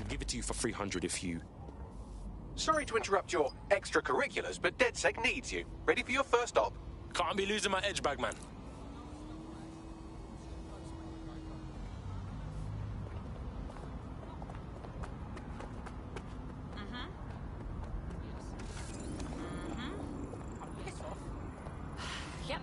can give it to you for 300 if you... Sorry to interrupt your extracurriculars, but DedSec needs you. Ready for your first op? Can't be losing my edge bag, man. Yep.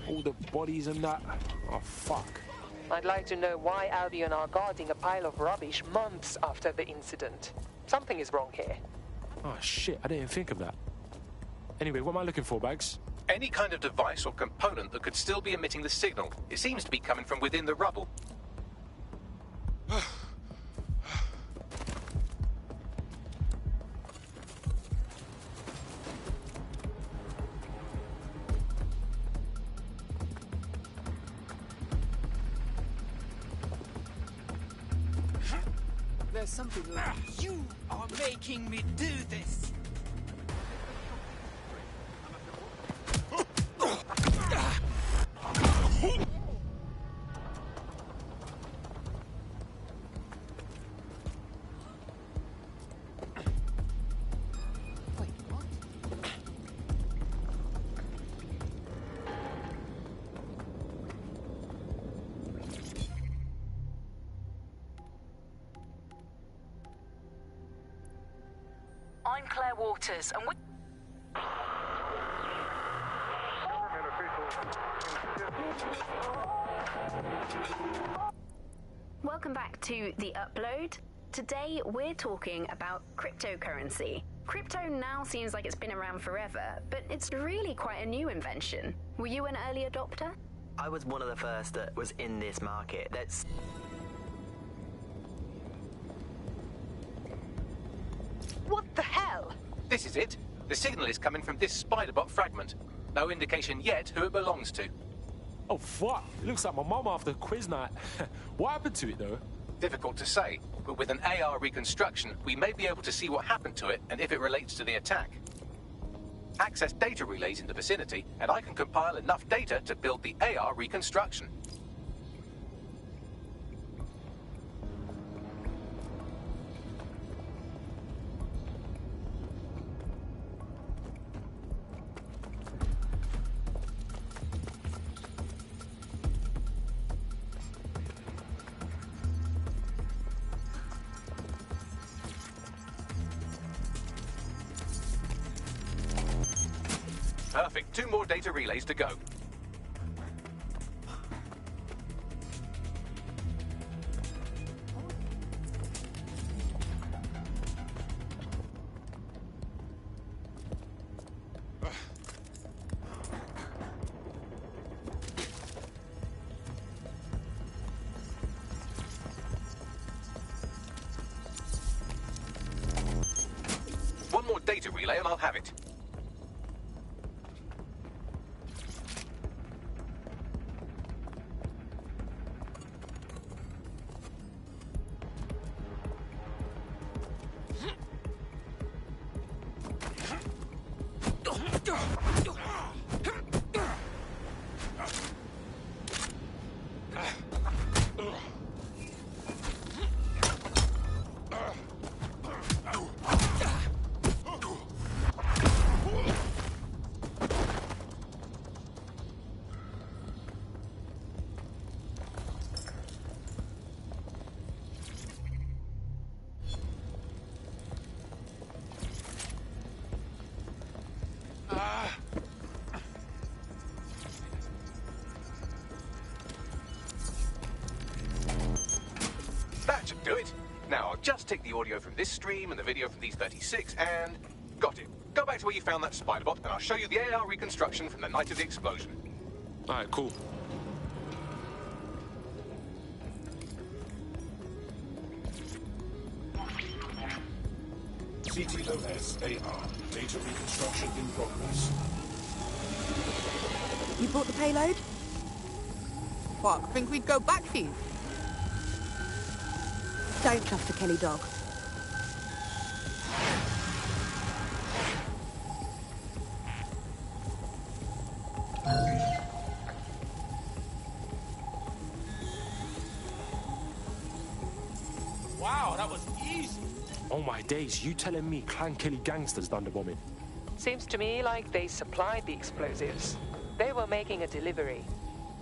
All the bodies and that. Oh, fuck. I'd like to know why Albion are guarding a pile of rubbish months after the incident. Something is wrong here. Oh, shit. I didn't think of that. Anyway, what am I looking for, Bags? Any kind of device or component that could still be emitting the signal. It seems to be coming from within the rubble. There's something that... You are making me do this! I'm Claire Waters, and we... Welcome back to The Upload. Today we're talking about cryptocurrency. Crypto now seems like it's been around forever, but it's really quite a new invention. Were you an early adopter? I was one of the first that was in this market. What the hell? This is it. The signal is coming from this Spiderbot fragment. No indication yet who it belongs to. Oh, fuck. It looks like my mum after quiz night. What happened to it, though? Difficult to say, but with an AR reconstruction, we may be able to see what happened to it and if it relates to the attack. Access data relays in the vicinity, and I can compile enough data to build the AR reconstruction. Perfect. 2 more data relays to go. data relay and I'll have it. That should do it. Now, I'll just take the audio from this stream and the video from these 36 and... got it. Go back to where you found that spider bot and I'll show you the AR reconstruction from the night of the explosion. Alright, cool. CTOS AR. Data reconstruction in progress. You brought the payload? What, think we'd go back for you? Don't trust the Kelly dog. Wow, that was easy. Oh my days, you telling me Clan Kelly gangsters done the bombing? Seems to me like they supplied the explosives. They were making a delivery.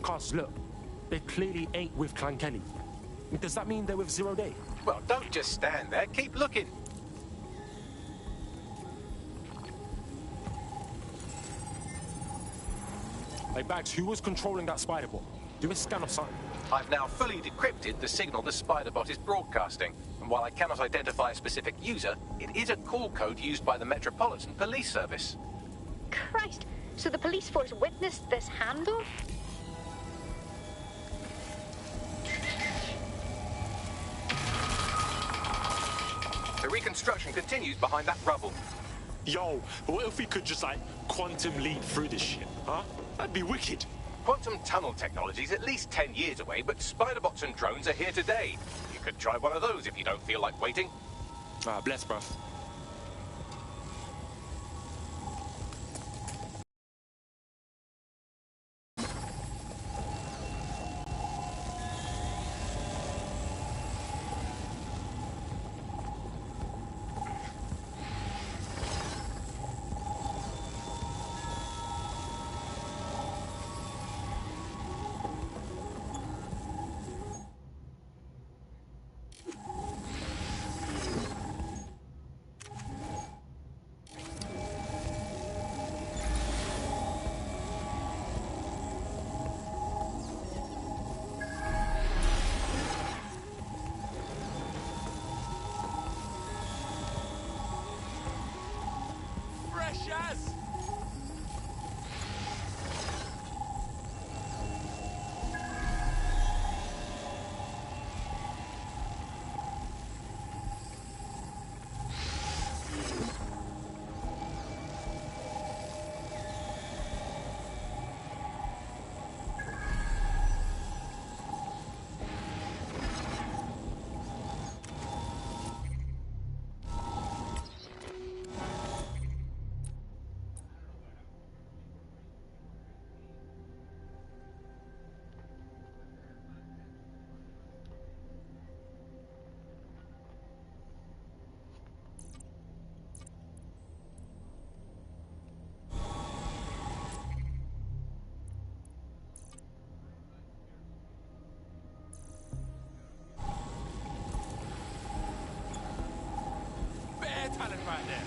Cuz, look, they clearly ain't with Clan Kelly. Does that mean they're with Zero Day? Well, don't just stand there. Keep looking. Hey, Bags, who was controlling that spider bot? Do a scan of something. I've now fully decrypted the signal the Spiderbot is broadcasting, and while I cannot identify a specific user, it is a call code used by the Metropolitan Police Service. Christ, so the police force witnessed this handoff? The reconstruction continues behind that rubble. Yo, what if we could just, like, quantum leap through this shit, huh? That'd be wicked. Quantum tunnel technology is at least 10 years away, but Spiderbots and drones are here today. You could try one of those if you don't feel like waiting. Ah, bless, bruv. Precious! Talent right there.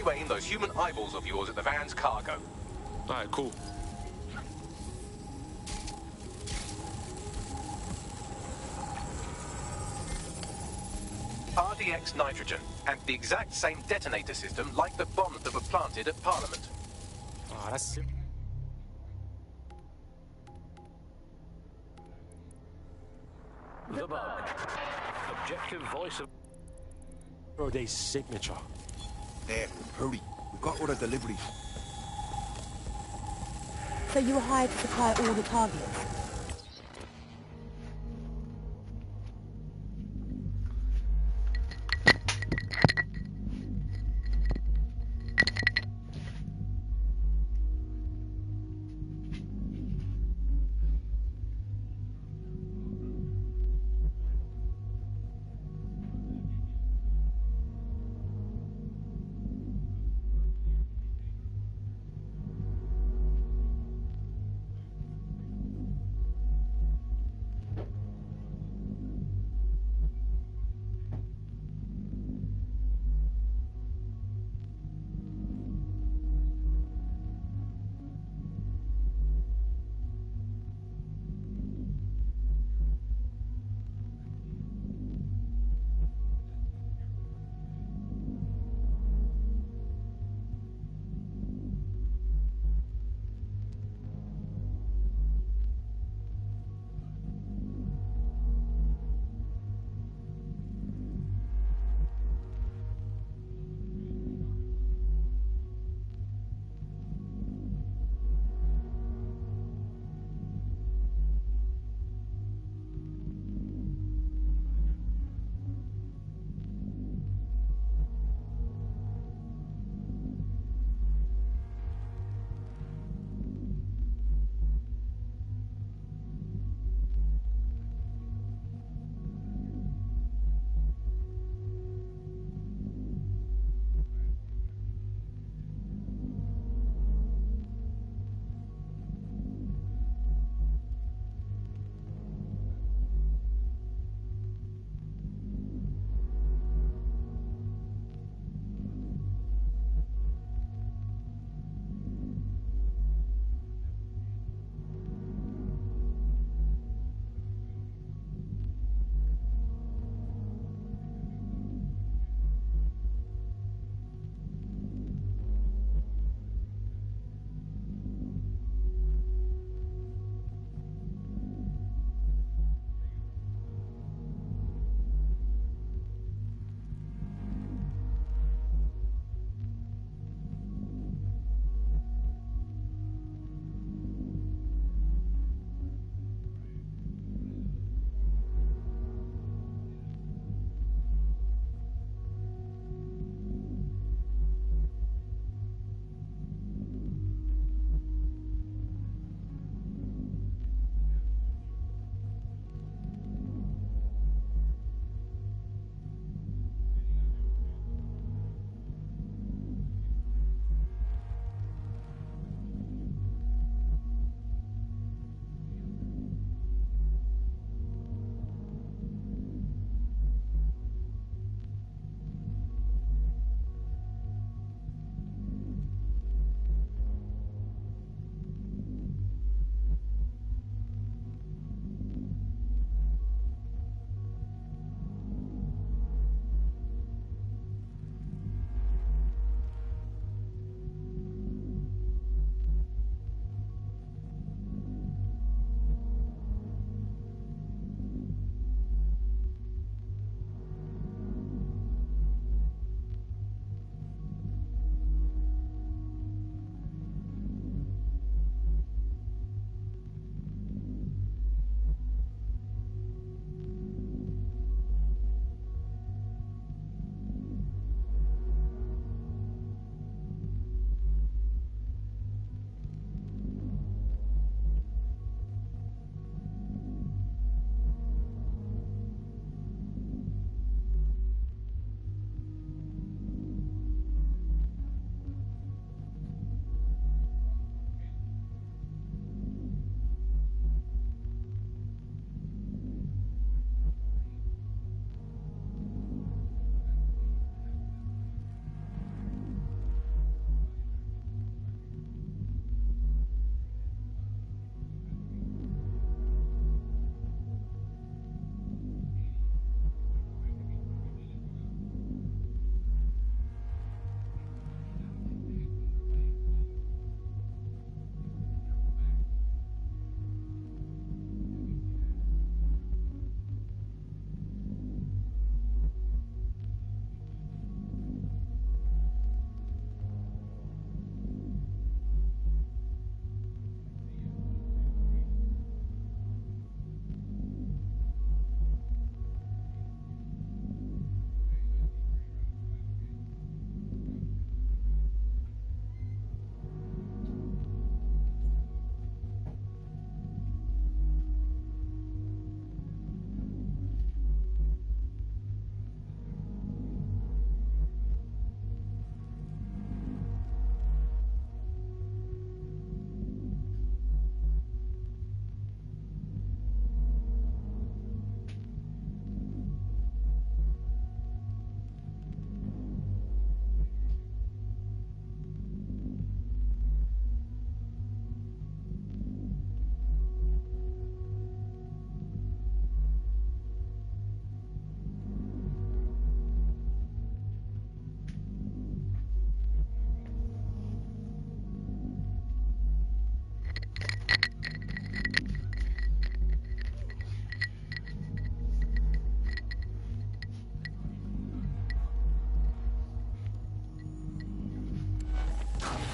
you aim those human eyeballs of yours at the van's cargo. Alright, cool. RDX nitrogen, and the exact same detonator system like the bombs that were planted at Parliament. Ah, that's it. The bug. Objective voice of Roday's signature. There, hurry. We've got all the deliveries. So you were hired to supply all the targets?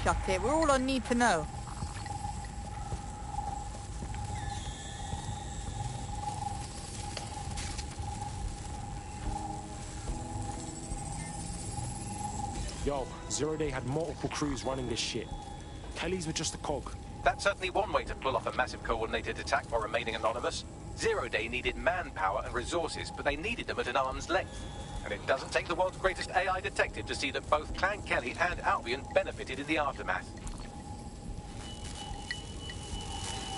shut it. We're all on need to know. Yo, Zero Day had multiple crews running this shit. Kelly's were just a cog. That's certainly one way to pull off a massive coordinated attack while remaining anonymous. Zero Day needed manpower and resources, but they needed them at an arm's length. And it doesn't take the world's greatest AI detective to see that both Clan Kelly and Albion benefited in the aftermath.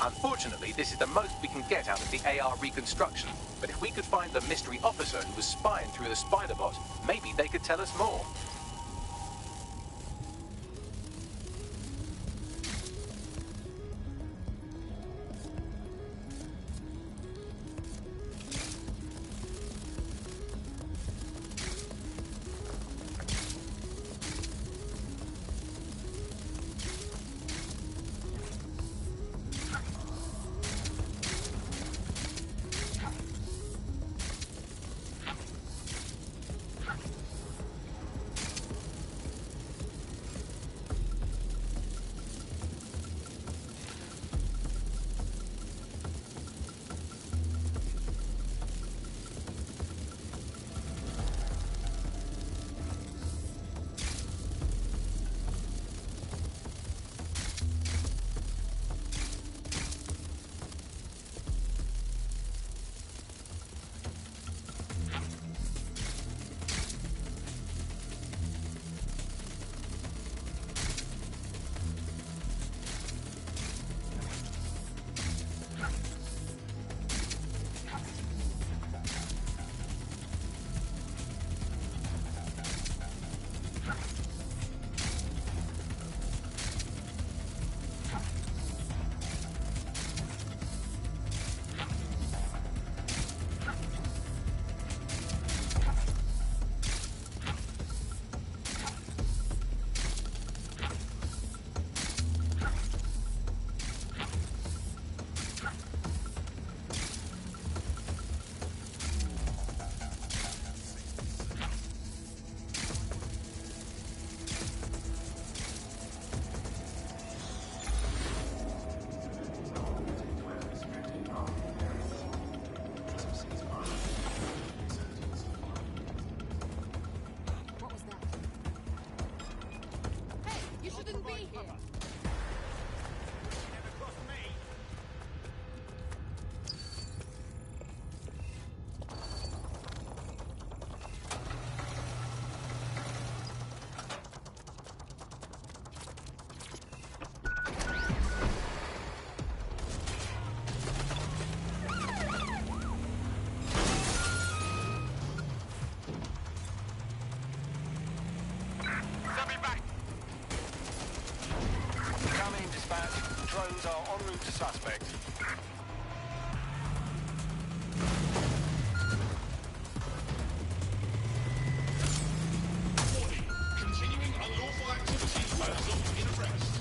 Unfortunately, this is the most we can get out of the AR reconstruction, but if we could find the mystery officer who was spying through the spider bot, maybe they could tell us more. Drones are en route to suspect. Continuing unlawful activities by those in arrest.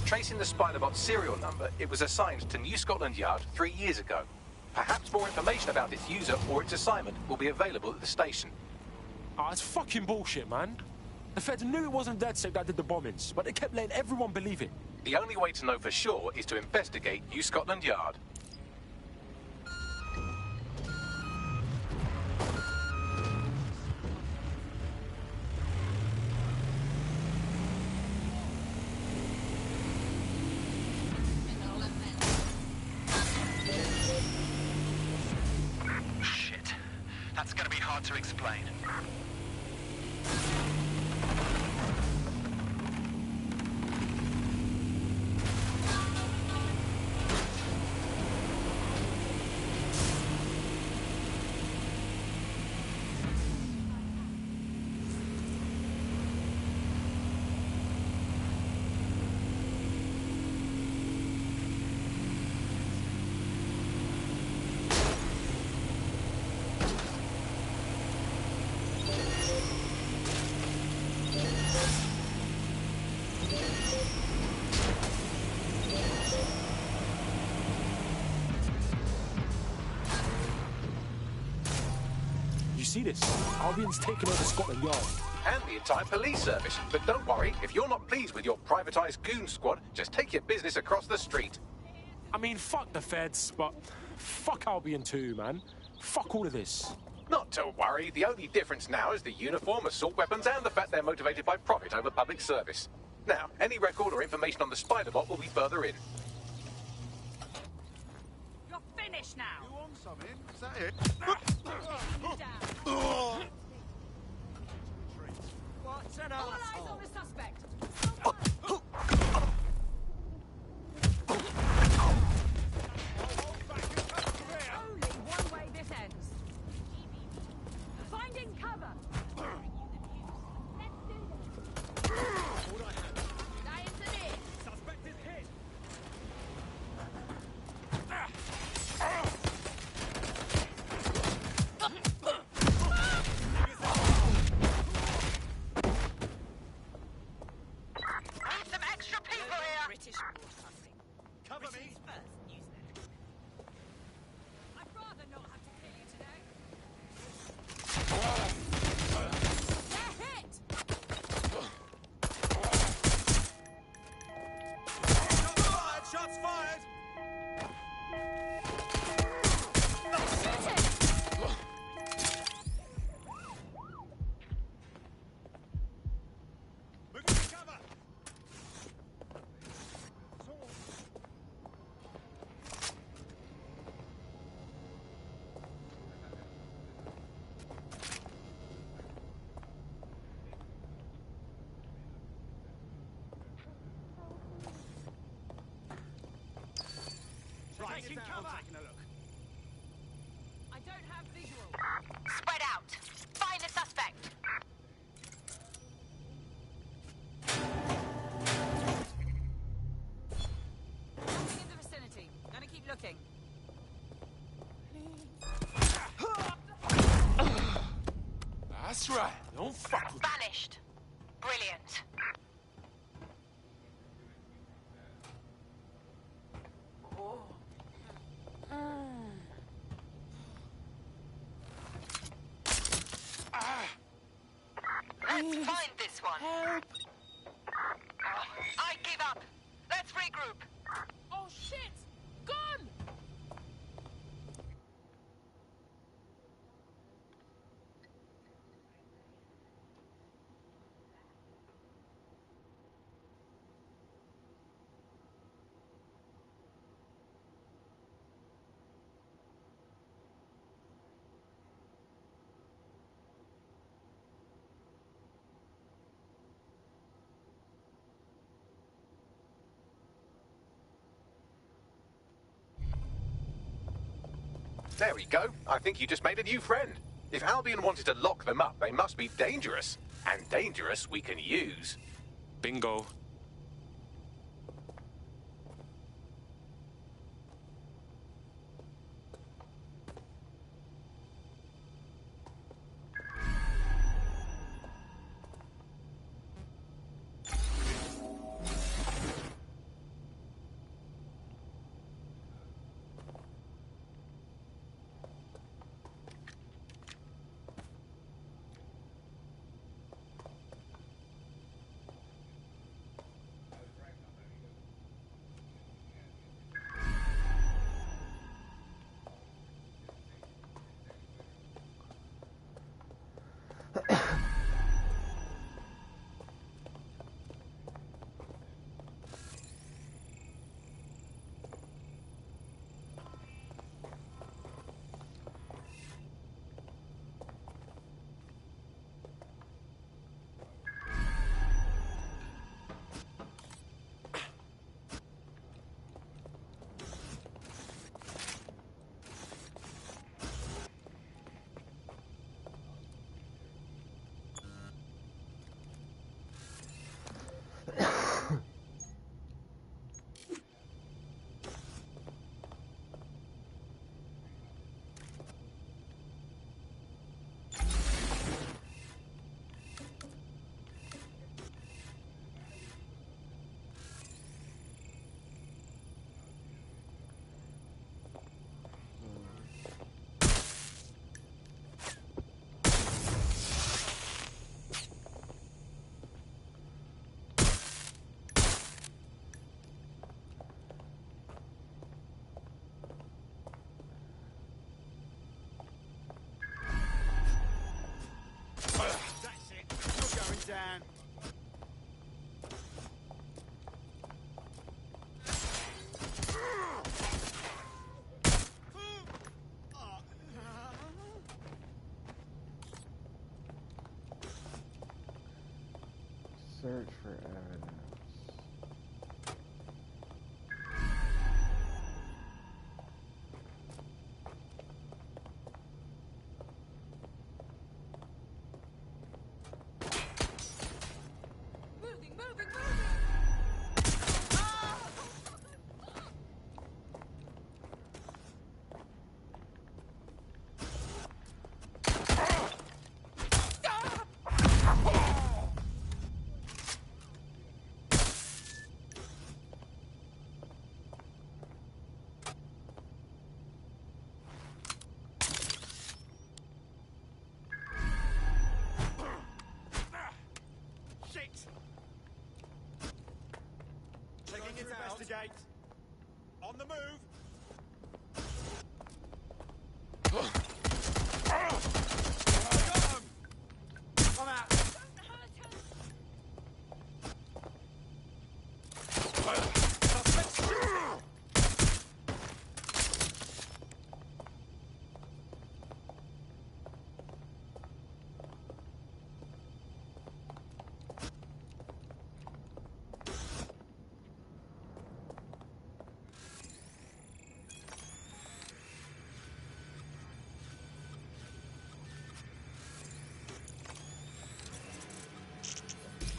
Tracing the Spiderbot serial number, it was assigned to New Scotland Yard 3 years ago. Perhaps more information about its user or its assignment will be available at the station. Ah, it's fucking bullshit, man. The feds knew it wasn't DedSec that did the bombings, but they kept letting everyone believe it. The only way to know for sure is to investigate New Scotland Yard. That's gonna be hard to explain. You see this? Albion's taken over Scotland Yard. And the entire police service. But don't worry, if you're not pleased with your privatised goon squad, just take your business across the street. I mean, fuck the feds, but fuck Albion too, man. Fuck all of this. Not to worry, the only difference now is the uniform, assault weapons, and the fact they're motivated by profit over public service. Now, any record or information on the Spider-Bot will be further in. You're finished now! You want something? Is that it? What's an all eyes on the suspect! Only one way this ends. Finding cover! Suspect is hit! Need some extra people here! British broadcasting. Cover me! First, Newsnet. I'd rather not have to kill you today. They're hit! Shots fired! Shoot it! Moving to cover! Taking cover! I don't have visual. Spread out. Find the suspect. Nothing in the vicinity. Gonna keep looking. That's right. Don't fuck with me. Vanished. Brilliant. Let's find this one. Help. I give up. Let's regroup. Oh shit! Gone! There we go. I think you just made a new friend. If Albion wanted to lock them up, they must be dangerous. And dangerous we can use. Bingo. can. Search for evidence. Taking it out. Investigate. On the move. Come out.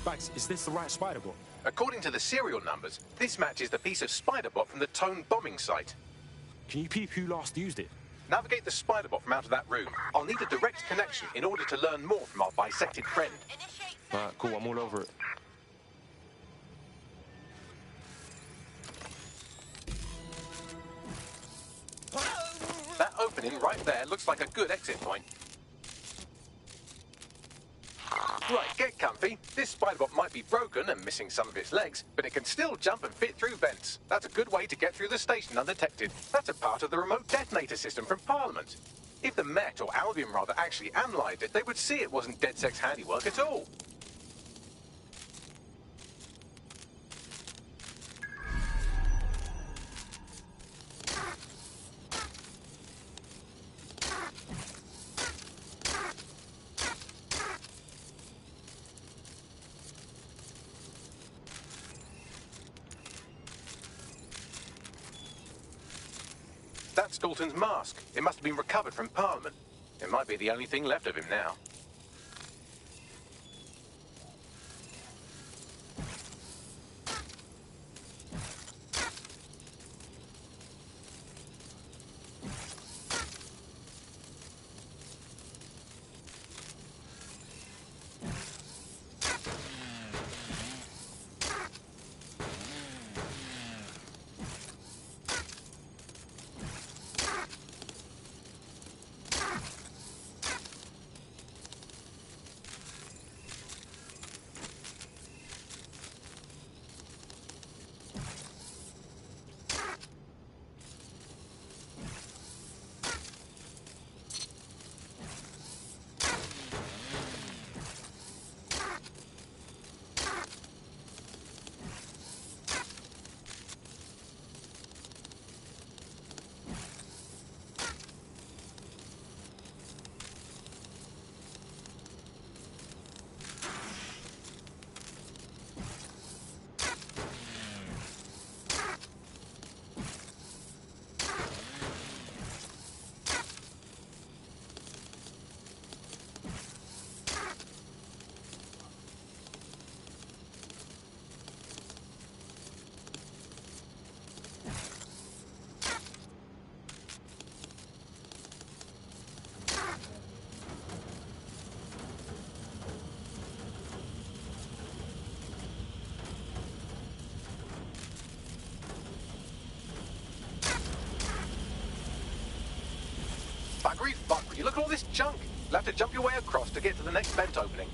Bags, is this the right spider bot? According to the serial numbers, this matches the piece of spider bot from the Tone bombing site. Can you peep who last used it? Navigate the spider bot from out of that room. I'll need a direct connection in order to learn more from our bisected friend. Alright, cool, I'm all over it. That opening right there looks like a good exit point. Right, get comfy. This spider bot might be broken and missing some of its legs, but it can still jump and fit through vents. That's a good way to get through the station undetected. That's a part of the remote detonator system from Parliament. If the Met, or Albion rather, actually analysed it, they would see it wasn't DedSec's handiwork at all. That's Dalton's mask. It must have been recovered from Parliament. It might be the only thing left of him now. Buggery, you look at all this junk. You'll have to jump your way across to get to the next vent opening.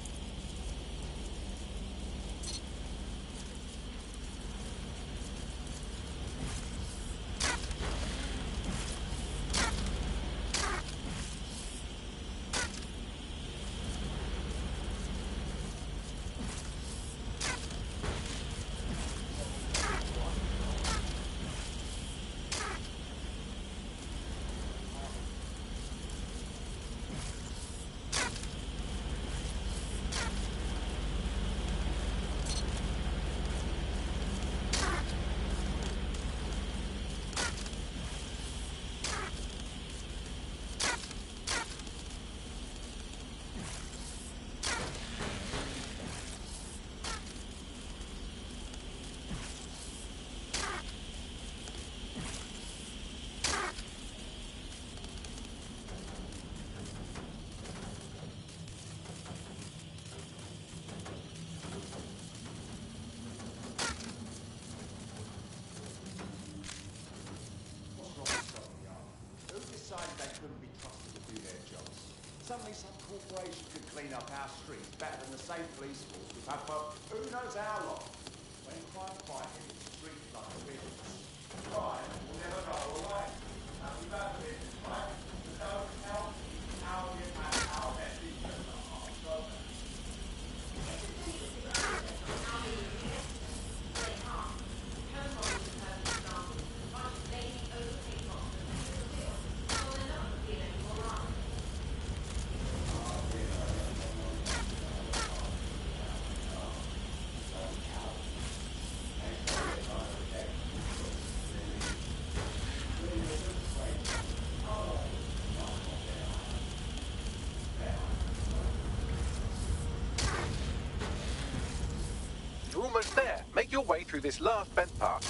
clean up our streets better than the same police force we've had for who knows how long. When crime fighting, streets like a business. Crime will never go away. And we've had a business, right? To go help our and our best interests are so You're almost there. Make your way through this last bent part.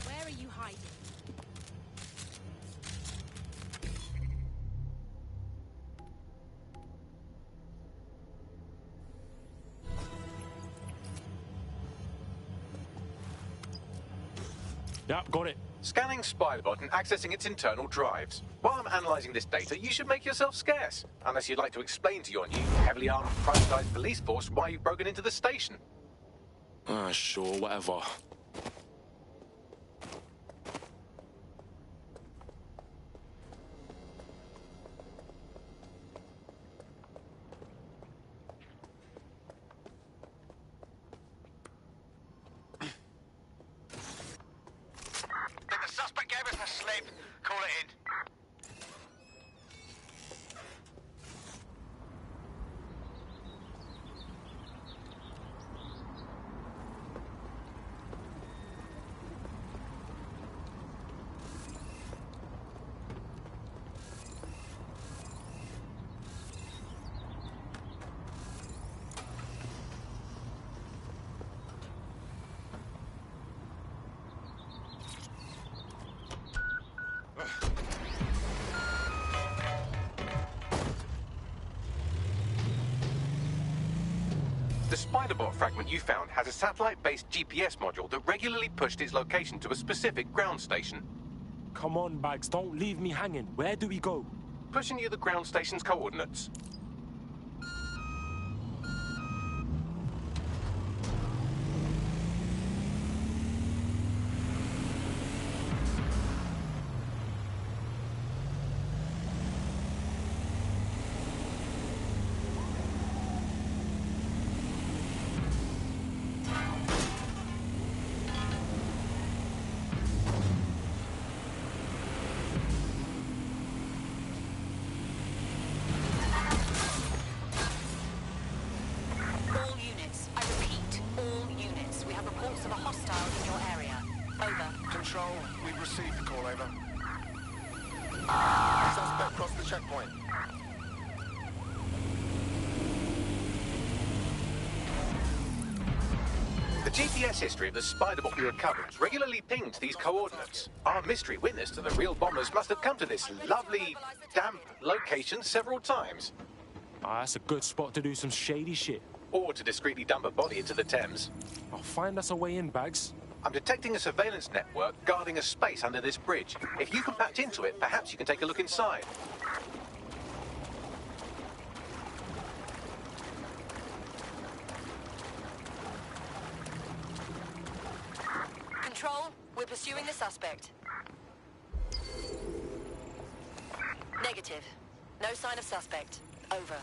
Where are you hiding? Yep, got it. Scanning Spiderbot and accessing its internal drives. While I'm analysing this data, you should make yourself scarce. Unless you'd like to explain to your new, heavily armed, privatised police force why you've broken into the station. Sure, whatever. Think the suspect gave us a slip. Call it in. The Spiderbot fragment you found has a satellite-based GPS module that regularly pushed its location to a specific ground station. Come on, Bags, don't leave me hanging. Where do we go? Pushing you the ground station's coordinates. All units. I repeat, all units. We have reports of a hostile in your area. Over. Control, we've received the call, over. Suspect crossed the checkpoint. The GPS history of the Spiderbot we recovered regularly pinged these coordinates. Our mystery witness to the real bombers must have come to this lovely, damp location several times. That's a good spot to do some shady shit. Or to discreetly dump a body into the Thames. I'll find us a way in, Bags. I'm detecting a surveillance network guarding a space under this bridge. If you can patch into it, perhaps you can take a look inside. Control, we're pursuing the suspect. Negative. No sign of suspect. Over.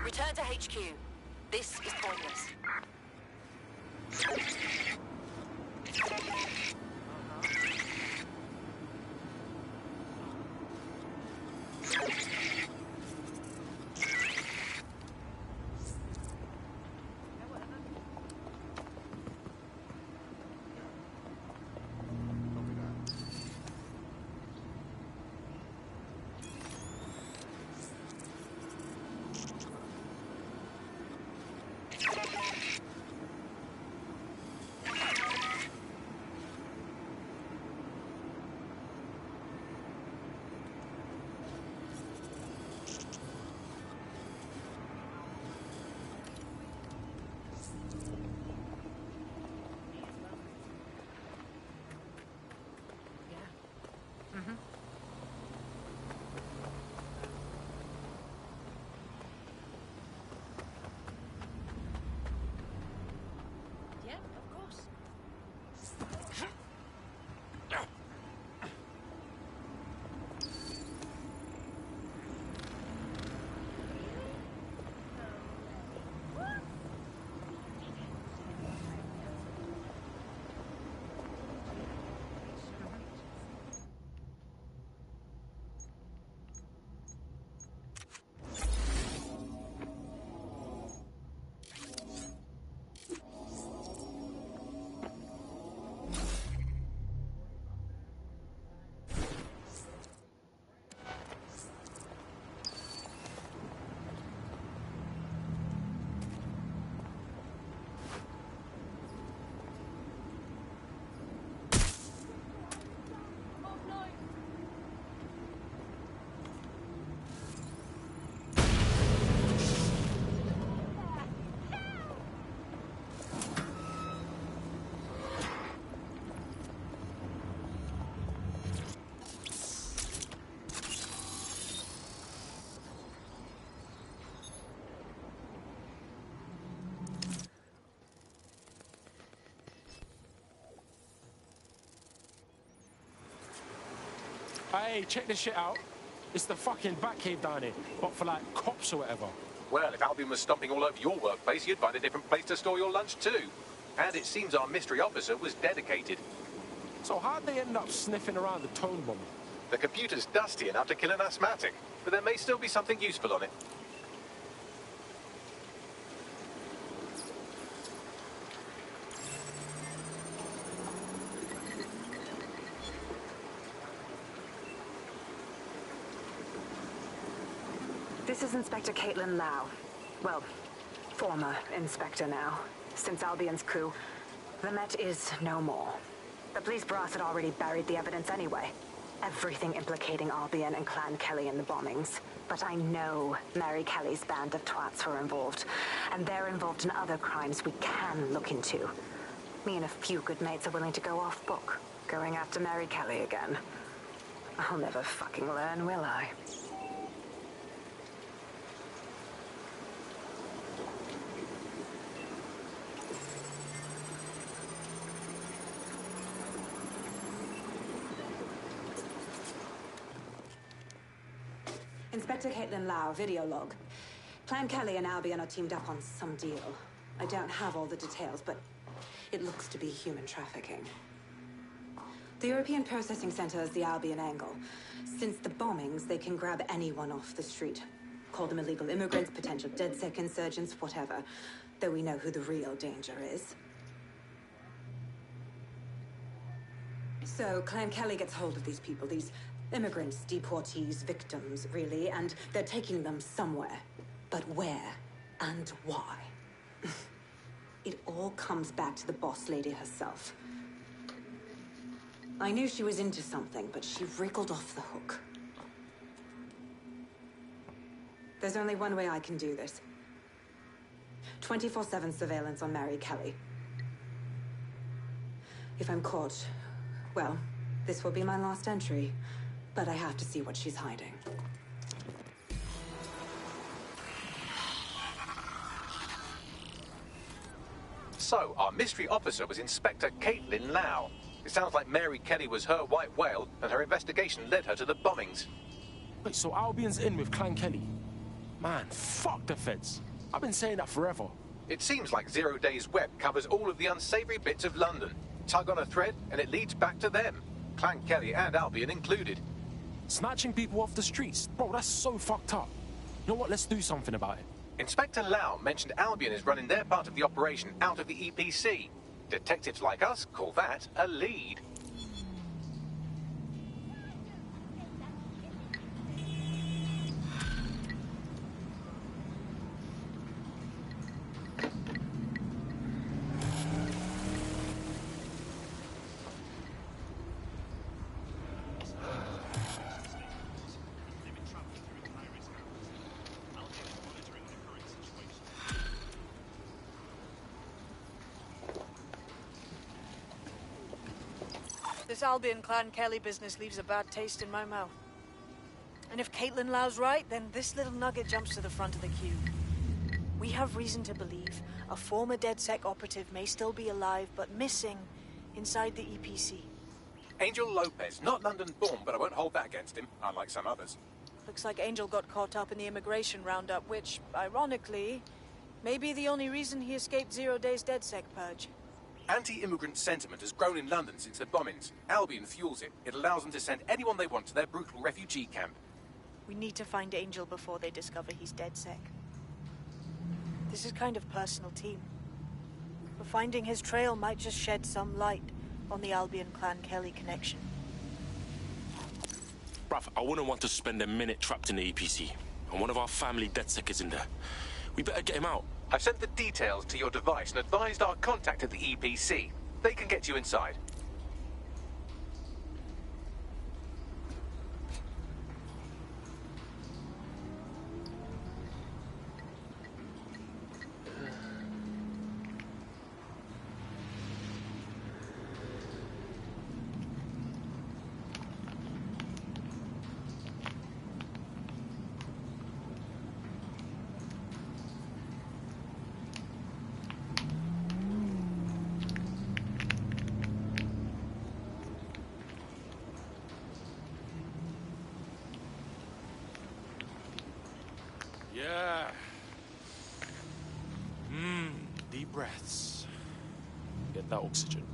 Return to HQ. This is pointless. Yeah, of course. Hey, check this shit out. It's the fucking Batcave down here, but for like cops or whatever. Well, if Albion was stomping all over your workplace, you'd find a different place to store your lunch too. And it seems our mystery officer was dedicated. So how'd they end up sniffing around the tone bomb? The computer's dusty enough to kill an asthmatic, but there may still be something useful on it. This is Inspector Caitlin Lau. Well, former inspector now. Since Albion's coup, the Met is no more. The police brass had already buried the evidence anyway. Everything implicating Albion and Clan Kelly in the bombings. But I know Mary Kelly's band of twats were involved. And they're involved in other crimes we can look into. Me and a few good mates are willing to go off book, going after Mary Kelly again. I'll never fucking learn, will I? Inspector Caitlin Lau, video log. Clan Kelly and Albion are teamed up on some deal. I don't have all the details, but it looks to be human trafficking. The European Processing Center is the Albion angle. Since the bombings, they can grab anyone off the street. Call them illegal immigrants, potential DedSec insurgents, whatever. Though we know who the real danger is. So, Clan Kelly gets hold of these people, these immigrants, deportees, victims, really, and they're taking them somewhere. But where and why? It all comes back to the boss lady herself. I knew she was into something, but she wriggled off the hook. There's only one way I can do this. 24/7 surveillance on Mary Kelly. If I'm caught, well, this will be my last entry. But I have to see what she's hiding. So, our mystery officer was Inspector Caitlin Lau. It sounds like Mary Kelly was her white whale, and her investigation led her to the bombings. Wait, so Albion's in with Clan Kelly? Man, fuck the feds. I've been saying that forever. It seems like 0 Days Web covers all of the unsavory bits of London. Tug on a thread, and it leads back to them. Clan Kelly and Albion included. Snatching people off the streets? Bro, that's so fucked up. You know what? Let's do something about it. Inspector Lau mentioned Albion is running their part of the operation out of the EPC. Detectives like us call that a lead. This Albion Clan Kelly business leaves a bad taste in my mouth. And if Caitlin Lau's right, then this little nugget jumps to the front of the queue. We have reason to believe a former DedSec operative may still be alive, but missing inside the EPC. Angel Lopez, not London-born, but I won't hold that against him, unlike some others. Looks like Angel got caught up in the immigration roundup, which, ironically, may be the only reason he escaped 0 days DedSec purge. Anti-immigrant sentiment has grown in London since the bombings. Albion fuels it. It allows them to send anyone they want to their brutal refugee camp. We need to find Angel before they discover he's DedSec. This is kind of personal, team. But finding his trail might just shed some light on the Albion Clan Kelly connection. Bruv, I wouldn't want to spend a minute trapped in the EPC. And one of our family DedSec is in there. We better get him out. I've sent the details to your device and advised our contact at the EPC. They can get you inside. Yeah. Deep breaths. Get that oxygen.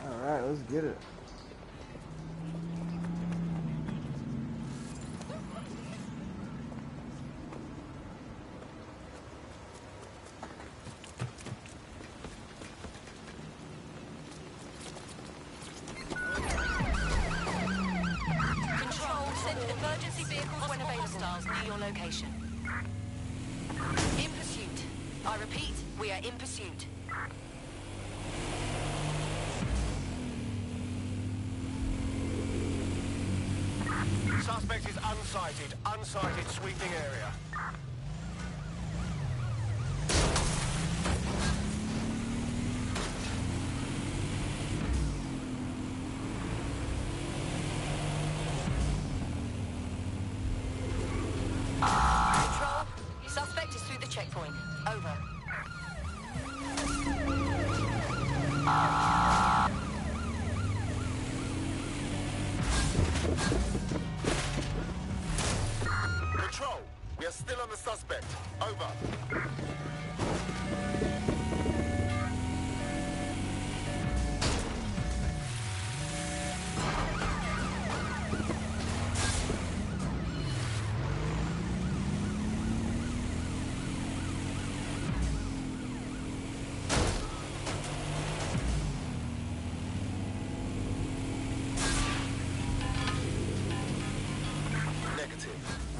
Alright, let's get it. Control, send emergency vehicles when available. Hostiles near your location. In pursuit. I repeat, we are in pursuit. Suspect is unsighted. Unsighted, sweeping area. Control, suspect is through the checkpoint. Over. Control, we are still on the suspect. Over.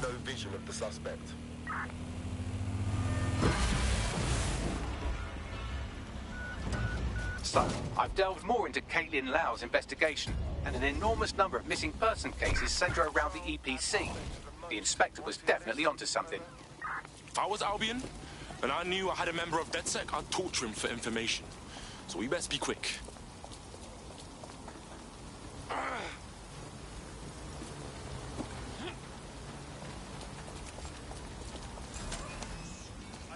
No vision of the suspect. So, I've delved more into Caitlin Lau's investigation, and an enormous number of missing person cases centre around the EPC. The inspector was definitely onto something. If I was Albion, and I knew I had a member of DedSec, I'd torture him for information. So we best be quick. I've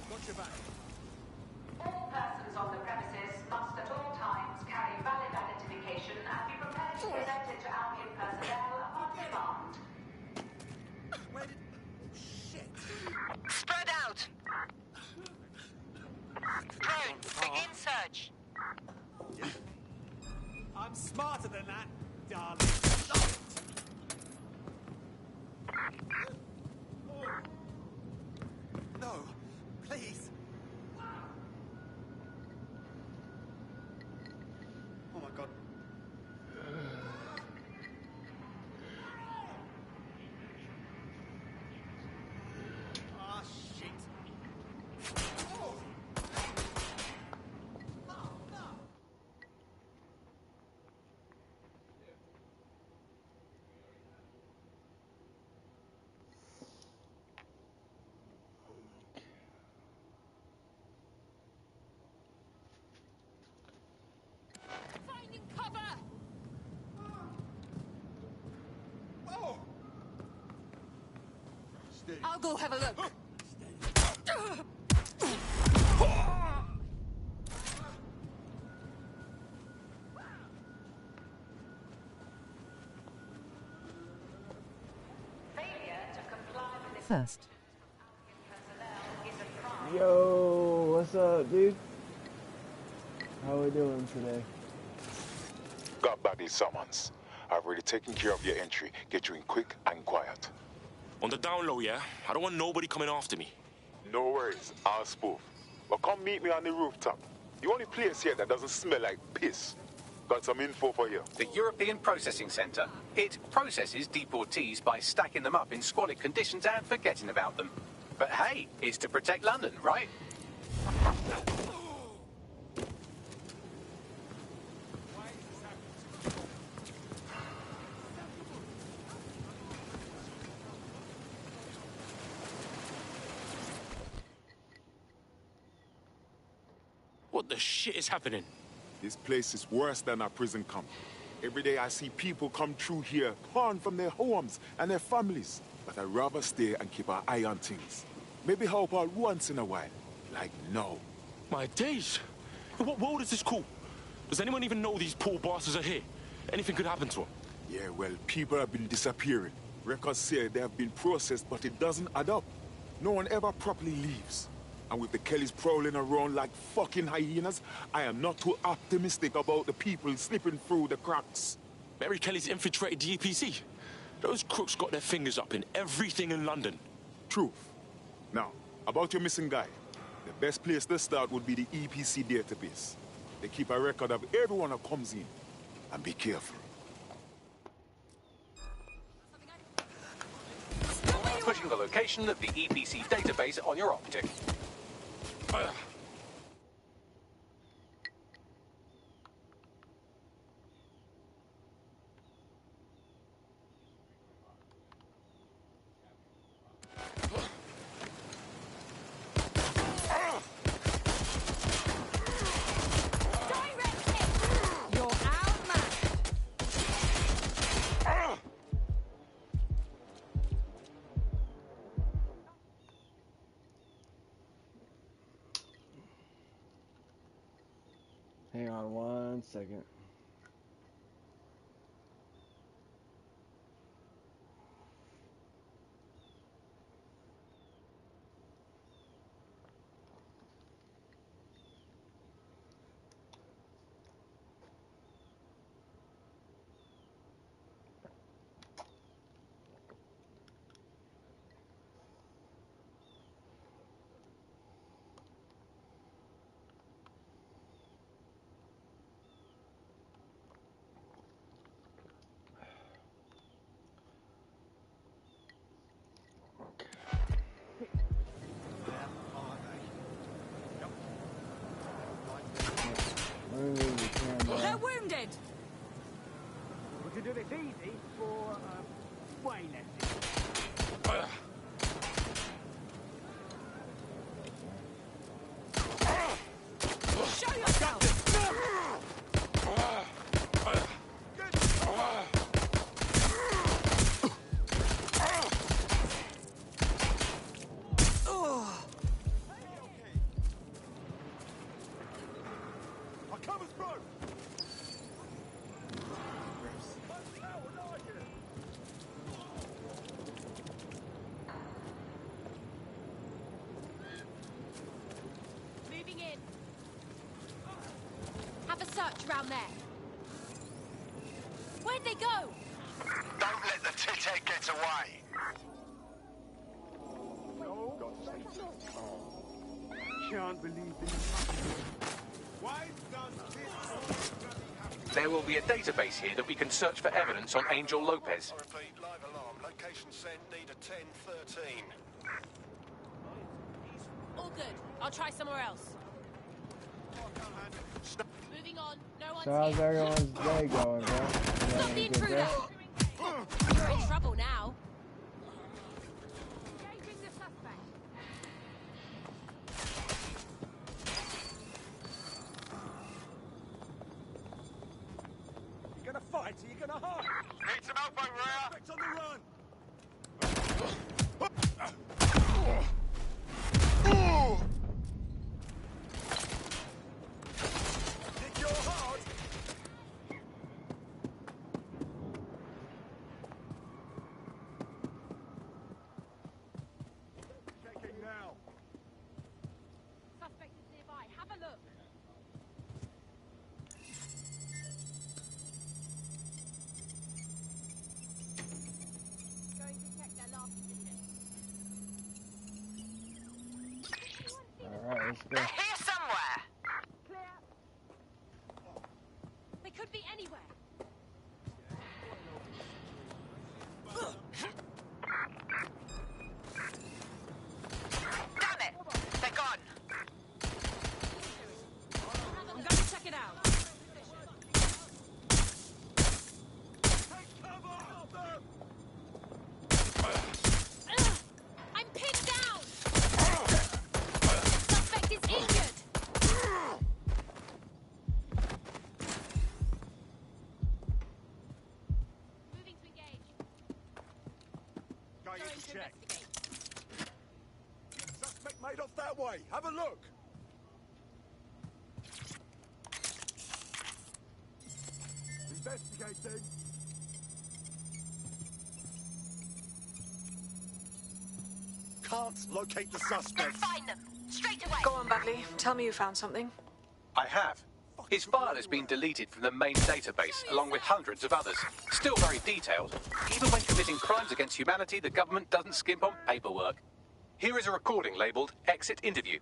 got your back. All persons on the premises must at all times carry valid identification and be prepared to present it to Albion personnel upon demand. Where did... Shit. Spread out! Drone, begin search. I'm smarter than that, darling. No, please. Oh my god. Ah, shit. Oh. Oh, no. Finding cover! Oh. Stay. I'll go have a look. First. Yo, what's up, dude? How we doing today? Got back these summons. I've already taken care of your entry. Get you in quick and quiet. On the down low, yeah? I don't want nobody coming after me. No worries, I'll spoof. But come meet me on the rooftop. The only place here that doesn't smell like piss. Got some info for you. The European Processing Centre. It processes deportees by stacking them up in squalid conditions and forgetting about them. But hey, it's to protect London, right? What the shit is happening? This place is worse than a prison camp. Every day I see people come through here, torn from their homes and their families. But I'd rather stay and keep an eye on things. Maybe help out once in a while. Like now. My days! In what world is this cool? Does anyone even know these poor bastards are here? Anything could happen to them. Yeah, well, people have been disappearing. Records say they have been processed, but it doesn't add up. No one ever properly leaves. And with the Kellys prowling around like fucking hyenas, I am not too optimistic about the people slipping through the cracks. Mary Kelly's infiltrated the EPC. Those crooks got their fingers up in everything in London. Truth. Now, about your missing guy. The best place to start would be the EPC database. They keep a record of everyone who comes in. And be careful. Pushing the location of the EPC database on your optic. Hang on 1 second. do this easy for way less. Show yourself! Moving in. Have a search around there. Where'd they go? Don't let the tithead get away. Can't believe this. Why does this? There will be a database here that we can search for evidence on Angel Lopez. I repeat, live alarm. Location sent. Need a 1013. All good. I'll try somewhere else. Moving on. No one's So how's here. everyone's day going, bro? Stop the intruder! You're in trouble now. Engaging the suspect. You gonna fight or you gonna hide? Need some help over here. Suspect's on the run! Think you're hard? Checking now. Suspect is nearby. Have a look. Going to check their last position. Alright, let's go. Here somewhere. Clear. They could be anywhere. Damn it! They're gone. I'm going to check it out. I'm pinned down. Suspect is injured. Moving to engage. Going Going to to check. investigate. Suspect made off that way. Have a look. Investigating. Can't locate the suspect. Find them. Straight away. Go on, Bagley. Tell me you found something. I have. His file has been deleted from the main database, along with hundreds of others. Still very detailed. Even when committing crimes against humanity, the government doesn't skimp on paperwork. Here is a recording labelled Exit Interview.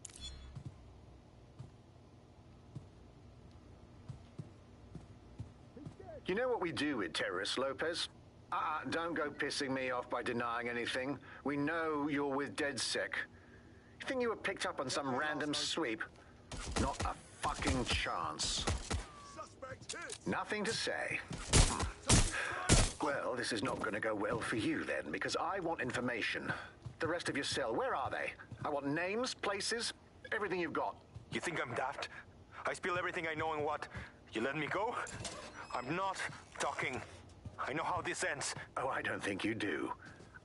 You know what we do with terrorists, Lopez? Don't go pissing me off by denying anything. We know you're with DedSec. You think you were picked up on some random sweep? Not a fucking chance. Nothing to say. Well, this is not going to go well for you then, because I want information. The rest of your cell, where are they? I want names, places, everything you've got. You think I'm daft? I spill everything I know and what? You let me go? I'm not talking. I know how this ends. Oh, I don't think you do.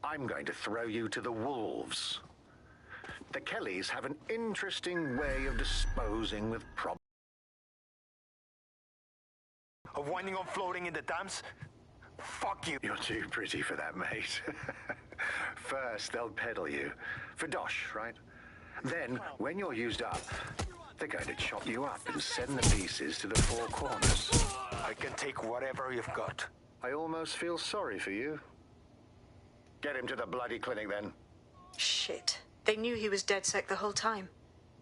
I'm going to throw you to the wolves. The Kellys have an interesting way of disposing with problems. Of winding up floating in the dams? Fuck you. You're too pretty for that, mate. First, they'll peddle you. For dosh, right? Then, when you're used up, they're going to chop you up and send the pieces to the four corners. I can take whatever you've got. I almost feel sorry for you. Get him to the bloody clinic, then. Shit. They knew he was DedSec the whole time.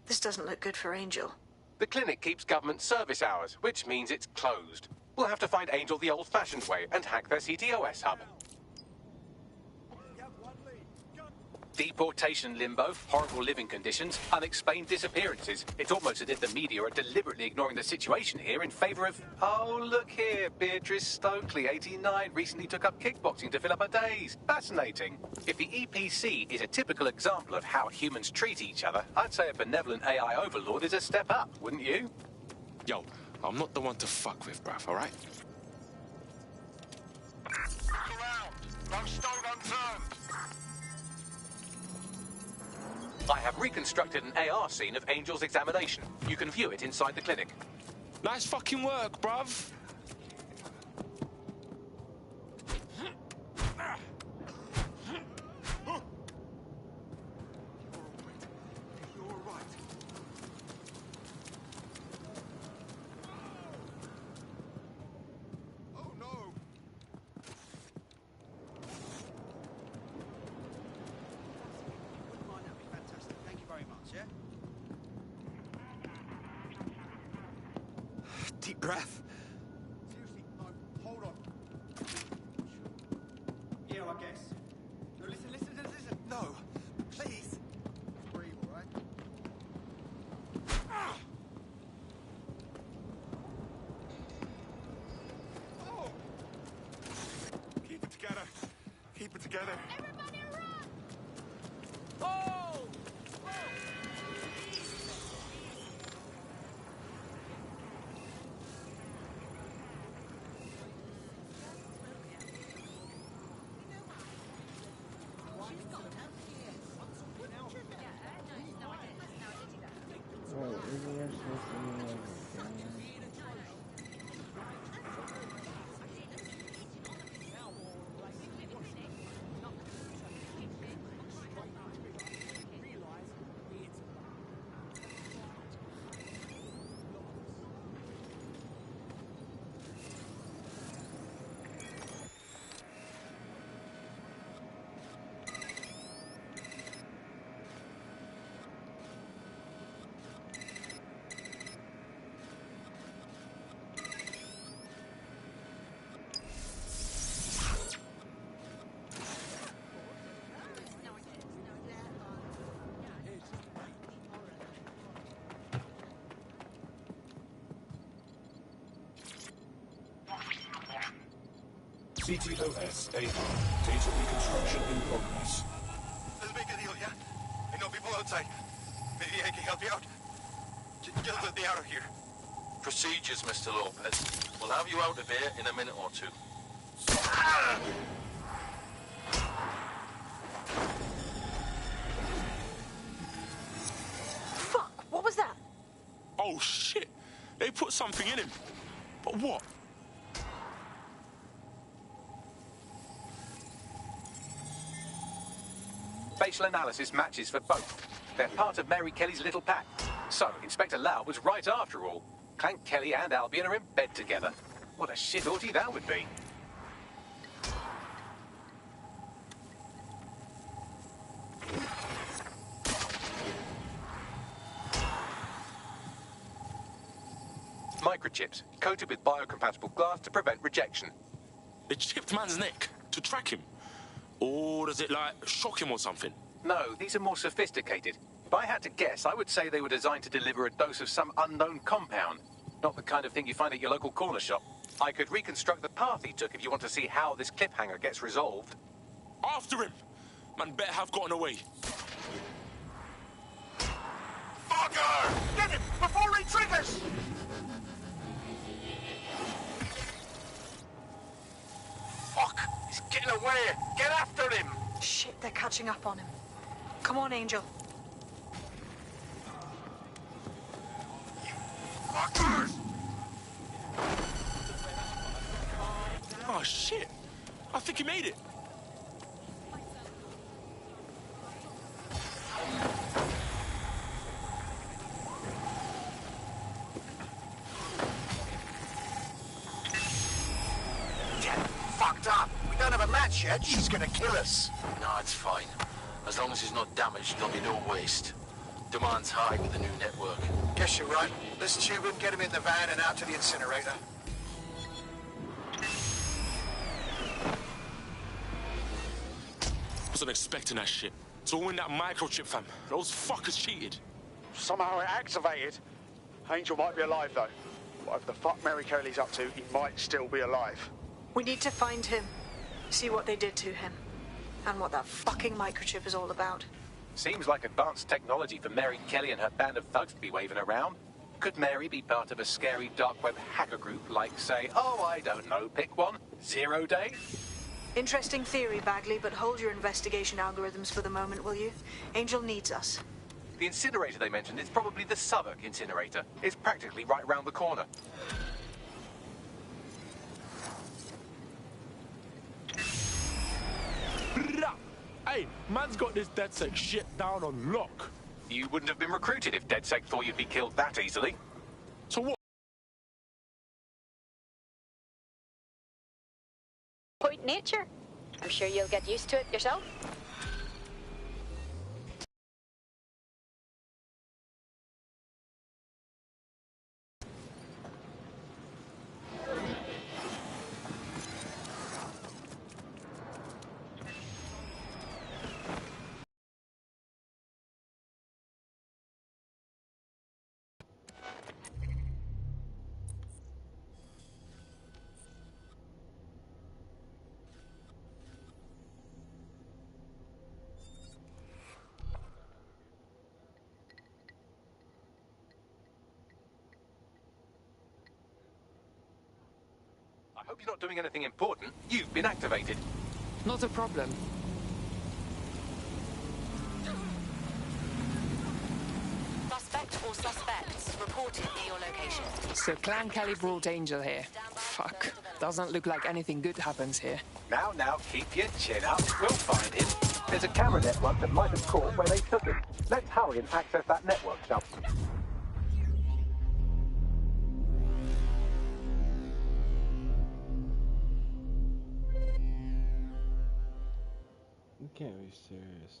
This doesn't look good for Angel. The clinic keeps government service hours, which means it's closed. We'll have to find Angel the old-fashioned way and hack their CTOS hub. Deportation limbo, horrible living conditions, unexplained disappearances. It's almost as if the media are deliberately ignoring the situation here in favour of... Oh, look here, Beatrice Stokely, 89, recently took up kickboxing to fill up her days. Fascinating. If the EPC is a typical example of how humans treat each other, I'd say a benevolent AI overlord is a step up, wouldn't you? Yo, I'm not the one to fuck with, bruv, alright? No stone unturned. I have reconstructed an AR scene of Angel's examination. You can view it inside the clinic. Nice fucking work, bruv. Deep breath. Seriously, no, hold on. Yeah, I guess. No, listen. No, please. Breathe, all right? Oh! Keep it together. Keep it together. Everybody run! Oh! CTOS AR. Data reconstruction in progress. Let's make a deal, yeah? I know people outside. Maybe I can help you out. Just let me out of here. Procedures, Mr. Lopez. We'll have you out of here in a minute or two. Fuck! What was that? Oh, shit. They put something in him. But what? Facial analysis matches for both. They're part of Mary Kelly's little pack. So, Inspector Lau was right after all. Clank Kelly and Albion are in bed together. What a shit orgy that would be. Microchips, coated with biocompatible glass to prevent rejection. They chipped man's neck to track him. Or does it, like, shock him or something? No, these are more sophisticated. If I had to guess, I would say they were designed to deliver a dose of some unknown compound. Not the kind of thing you find at your local corner shop. I could reconstruct the path he took if you want to see how this cliffhanger gets resolved. After him! Man better have gotten away. Fucker! Get him before he triggers! Fuck! He's getting away! Get after him! Shit, they're catching up on him. Come on, Angel. Fuckers! Oh, shit. I think he made it. Fucked up. We don't have a match yet. She's gonna kill us. No, it's fine. As long as he's not damaged, there'll be no waste. Demand's high with the new network. Guess you're right. Let's tube him, get him in the van and out to the incinerator. Wasn't expecting that shit. It's all in that microchip, fam. Those fuckers cheated. Somehow it activated. Angel might be alive, though. Whatever the fuck Mary Curley's up to, he might still be alive. We need to find him, see what they did to him, and what that fucking microchip is all about. Seems like advanced technology for Mary Kelly and her band of thugs to be waving around. Could Mary be part of a scary dark web hacker group like, say, oh, I don't know, pick one, 0 Day? Interesting theory, Bagley, but hold your investigation algorithms for the moment, will you? Angel needs us. The incinerator they mentioned is probably the Southwark incinerator. It's practically right round the corner. Hey, man's got this DedSec shit down on lock. You wouldn't have been recruited if DedSec thought you'd be killed that easily. So what? Point nature. I'm sure you'll get used to it yourself. I hope you're not doing anything important. You've been activated. Not a problem. Suspect or suspects reported near your location. So Clan Kelly brought Angel here. Fuck. Doesn't look like anything good happens here. Now, keep your chin up. We'll find him. There's a camera network that might have caught where they took him. Let's hurry and access that network, shall we? You can't be serious.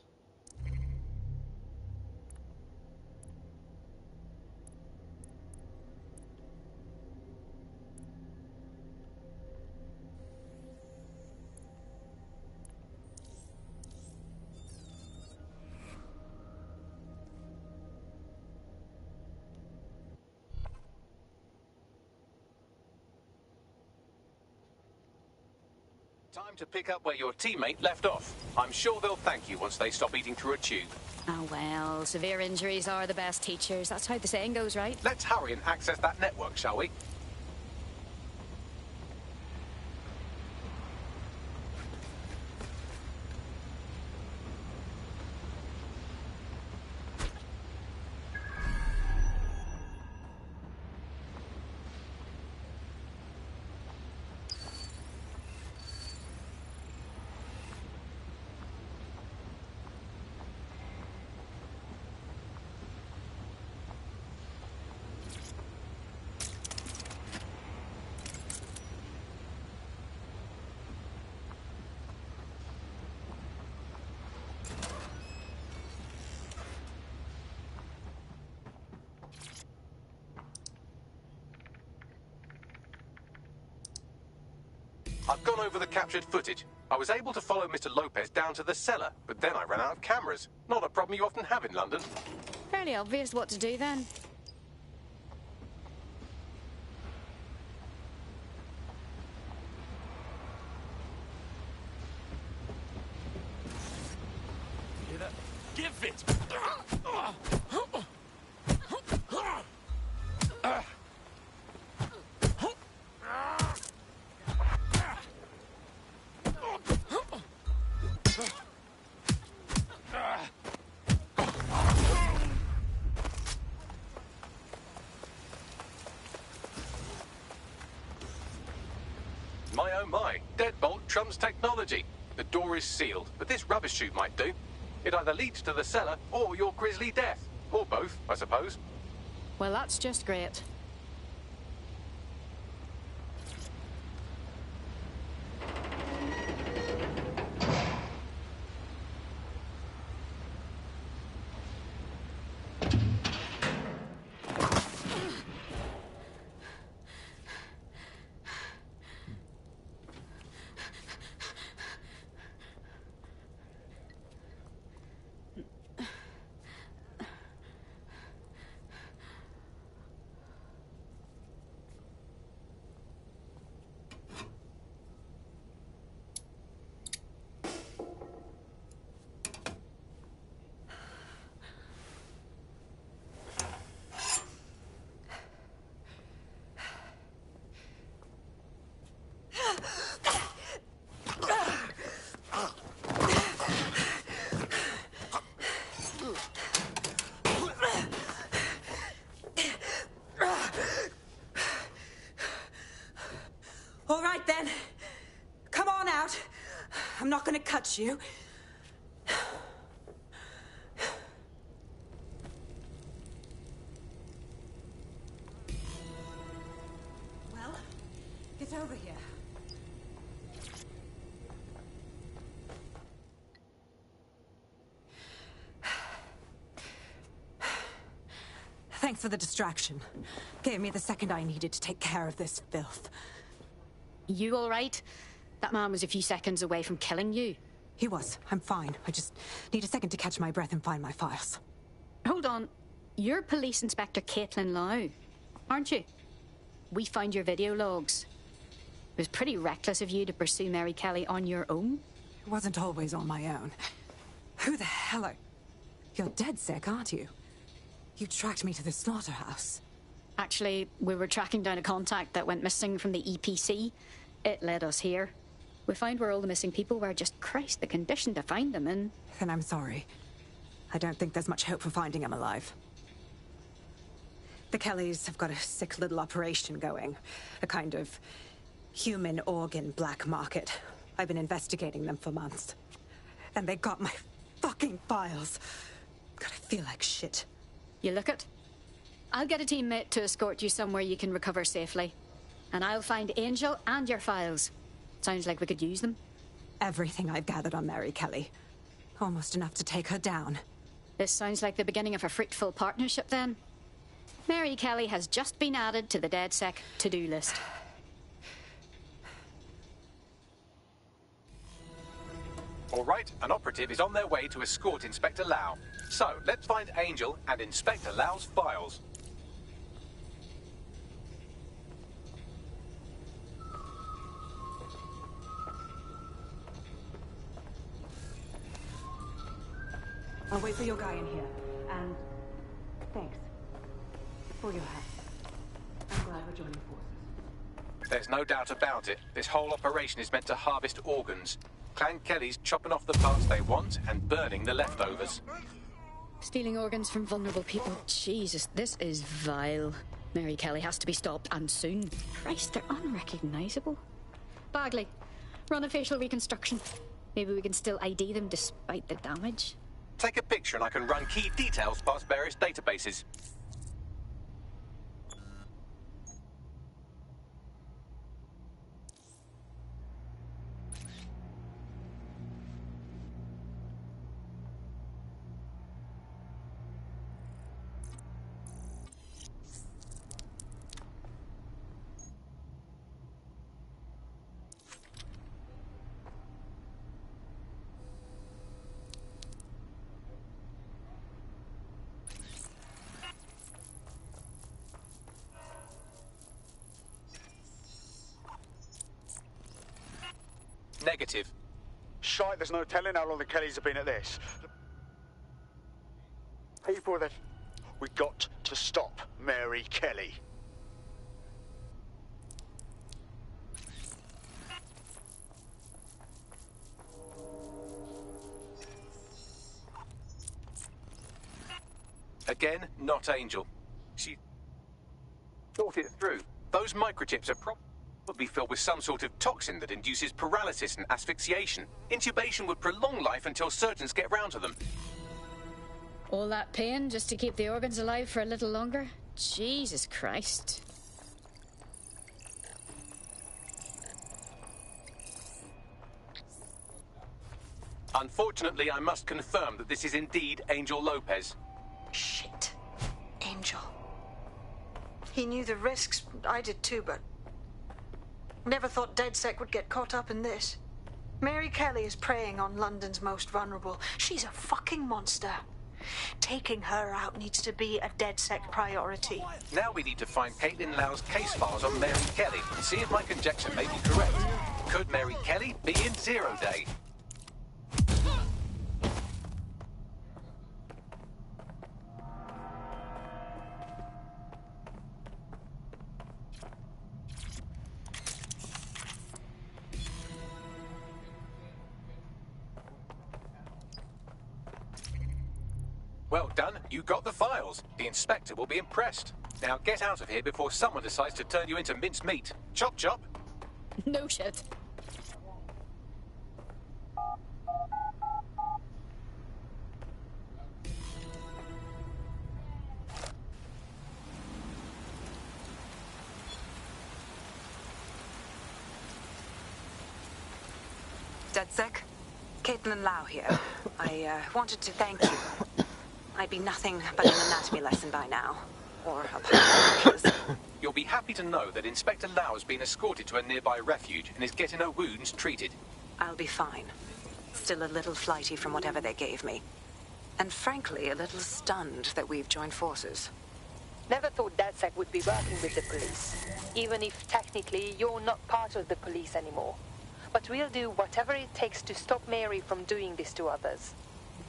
Time to pick up where your teammate left off. I'm sure they'll thank you once they stop eating through a tube. Oh well, severe injuries are the best teachers. That's how the saying goes, right? Let's hurry and access that network, shall we? I've gone over the captured footage. I was able to follow Mr. Lopez down to the cellar, but then I ran out of cameras. Not a problem you often have in London. Fairly obvious what to do then. Hear that? Give it! My oh my, deadbolt trumps technology. The door is sealed, but this rubbish chute might do. It either leads to the cellar or your grisly death. Or both, I suppose. Well, that's just great. I'm not gonna cut you. Well, get over here. Thanks for the distraction. Gave me the second I needed to take care of this filth. You all right? That man was a few seconds away from killing you. He was. I'm fine. I just need a second to catch my breath and find my files. Hold on. You're Police Inspector Caitlin Lau, aren't you? We found your video logs. It was pretty reckless of you to pursue Mary Kelly on your own. It wasn't always on my own. Who the hell are... You're DedSec, aren't you? You tracked me to the slaughterhouse. Actually, we were tracking down a contact that went missing from the EPC. It led us here. We found where all the missing people were. Just Christ, the condition to find them in. Then I'm sorry. I don't think there's much hope for finding him alive. The Kellys have got a sick little operation going. A kind of human organ black market. I've been investigating them for months. And they got my fucking files. God, I feel like shit. You look it? I'll get a teammate to escort you somewhere you can recover safely. And I'll find Angel and your files. Sounds like we could use them. Everything I've gathered on Mary Kelly. Almost enough to take her down. This sounds like the beginning of a fruitful partnership, then. Mary Kelly has just been added to the DedSec to-do list. All right, an operative is on their way to escort Inspector Lau. So, let's find Angel and Inspector Lau's files. I'll wait for your guy in here. And thanks for your help. I'm glad we're joining forces. There's no doubt about it. This whole operation is meant to harvest organs. Clan Kelly's chopping off the parts they want and burning the leftovers. Stealing organs from vulnerable people. Jesus, this is vile. Mary Kelly has to be stopped, and soon. Christ, they're unrecognizable. Bagley, run a facial reconstruction. Maybe we can still ID them despite the damage. Take a picture and I can run key details past various databases. Negative. Shite, there's no telling how long the Kellys have been at this. People that... We got to stop Mary Kelly. Again, not Angel. She thought it through. Those microchips are probably filled with some sort of toxin that induces paralysis and asphyxiation. Intubation would prolong life until surgeons get round to them. All that pain just to keep the organs alive for a little longer? Jesus Christ. Unfortunately, I must confirm that this is indeed Angel Lopez. Shit. Angel. He knew the risks. I did too, but... Never thought DedSec would get caught up in this. Mary Kelly is preying on London's most vulnerable. She's a fucking monster. Taking her out needs to be a DedSec priority. Now we need to find Caitlin Lau's case files on Mary Kelly and see if my conjecture may be correct. Could Mary Kelly be in Zero Day? Well done, you got the files. The inspector will be impressed. Now get out of here before someone decides to turn you into mincemeat. Chop chop. No shit. DedSec, Caitlin Lau here. I wanted to thank you. I'd be nothing but an anatomy lesson by now. Or a pile of You'll be happy to know that Inspector Lau has been escorted to a nearby refuge and is getting her wounds treated. I'll be fine. Still a little flighty from whatever they gave me. And frankly, a little stunned that we've joined forces. Never thought DedSec would be working with the police. Even if technically you're not part of the police anymore. But we'll do whatever it takes to stop Mary from doing this to others.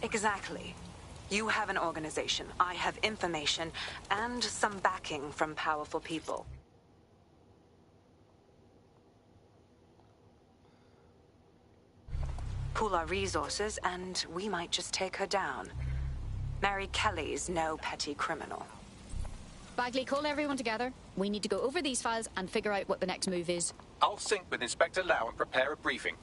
Exactly. You have an organization, I have information, and some backing from powerful people. Pool our resources, and we might just take her down. Mary Kelly's no petty criminal. Bagley, call everyone together. We need to go over these files and figure out what the next move is. I'll sync with Inspector Lau and prepare a briefing.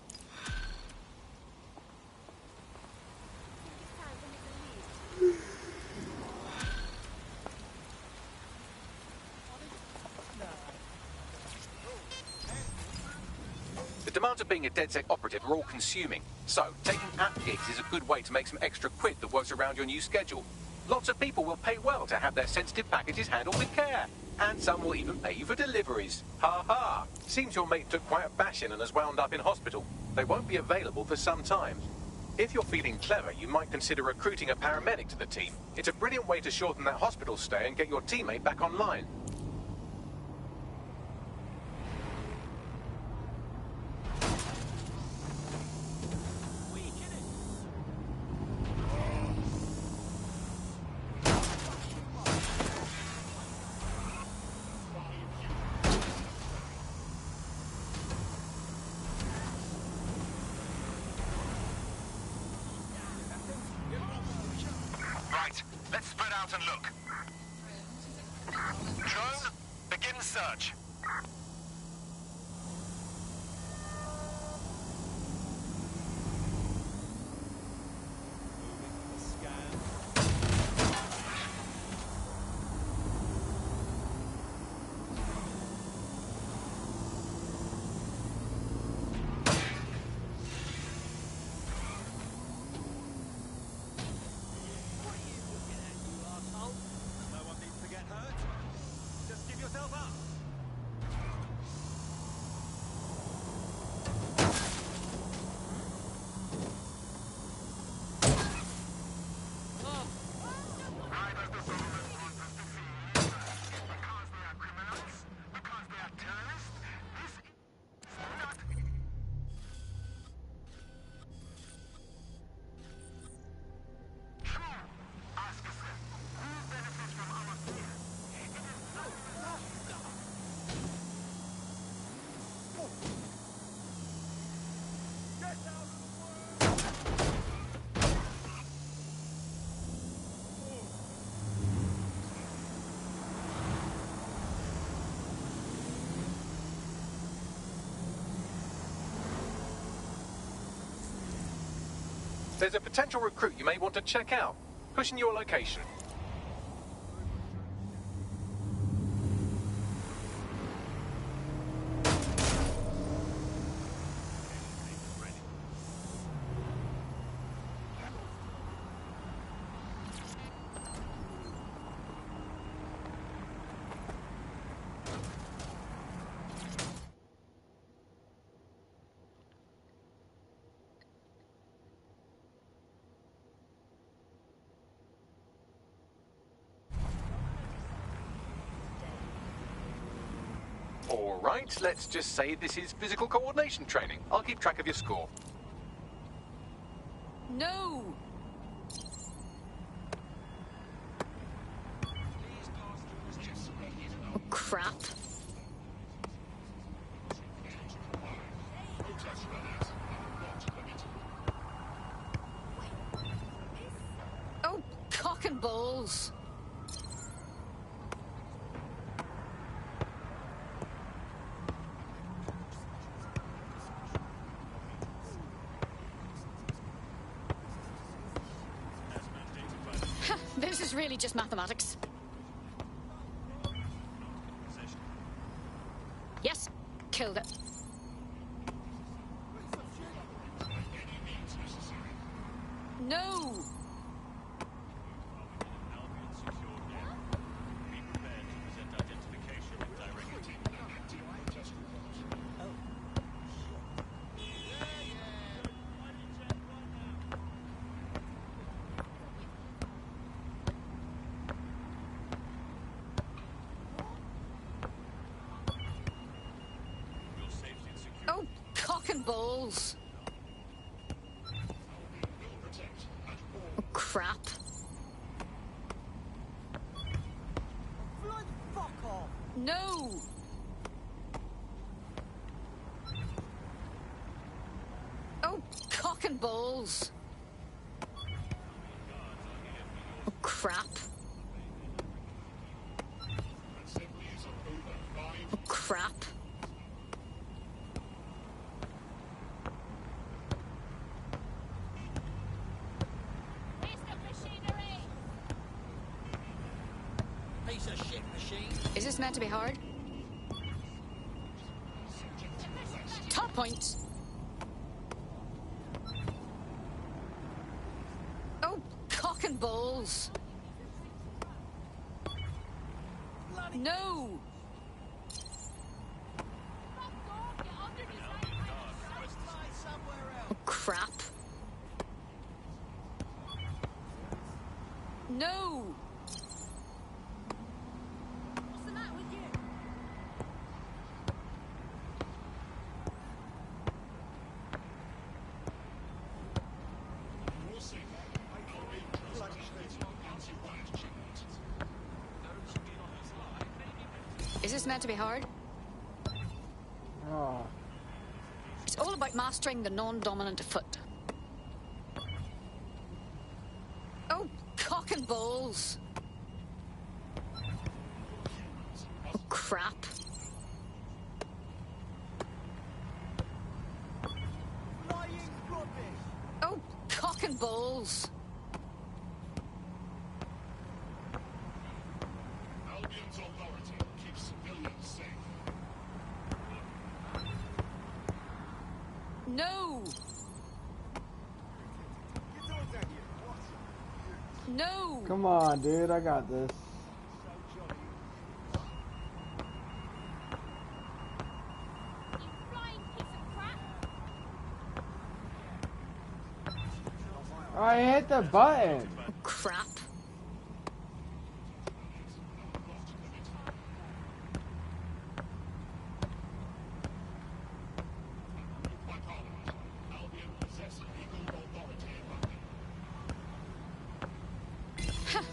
The demands of being a DedSec operative are all-consuming, so taking app gigs is a good way to make some extra quid that works around your new schedule. Lots of people will pay well to have their sensitive packages handled with care, and some will even pay you for deliveries. Ha ha! Seems your mate took quite a bashing and has wound up in hospital. They won't be available for some time. If you're feeling clever, you might consider recruiting a paramedic to the team. It's a brilliant way to shorten that hospital stay and get your teammate back online. Let's spread out and look. Drone, begin search. There's a potential recruit you may want to check out. Pushing your location. All right, let's just say this is physical coordination training. I'll keep track of your score. No! Oh, crap. Oh, cock and balls. This is really just mathematics. Yes, killed it. No! Oh, cock and balls! Oh, crap. Fuck off! No! Oh, cock and balls! Oh, crap. Oh, crap. Piece of shit machine. Is this meant to be hard? Top points! Oh, cock and balls! No! Oh, crap. No! What's the matter with you? Is this meant to be hard? Oh. It's all about mastering the non-dominant foot. Oh, cock and balls! Oh, crap. Flying rubbish. Oh, cock and balls! Albion's authority keeps civilians safe. No! No! Come on, dude. I got this. I hit the button. Crap.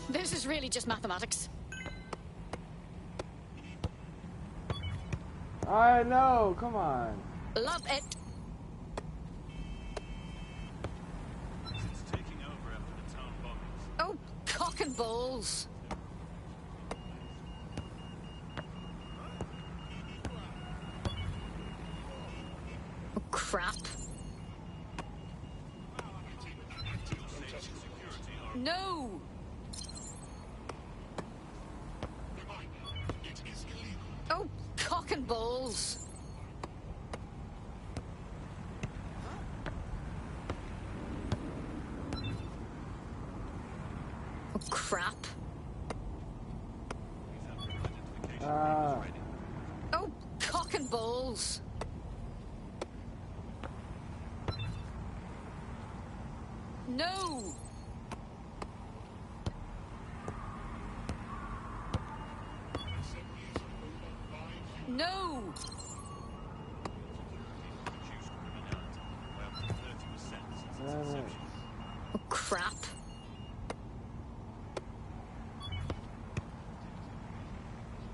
This is really just mathematics. I know. Come on. Love it. Oh, cock and balls. Oh, crap. No! Oh, cock and balls. Oh, crap. Oh, cock and balls. No! No! Oh, crap.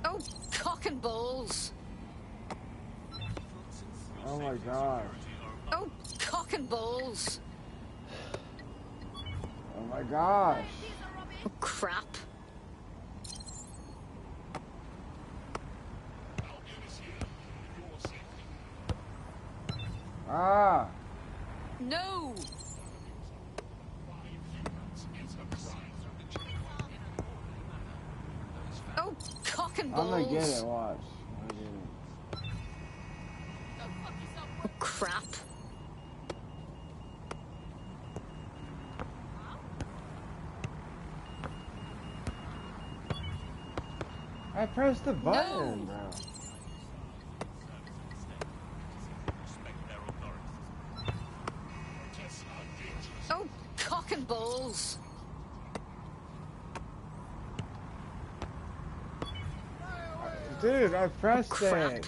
Oh, cock and balls. Oh my god. Oh, cock and balls. Oh my gosh. Oh, crap. Ah. No! Oh, cock and balls. I'm gonna get it, watch. I'm gonna get it. Oh, crap. I pressed the button, bro. Oh, cock and balls. Dude, I pressed it.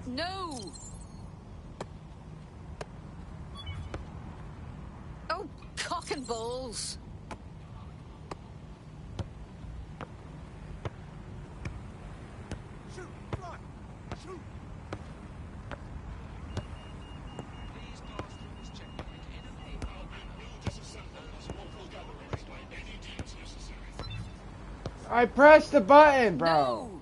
No. Oh, cock and balls. I pressed the button, bro. No.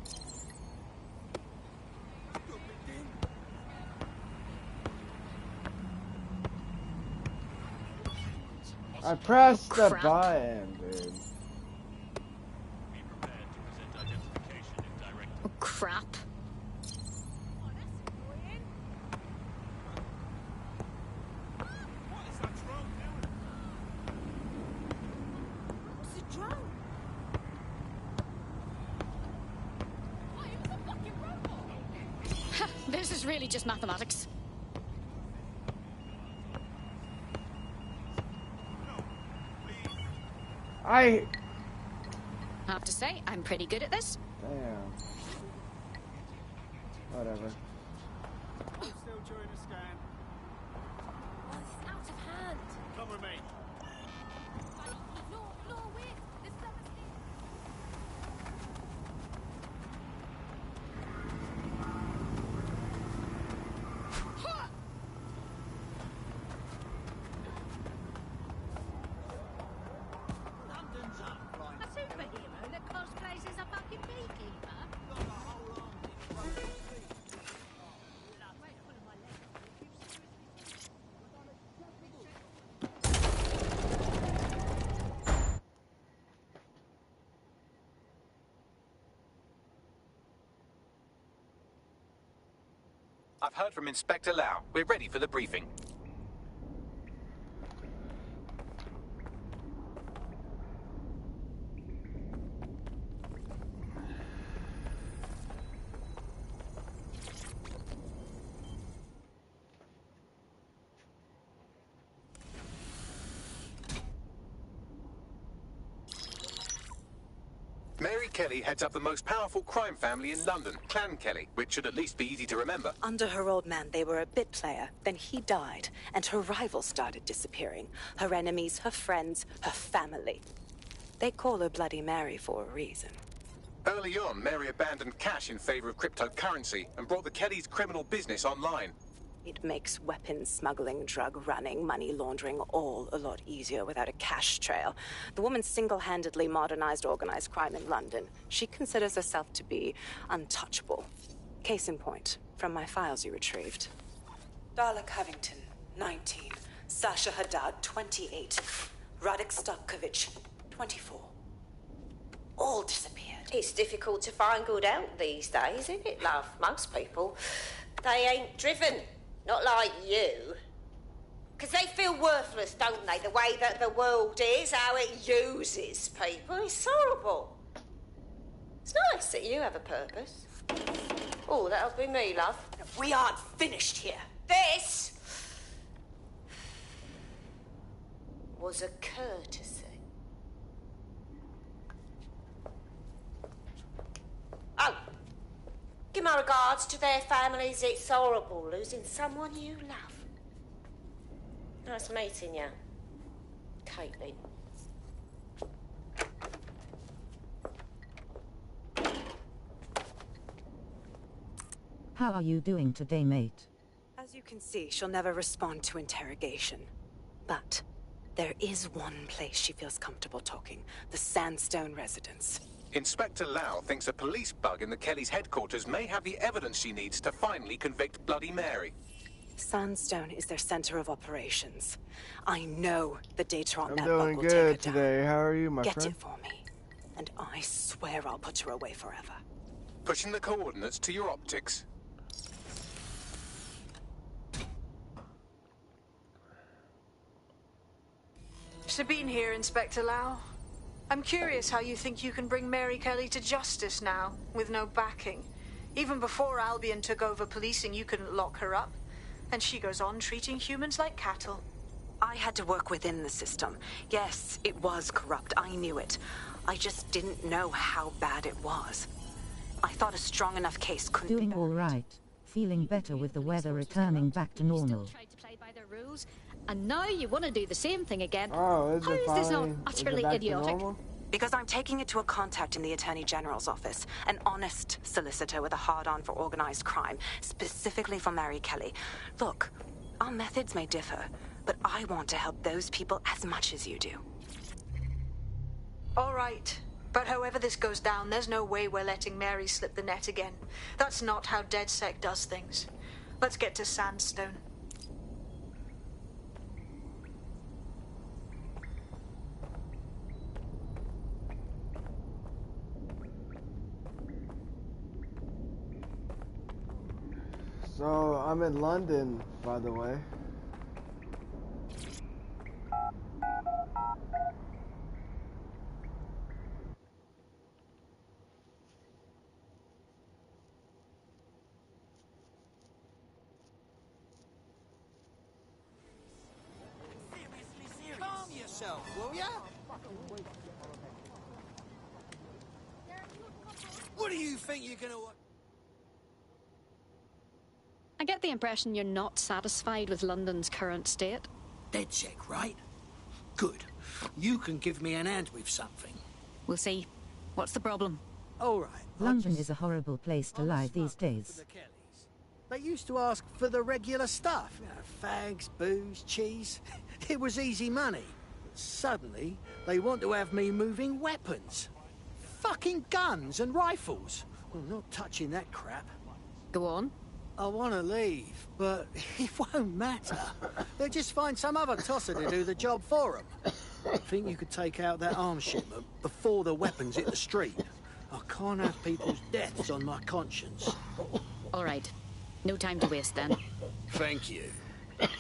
I pressed the Crap. button, dude. Oh, crap. This is really just mathematics. I have to say, I'm pretty good at this. Damn. Whatever. Still during the scan. Oh, this is out of hand. Come with me. I've heard from Inspector Lau. We're ready for the briefing. Mary Kelly heads up the most powerful crime family in London, Clan Kelly, which should at least be easy to remember. Under her old man, they were a bit player. Then he died, and her rivals started disappearing. Her enemies, her friends, her family. They call her Bloody Mary for a reason. Early on, Mary abandoned cash in favor of cryptocurrency and brought the Kellys' criminal business online. It makes weapons smuggling, drug running, money laundering all a lot easier without a cash trail. The woman single-handedly modernized organized crime in London. She considers herself to be untouchable. Case in point, from my files you retrieved. Darla Covington, 19. Sasha Haddad, 28. Radek Stokovich, 24. All disappeared. It's difficult to find good help these days, isn't it, love? Most people, they ain't driven. Not like you. Because they feel worthless, don't they? The way that the world is, how it uses people. It's horrible. It's nice that you have a purpose. Oh, that'll be me, love. We aren't finished here. This was a courtesy. Oh, give my regards to their families. It's horrible losing someone you love. Nice meeting you, Caitlin. How are you doing today, mate? As you can see, she'll never respond to interrogation. But there is one place she feels comfortable talking. The Sandstone residence. Inspector Lau thinks a police bug in the Kellys' headquarters may have the evidence she needs to finally convict Bloody Mary. Sandstone is their center of operations. I know the data on I'm that doing bug will take her good down. today. How are you, my Get friend? it for me, and I swear I'll put her away forever. Pushing the coordinates to your optics. Sabine here, Inspector Lau. I'm curious how you think you can bring Mary Kelly to justice now, with no backing. Even before Albion took over policing, you couldn't lock her up. And she goes on treating humans like cattle. I had to work within the system. Yes, it was corrupt. I knew it. I just didn't know how bad it was. I thought a strong enough case couldn't be Doing all right. Feeling better with the weather returning back to normal. Tried to play by their rules, and now you want to do the same thing again. Oh, How is this not utterly idiotic? Because I'm taking it to a contact in the Attorney General's office. An honest solicitor with a hard-on for organized crime, specifically for Mary Kelly. Look, our methods may differ, but I want to help those people as much as you do. All right. But however this goes down, there's no way we're letting Mary slip the net again. That's not how DedSec does things. Let's get to Sandstone. So, I'm in London, by the way. Calm yourself, will ya? What do you think you're gonna... I get the impression you're not satisfied with London's current state. DedSec, right? Good. You can give me an hand with something. We'll see. What's the problem? All right. London is a horrible place to lie these days. They used to ask for the regular stuff. You know, fags, booze, cheese. It was easy money. Suddenly, they want to have me moving weapons. Fucking guns and rifles. I'm not touching that crap. Go on. I want to leave, but it won't matter. They'll just find some other tosser to do the job for them. I think you could take out that arms shipment before the weapons hit the street. I can't have people's deaths on my conscience. All right. No time to waste then. Thank you.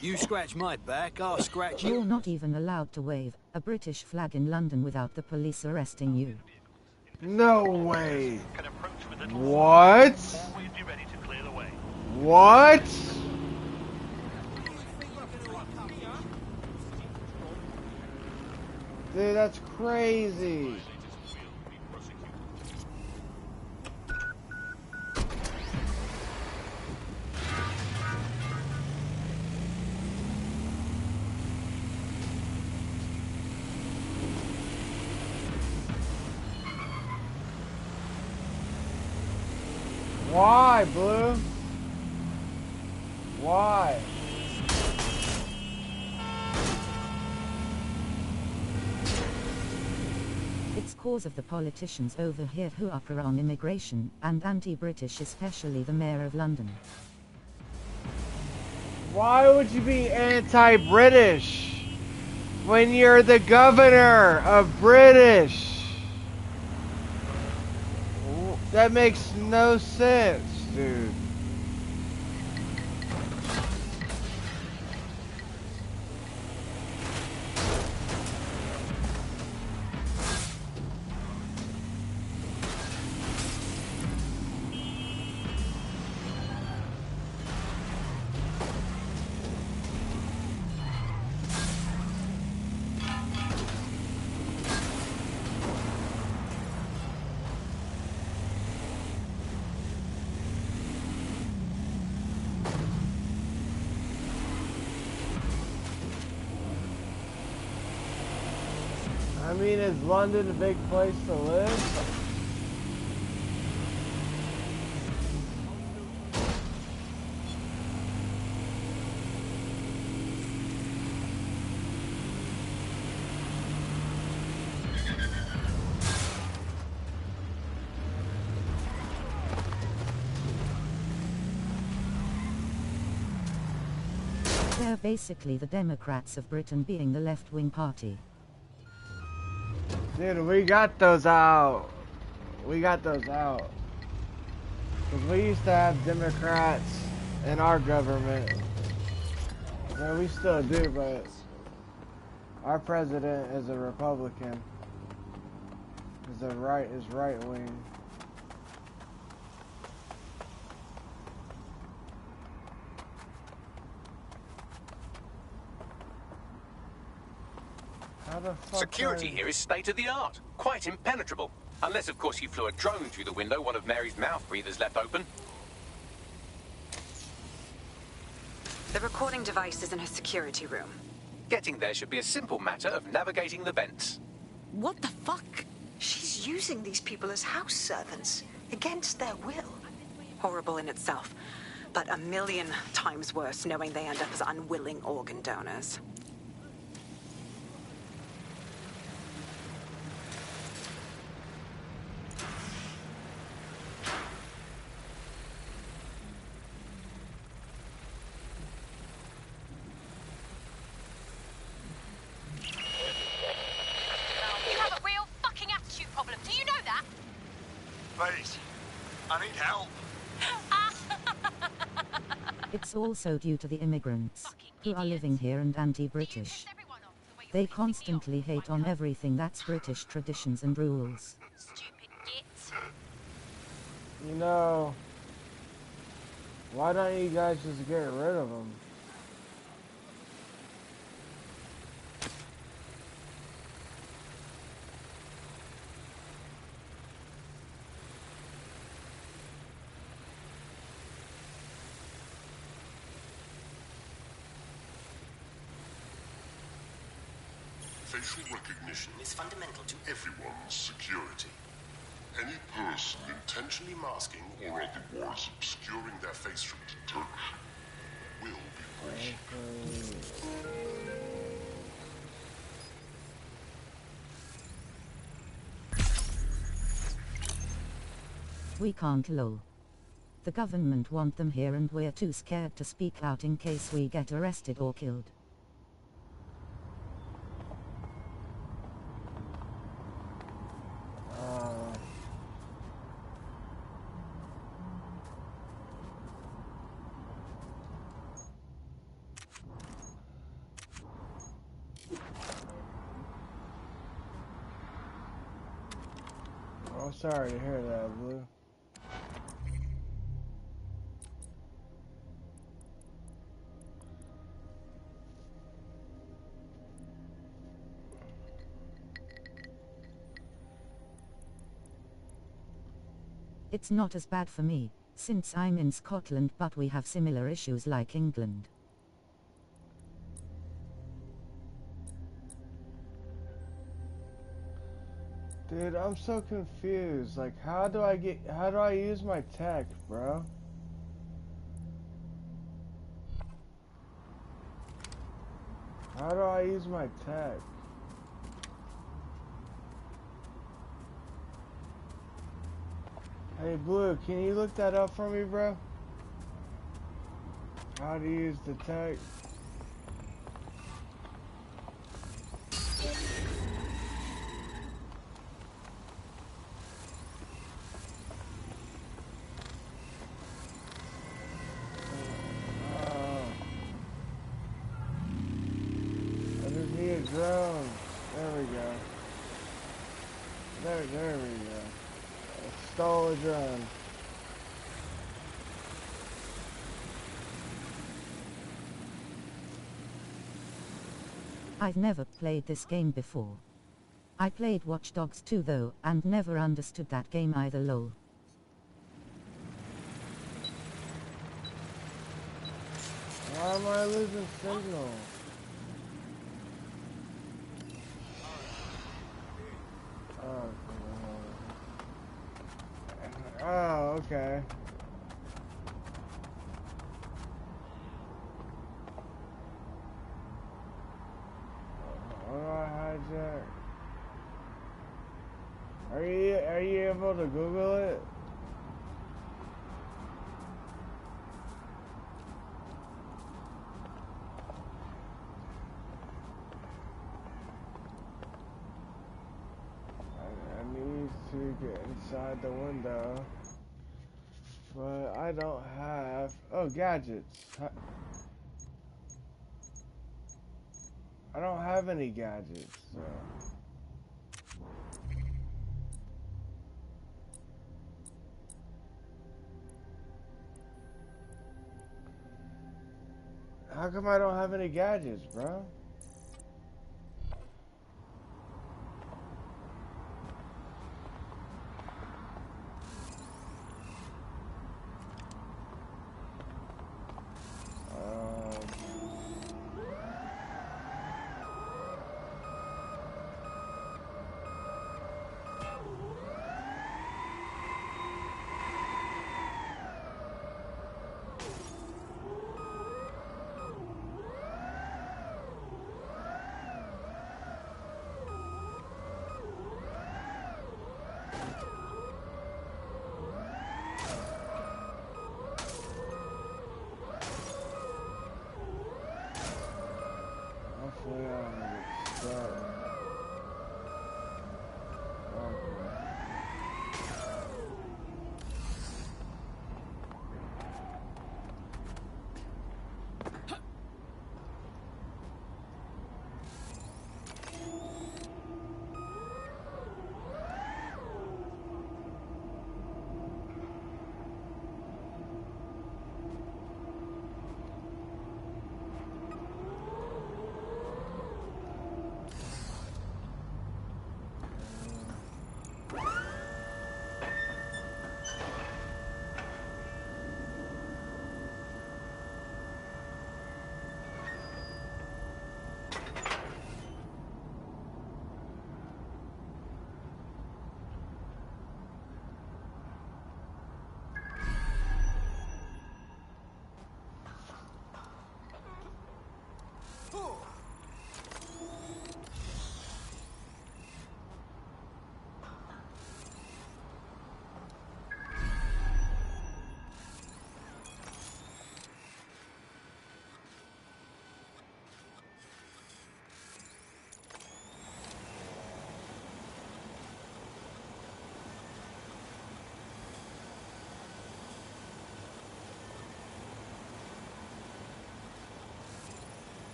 You scratch my back, I'll scratch you. You're not even allowed to wave a British flag in London without the police arresting you. No way. What? What? Dude, that's crazy. Why, Blue? Why? It's cause of the politicians over here who are pro-on immigration and anti-British, especially the Mayor of London. Why would you be anti-British when you're the governor of British? That makes no sense, dude. I mean, is London a big place to live? They're basically the Democrats of Britain being the left-wing party. Dude, we got those out. We got those out. Because we used to have Democrats in our government. Well, we still do, but Our president is a Republican. Is right wing. How the fuck Security here is state of the art. Quite impenetrable. Unless, of course, you flew a drone through the window one of Mary's mouth breathers left open. The recording device is in her security room. Getting there should be a simple matter of navigating the vents. What the fuck? She's using these people as house servants, against their will. Horrible in itself, but a million times worse knowing they end up as unwilling organ donors. It's also due to the immigrants who are living here and anti-British. They constantly hate on everything that's British traditions and rules. You know, why don't you guys just get rid of them? Facial recognition is fundamental to everyone's security. Any person intentionally masking or otherwise obscuring their face from detection will be breached. We can't lol. The government want them here and we're too scared to speak out in case we get arrested or killed. I'm sorry to hear that, Blue. It's not as bad for me, since I'm in Scotland, but we have similar issues like England. Dude, I'm so confused. Like, how do I use my tech, bro? How do I use my tech? Hey, Blue, can you look that up for me, bro? How to use the tech? Drones. There we go. There we go. I stole a drone. I've never played this game before. I played Watch Dogs 2 though, and never understood that game either, lol. Why am I losing signal? Oh, okay. What do I hijack? Are you able to Google it? To get inside the window, but I don't have. Oh, gadgets. I don't have any gadgets, so. How come I don't have any gadgets, bro?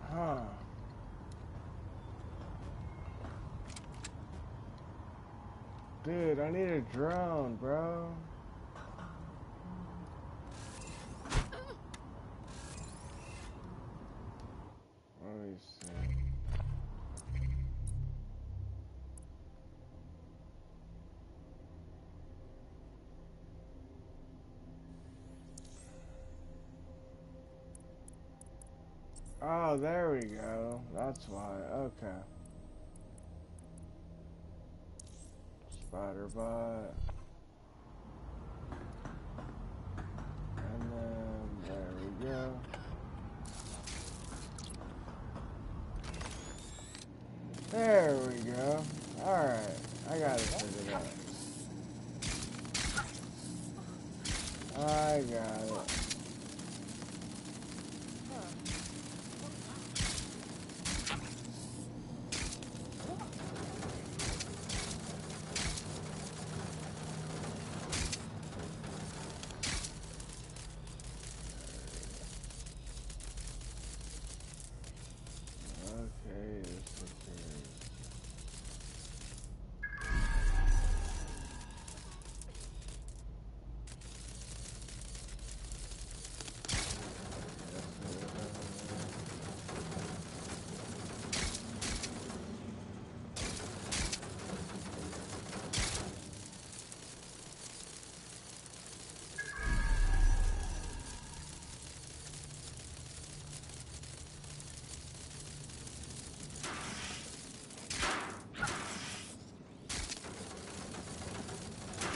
Huh. Dude, I need a drone, bro. Let me see. Oh, there we go. That's why. Okay. Spider bot. And then there we go. There we go. Alright. I got it figured out. I got it.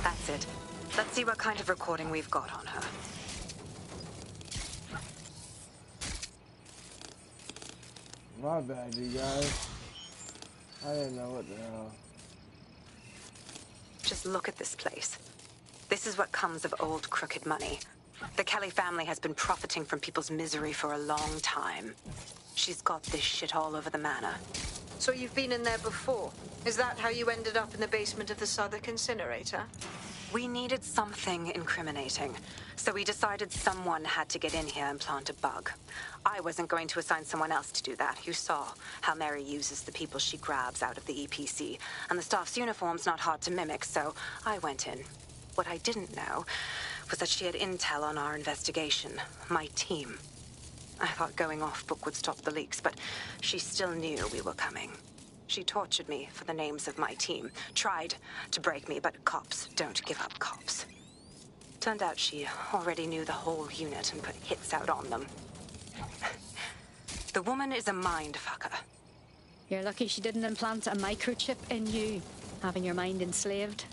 That's it. Let's see what kind of recording we've got on her. My bad, you guys. I didn't know what the hell. Just look at this place. This is what comes of old crooked money. The Kelly family has been profiting from people's misery for a long time. She's got this shit all over the manor. So you've been in there before? Is that how you ended up in the basement of the Southwark incinerator? We needed something incriminating, so we decided someone had to get in here and plant a bug. I wasn't going to assign someone else to do that. You saw how Mary uses the people she grabs out of the EPC, and the staff's uniform's not hard to mimic, so I went in. What I didn't know was that she had intel on our investigation, my team. I thought going off book would stop the leaks, but she still knew we were coming. She tortured me for the names of my team, tried to break me, but cops don't give up cops. Turned out she already knew the whole unit and put hits out on them. The woman is a mind fucker. You're lucky she didn't implant a microchip in you, having your mind enslaved.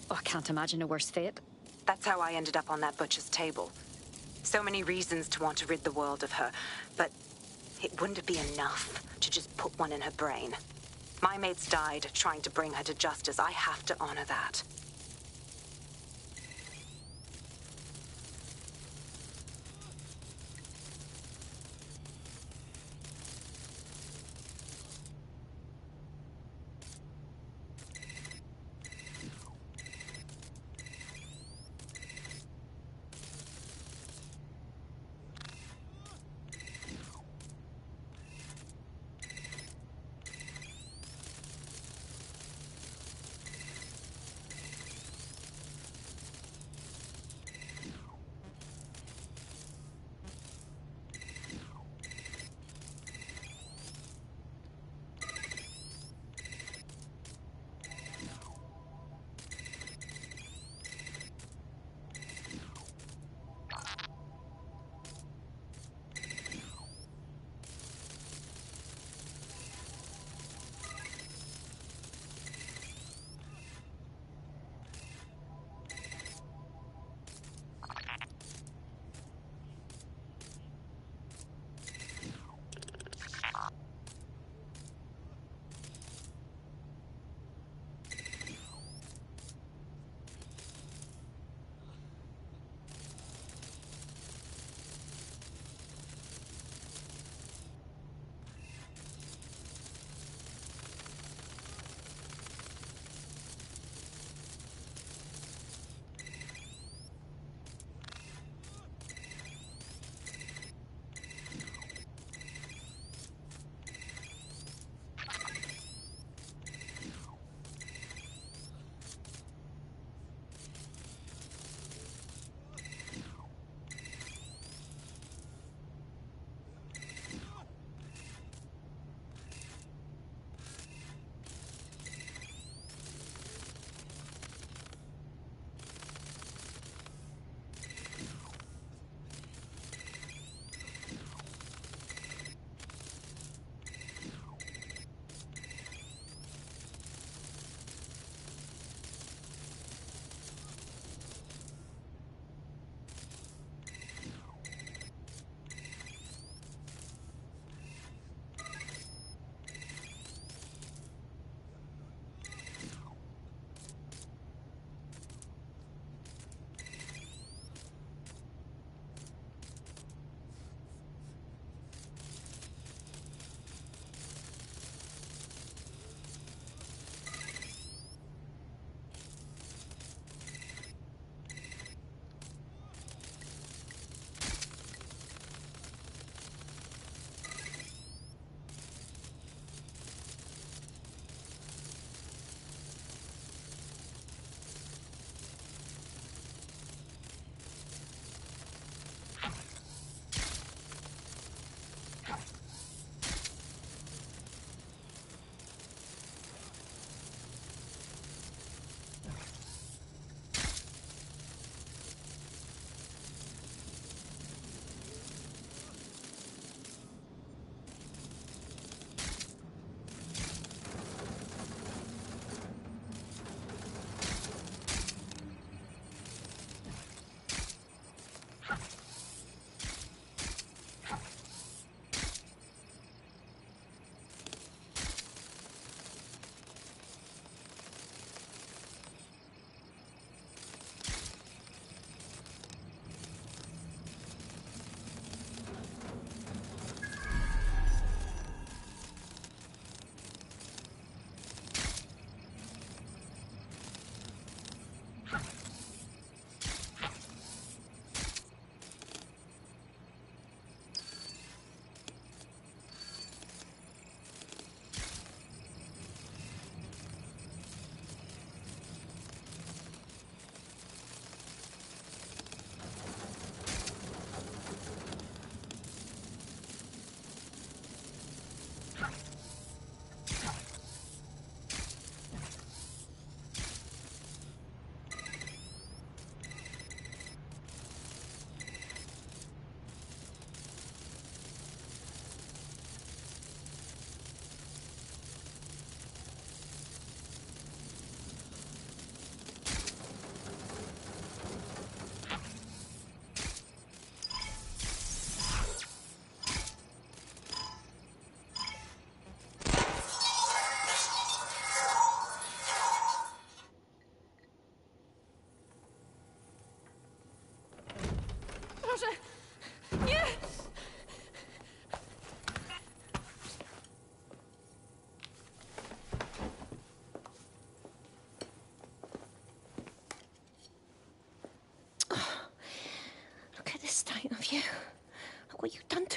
Oh, I can't imagine a worse fate. That's how I ended up on that butcher's table. So many reasons to want to rid the world of her, but it wouldn't be enough to just put one in her brain. My mates died trying to bring her to justice. I have to honor that.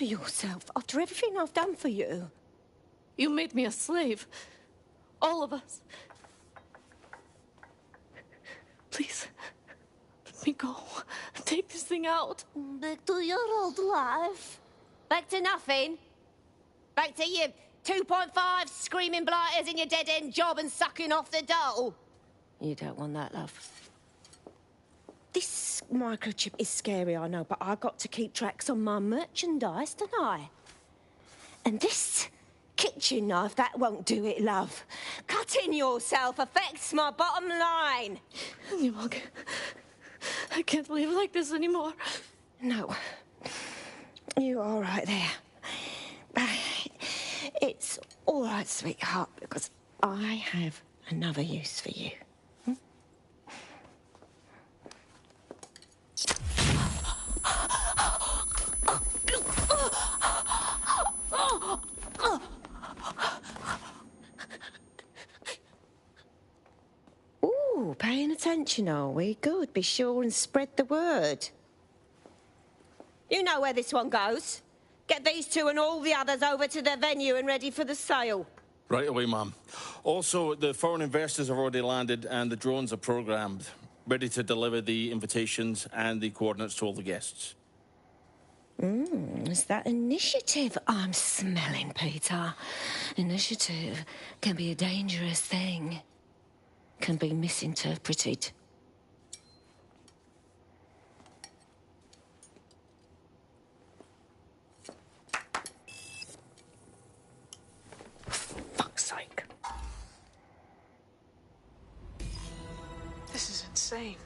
to yourself after everything I've done for you? You made me a slave. All of us. Please, let me go. Take this thing out. Back to your old life. Back to nothing. Back to you 2.5 screaming blighters in your dead-end job and sucking off the dole. You don't want that, love. This microchip is scary, I know, but I got to keep tracks on my merchandise, don't I? And this kitchen knife, that won't do it, love. Cutting yourself affects my bottom line. I can't live like this anymore. No. You're all right there. It's all right, sweetheart, because I have another use for you. Ooh, paying attention, are we? Good. Be sure and spread the word. You know where this one goes. Get these two and all the others over to the venue and ready for the sale. Right away, ma'am. Also, the foreign investors have already landed and the drones are programmed, ready to deliver the invitations and the coordinates to all the guests. Is that initiative I'm smelling, Peter? Initiative can be a dangerous thing. Can be misinterpreted. Fuck's sake. This is insane.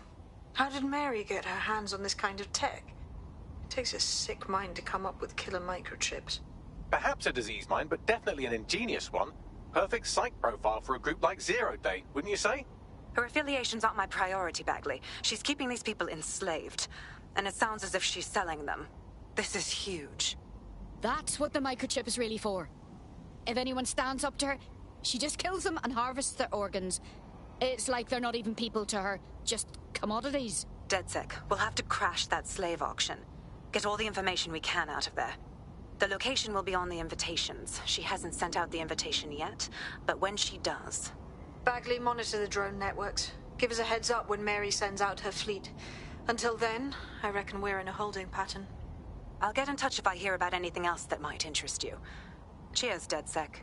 How did Mary get her hands on this kind of tech? It takes a sick mind to come up with killer microchips. Perhaps a disease mind, but definitely an ingenious one. Perfect psych profile for a group like Zero Day, wouldn't you say? Her affiliations aren't my priority, Bagley. She's keeping these people enslaved. And it sounds as if she's selling them. This is huge. That's what the microchip is really for. If anyone stands up to her, she just kills them and harvests their organs. It's like they're not even people to her, just commodities. DedSec, we'll have to crash that slave auction. Get all the information we can out of there. The location will be on the invitations. She hasn't sent out the invitation yet, but when she does... Bagley, monitor the drone networks. Give us a heads up when Mary sends out her fleet. Until then, I reckon we're in a holding pattern. I'll get in touch if I hear about anything else that might interest you. Cheers, DedSec.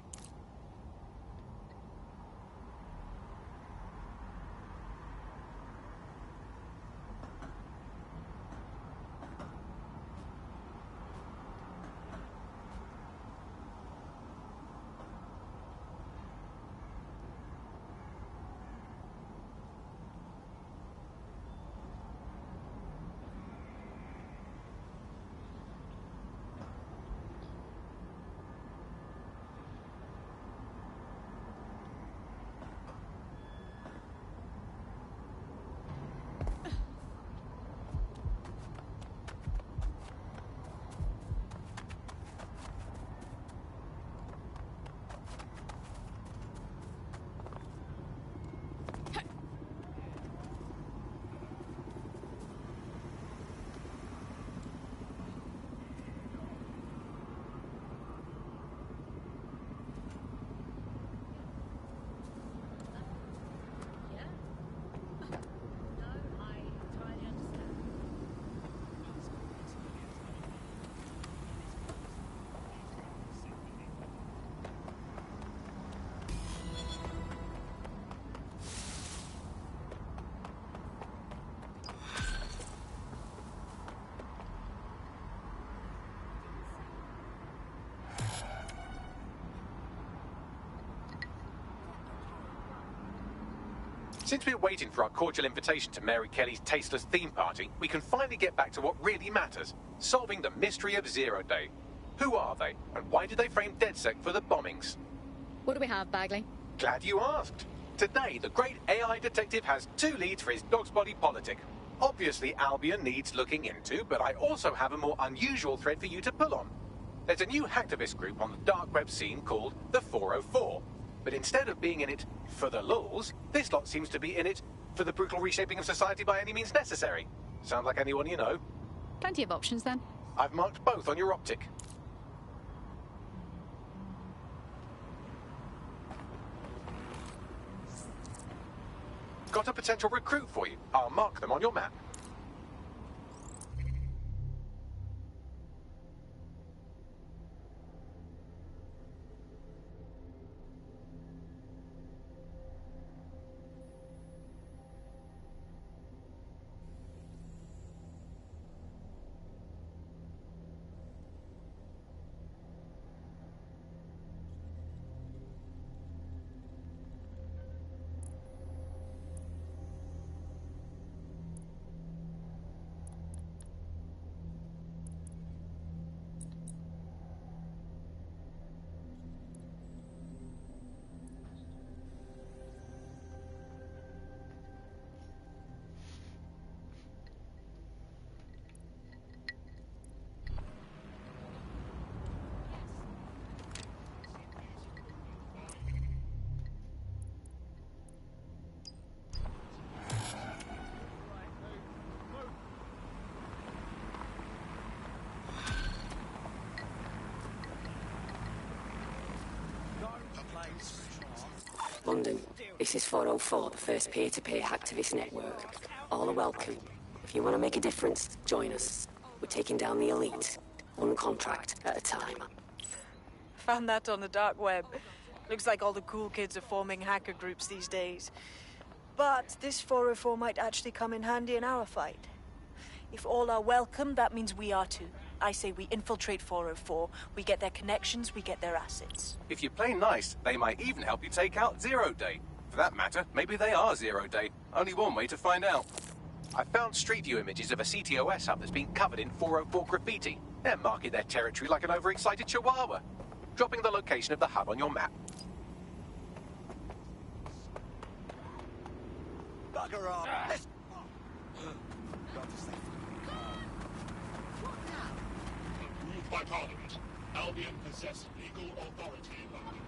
Since we're waiting for our cordial invitation to Mary Kelly's tasteless theme party, we can finally get back to what really matters, solving the mystery of Zero Day. Who are they, and why did they frame DedSec for the bombings? What do we have, Bagley? Glad you asked. Today, the great AI detective has 2 leads for his dog's body politic. Obviously, Albion needs looking into, but I also have a more unusual thread for you to pull on. There's a new hacktivist group on the dark web scene called the 404. But instead of being in it for the lulz, this lot seems to be in it for the brutal reshaping of society by any means necessary. Sound like anyone you know? Plenty of options, then. I've marked both on your optic. Got a potential recruit for you. I'll mark them on your map. London, this is 404, the first peer-to-peer hacktivist network. All are welcome. If you want to make a difference, join us. We're taking down the elite, one contract at a time. Found that on the dark web. Looks like all the cool kids are forming hacker groups these days. But this 404 might actually come in handy in our fight. If all are welcome, that means we are too. I say we infiltrate 404, we get their connections, we get their assets. If you play nice, they might even help you take out Zero Day. For that matter, maybe they are Zero Day. Only one way to find out. I found Street View images of a CTOS hub that's been covered in 404 graffiti. They're marking their territory like an overexcited chihuahua. Dropping the location of the hub on your map. Bugger off! Ruled by Parliament, Albion possess legal authority in London.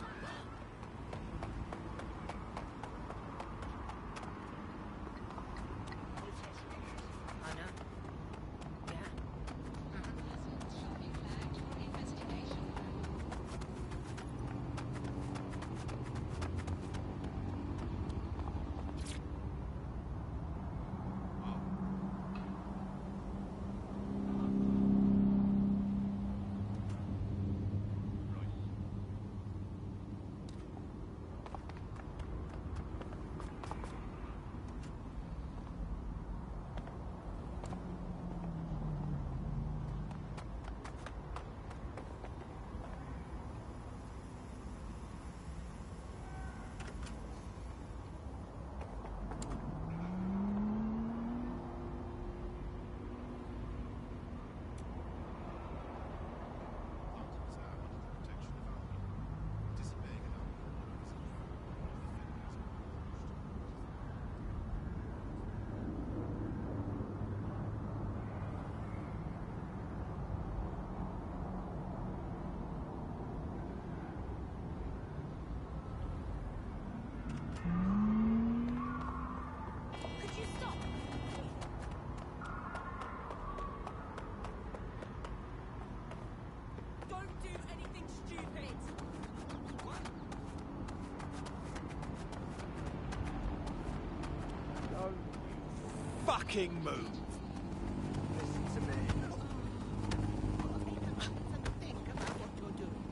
Fucking move! Listen to me. Think about what you're doing.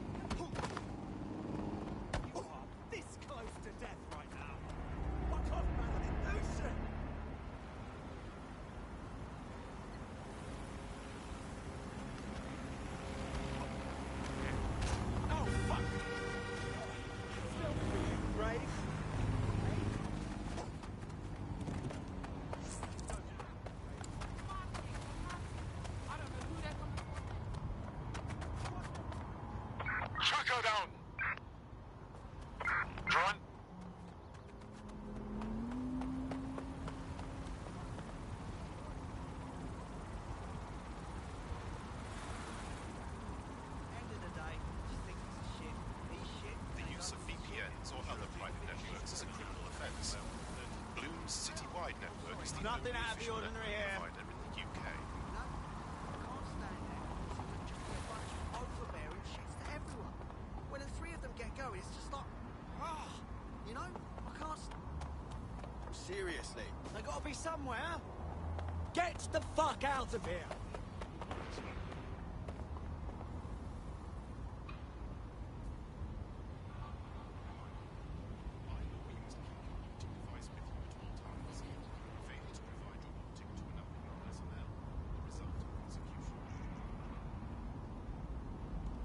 You are this close to death right now. What of Madeline? Oh, fuck! Still feeling brave? Go down! Run! The use of VPNs or other private networks is a criminal offence. Bloom's citywide network is the Nothing only out of the official ordinary network here. provider in the UK. Overbearing shits to everyone. When the three of them get going, it's just like, you know, I can't. I'm serious. Seriously, they gotta be somewhere. Get the fuck out of here!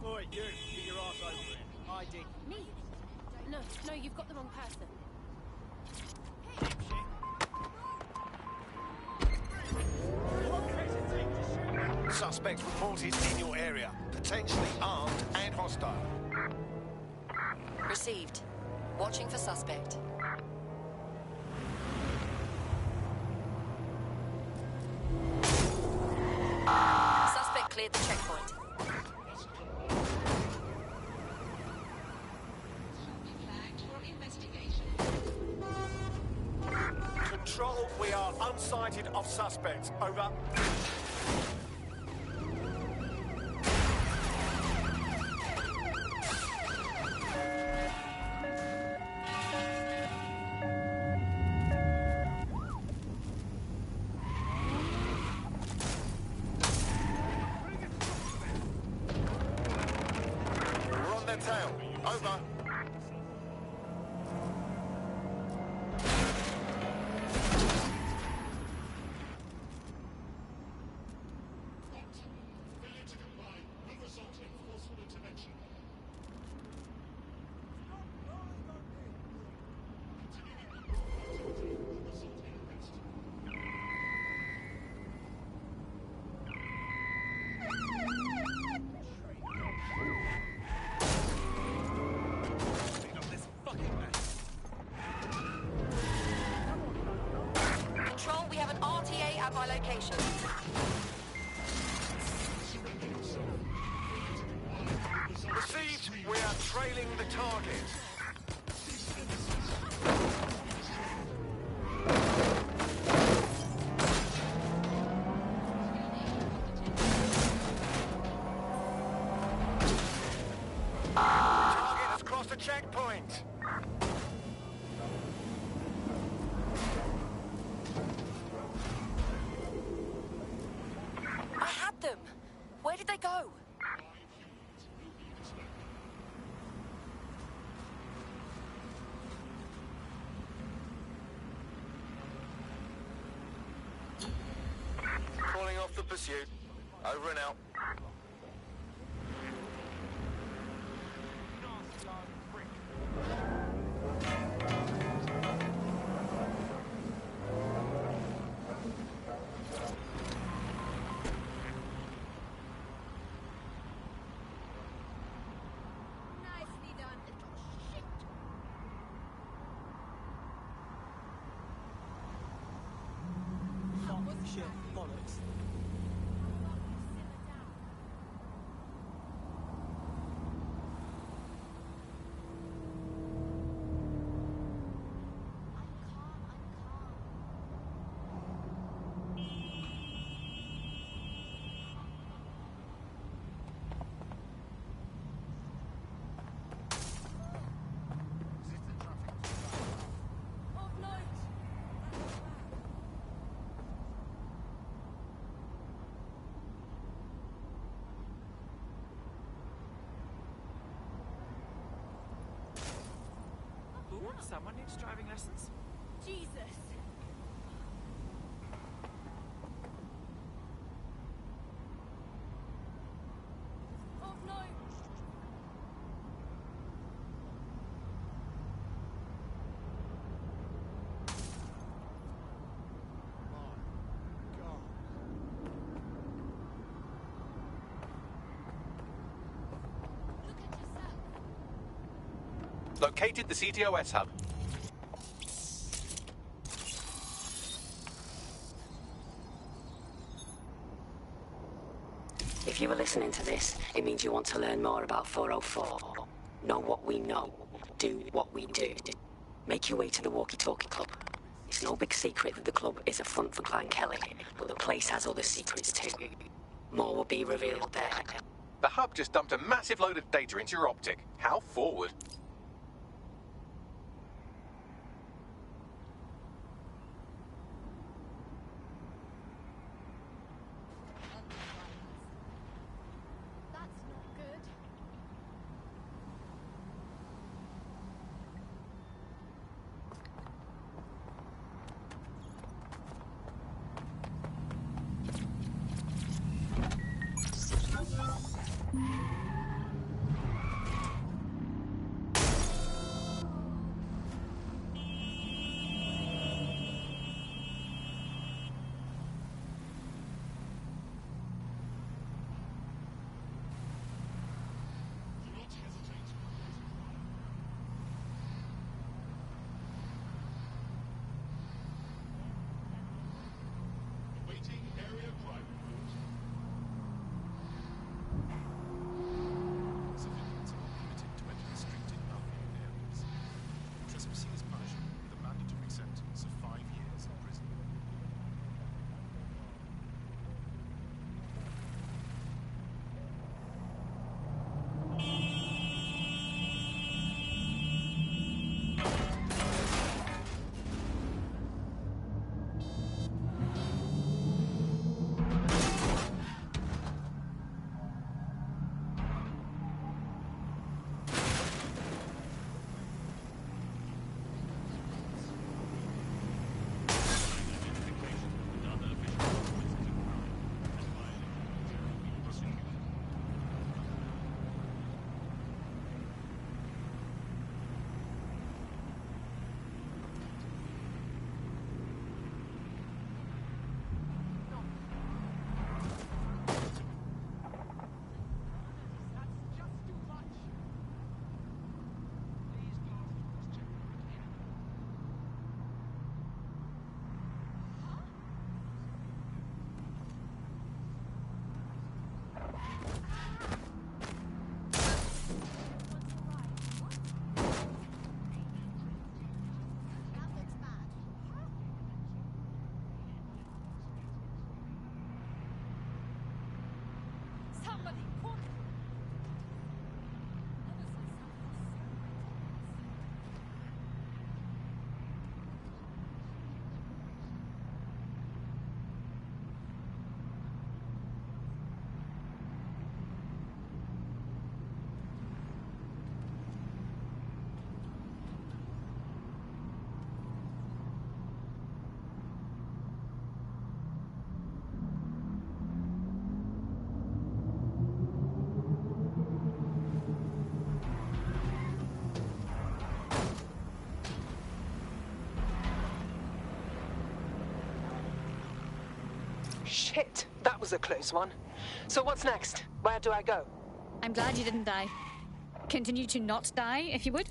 Oi, you! Get your ass over here. ID. Me? No, you've got the wrong person. Suspects reported in your area, potentially armed and hostile. Received. Watching for suspect. Suspect cleared the checkpoint. Control, we are unsighted of suspects. Over. We're on their tail. Over. Control, we have an RTA at my location. Received. We are trailing the target. Target has crossed a checkpoint. I had them. Where did they go? Calling off the pursuit. Over and out. Nicely done, little shit. Shit, bollocks. Someone needs driving lessons. Jesus. Oh no. Located the CTOS hub. If you were listening to this, it means you want to learn more about 404. Know what we know. Do what we do. Make your way to the Walkie Talkie Club. It's no big secret that the club is a front for Clan Kelly, but the place has other secrets too. More will be revealed there. The hub just dumped a massive load of data into your optic. How forward? Shit, that was a close one. So what's next? Where do I go? I'm glad you didn't die. Continue to not die, if you would.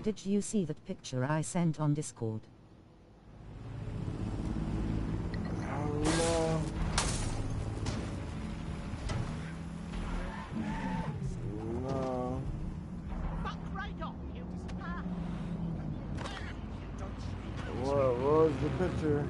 Did you see that picture I sent on Discord? No. No. What was the picture?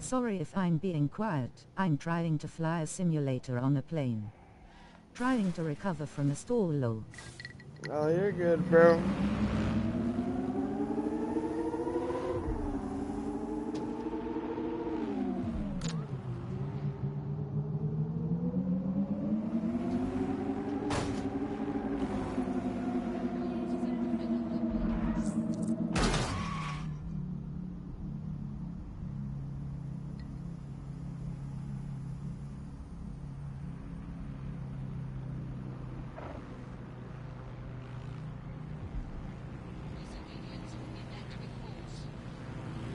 Sorry if I'm being quiet, I'm trying to fly a simulator on a plane. Trying to recover from a stall low. Oh, you're good, bro.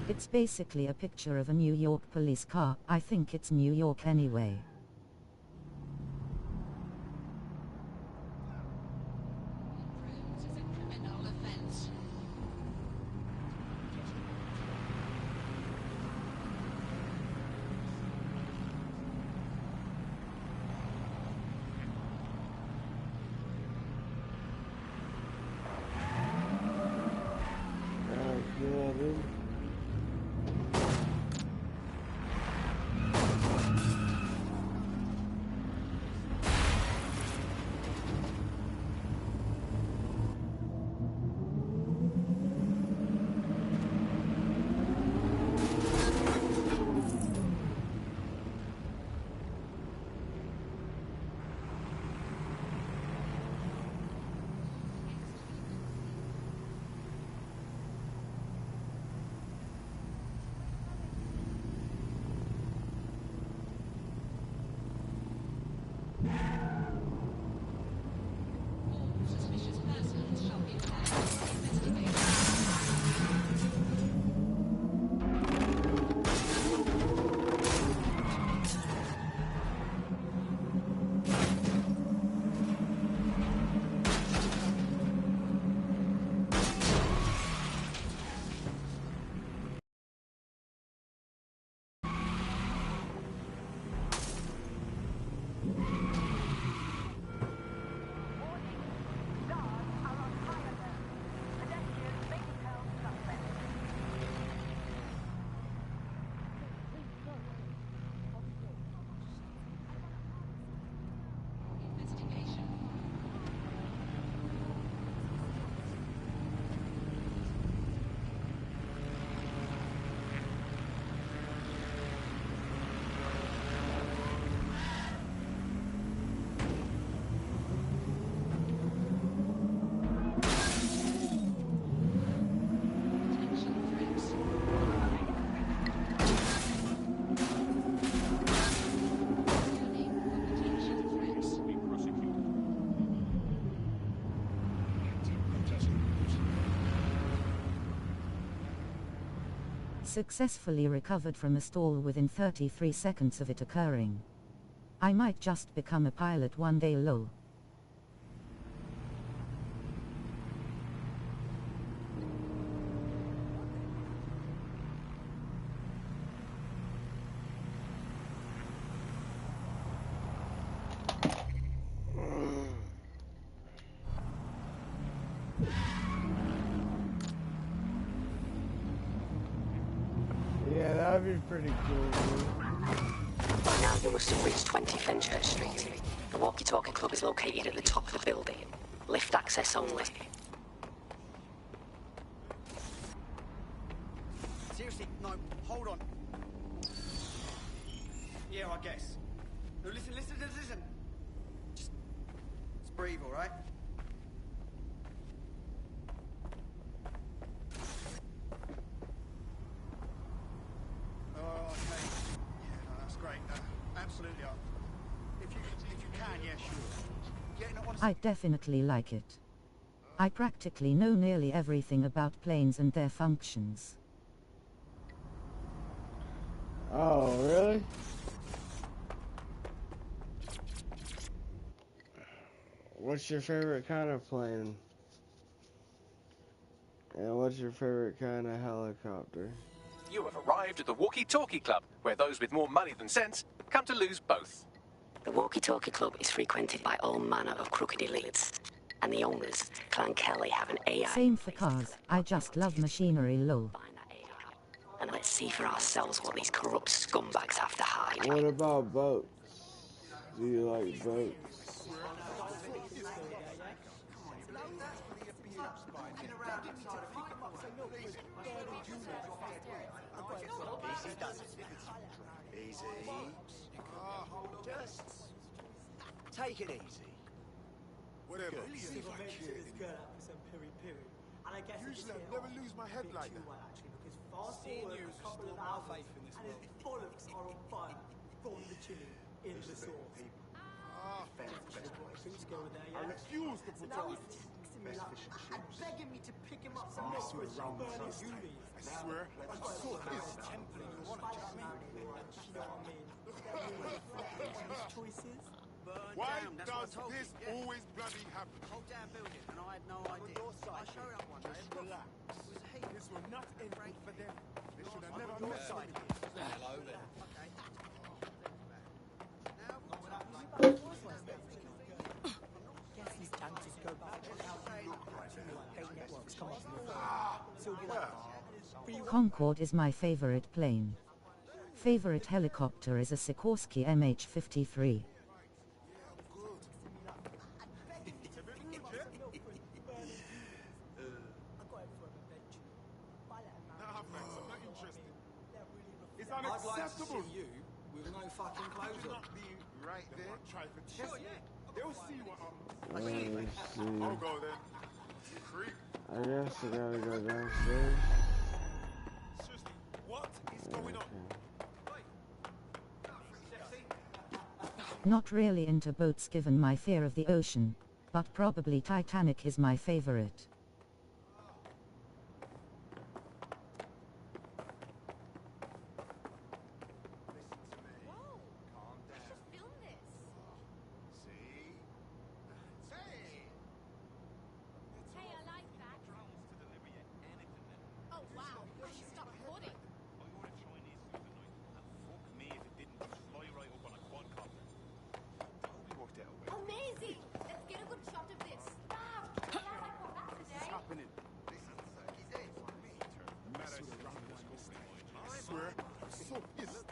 It's basically a picture of a New York police car. I think it's New York anyway. dude. Successfully recovered from a stall within 33 seconds of it occurring. I might just become a pilot one day, lol. Yeah, that'd be pretty cool. By now you must have reached 20 Fenchurch Street. The walkie-talkie club is located at the top of the building. Lift access only. Seriously, no, hold on. Yeah, I guess. No, listen. Just breathe, all right? Oh, okay. Yeah, no, that's great. Absolutely. If you can, yeah, sure. Yeah, no, honestly. I definitely like it. I practically know nearly everything about planes and their functions. Oh, really? What's your favorite kind of plane? And what's your favorite kind of helicopter? You have arrived at the Walkie-Talkie Club, where those with more money than sense come to lose both. The Walkie-Talkie Club is frequented by all manner of crooked elites, and the owners, Clan Kelly, have an AI. Same for cars, I just love machinery, lol. And let's see for ourselves what these corrupt scumbags have to hide. What about boats? Do you like boats? Easy does it. Easy. Just take it easy. Whatever. Good. See if I can. Usually I never lose my head like that. Seeing you has restored my faith in this world. Bollocks are on fire from the chili in the sauce. I refuse to put on. And begging me to pick him up some more for some burning uni. I swear, I saw this temple in your honor. You know what I mean? Choices. Why does this always bloody happen? Whole damn building, and I had no idea. I showed up one day. Just relax. This will not end good for them. They should have never met somebody. Hello there. Okay. Guess these chances go back. Networks come up. Well, Concorde is my favorite plane. Favorite helicopter is a Sikorsky MH-53. It's unacceptable. I'd like to see you with no fucking clothes on. Right there. Try for test me. They'll see what I'm. Let me see. I'll go then. You creep. I guess I gotta go downstairs. Seriously, what is going on? Not really into boats given my fear of the ocean, but probably Titanic is my favorite. Amazing! Let's get a good shot of this. Happening. I swear, I'm so pissed.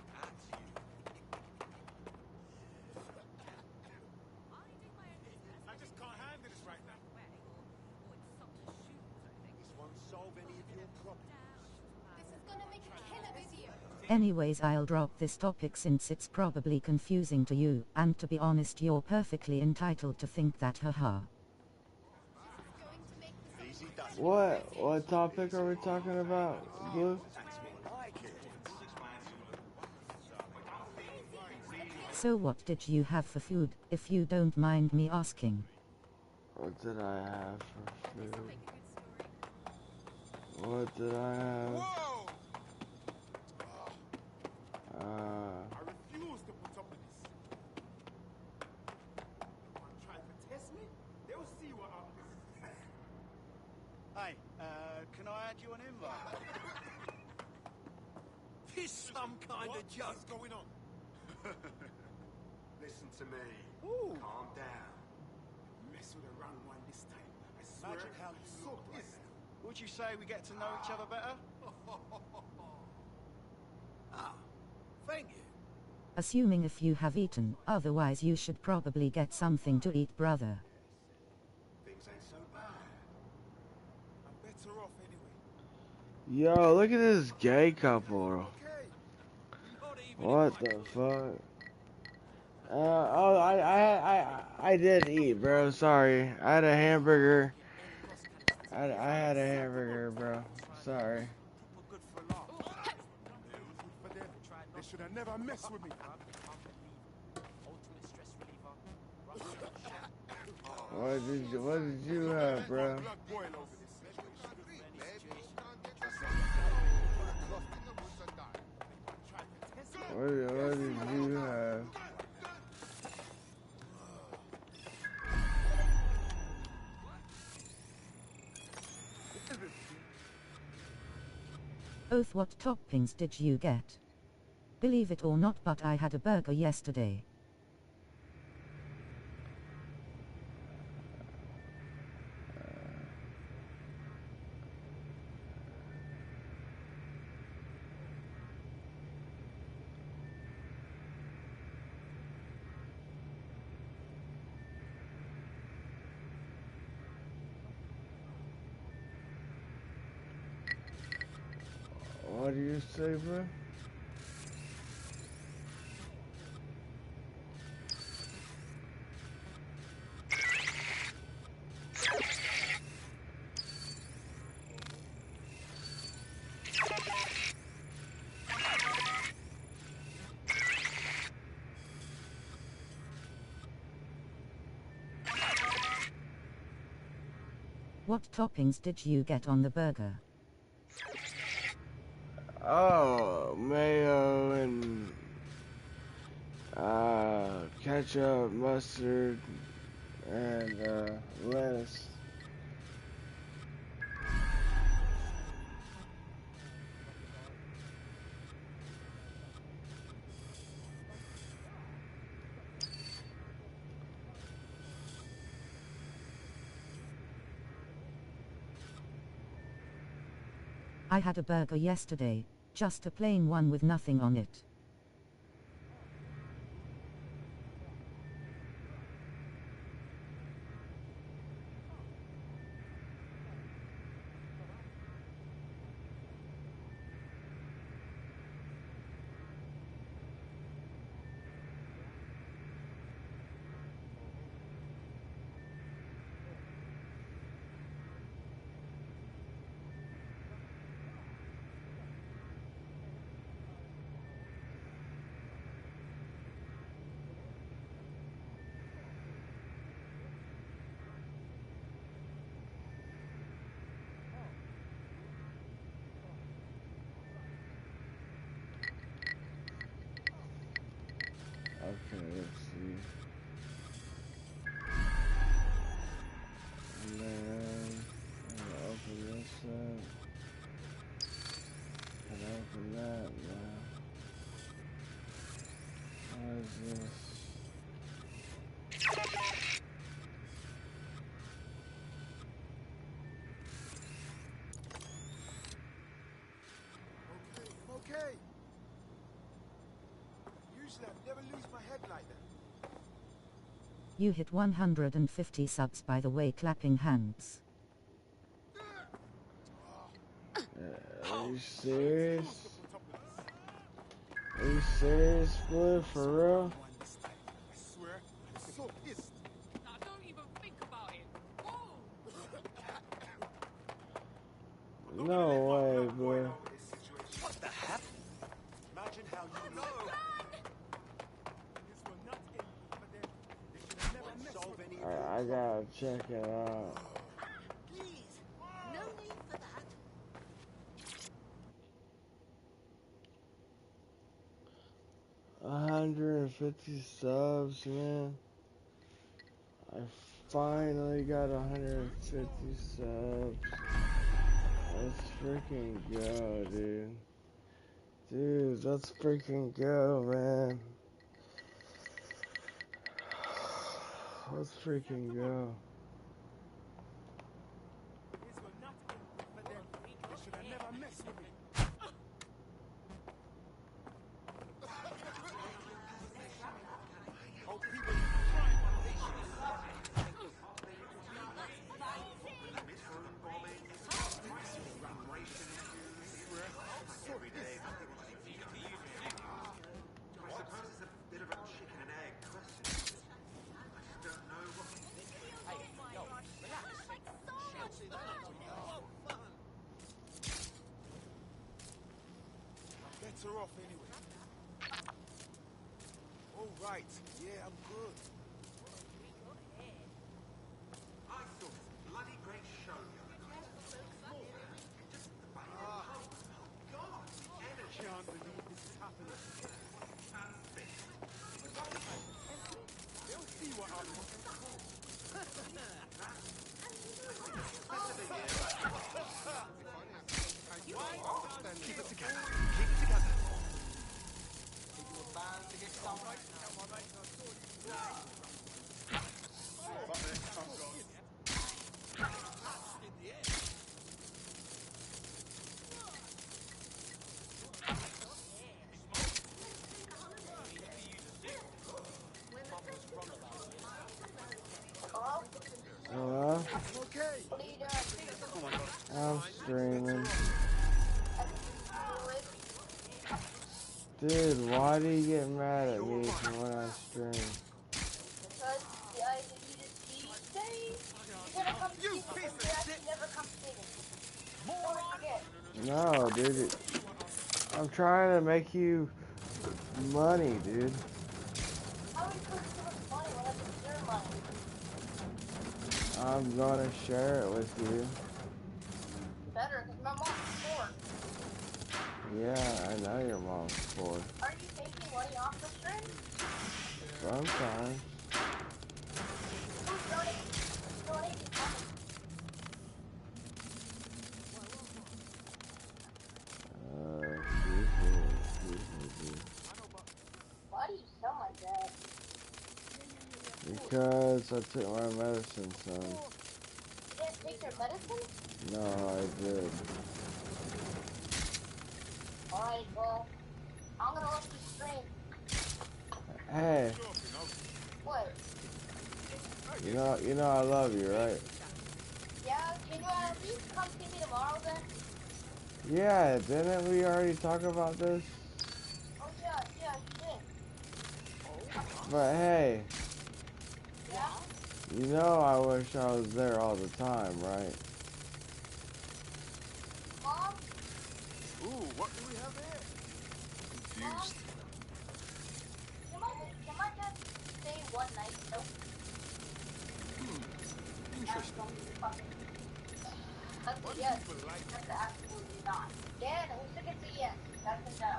I just can't handle this right now. This won't solve any of your problems. This is gonna make a killer video. Anyways, I'll drop this topic since it's probably confusing to you, and to be honest, you're perfectly entitled to think that, haha. What topic are we talking about, Blue? So what did you have for food, if you don't mind me asking? What did I have for food? What did I have? I refuse to put up with this. Try to test me? They'll see what I'm. Hey, can I add you an invite? This some kind of joke. What's going on? Listen to me. Ooh. Calm down. Mess with the wrong one this time. I swear. Imagine how I'm you so look right pissed. now. Would you say we get to know each other better? Ah, thank you. Assuming if you have eaten, otherwise you should probably get something to eat, brother. Things ain't so bad. I'm better off anyway. Yo, look at this gay couple. What the fuck? Oh, I did eat, bro. Sorry, I had a hamburger. I had a hamburger, bro. Sorry. They should have never messed with me. What did you have, bro? What did you have? Oath, what toppings did you get? Believe it or not, but I had a burger yesterday. What do you say, bro? What toppings did you get on the burger? Oh, mayo and ketchup, mustard, and lettuce. I had a burger yesterday, just a plain one with nothing on it. Okay, let's see. And then I'm gonna open this up. Can I open that now? What is this? Okay. Usually I never lose my head like that. You hit 150 subs by the way, clapping hands. Are you serious? Are you serious, Blue? For real? I swear, I'm so pissed. Now don't even think about it. Whoa! No way, Blue. What the heck? Imagine how you know. Alright, I gotta check it out. Please, no need for that. 150 subs, man. I finally got 150 subs. Let's freaking go, dude. Dude, let's freaking go, man. Let's freaking go. These were not in for them. They should have never messed with me. Oh, people trying Bets are off anyway. All right. Yeah, I'm good. I saw this bloody great show the other night. Just the oh God, energy. Can't believe this is happening. They'll see what happens. Keep it together. Keep it together. If you were bound to get somewhere. Hello? Okay. I'm streaming. Dude, why do you get mad at me when I stream? Because I deleted these days. You're gonna come see me, but you actually never come see me. No, dude. I'm trying to make you money, dude. How are you supposed to give us money when it's your money? I'm gonna share it with you. Better, because my mom's poor. Yeah, I know your mom's poor. Are you taking money off the stream? Sometimes. Who's donating money? Why do you sound like that? Because I took my medicine, son. You didn't take your medicine? No, I did. Alright, well, I'm gonna let you stream. Hey, What? you know I love you, right? Yeah, can you at least come see me tomorrow then? Yeah, didn't we already talk about this? Oh yeah, you did. But hey, Yeah? you know I wish I was there all the time, right? Mom? Ooh, what do we have here? Confused. Can I just stay one night? Nope. Interesting. That's a yes. That's a absolutely not. Dan, who took it to yes? That's a no.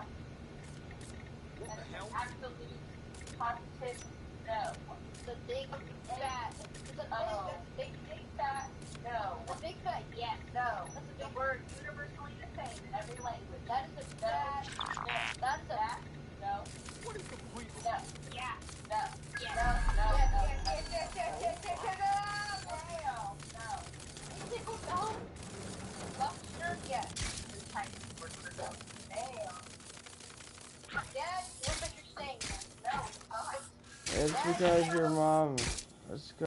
What the hell? Absolute positive no. The big fat. The big fat no. The big fat yes. No. That's a big word universally the same in every language. That is a bad no. That's a no. What is the point of No. Yeah. No. Yeah. No. No. Yes. No. Single no. Lobster, yes. This time word for no. Damn. Dad, what that you're saying? No, it's It's not. because your mom. Let's go.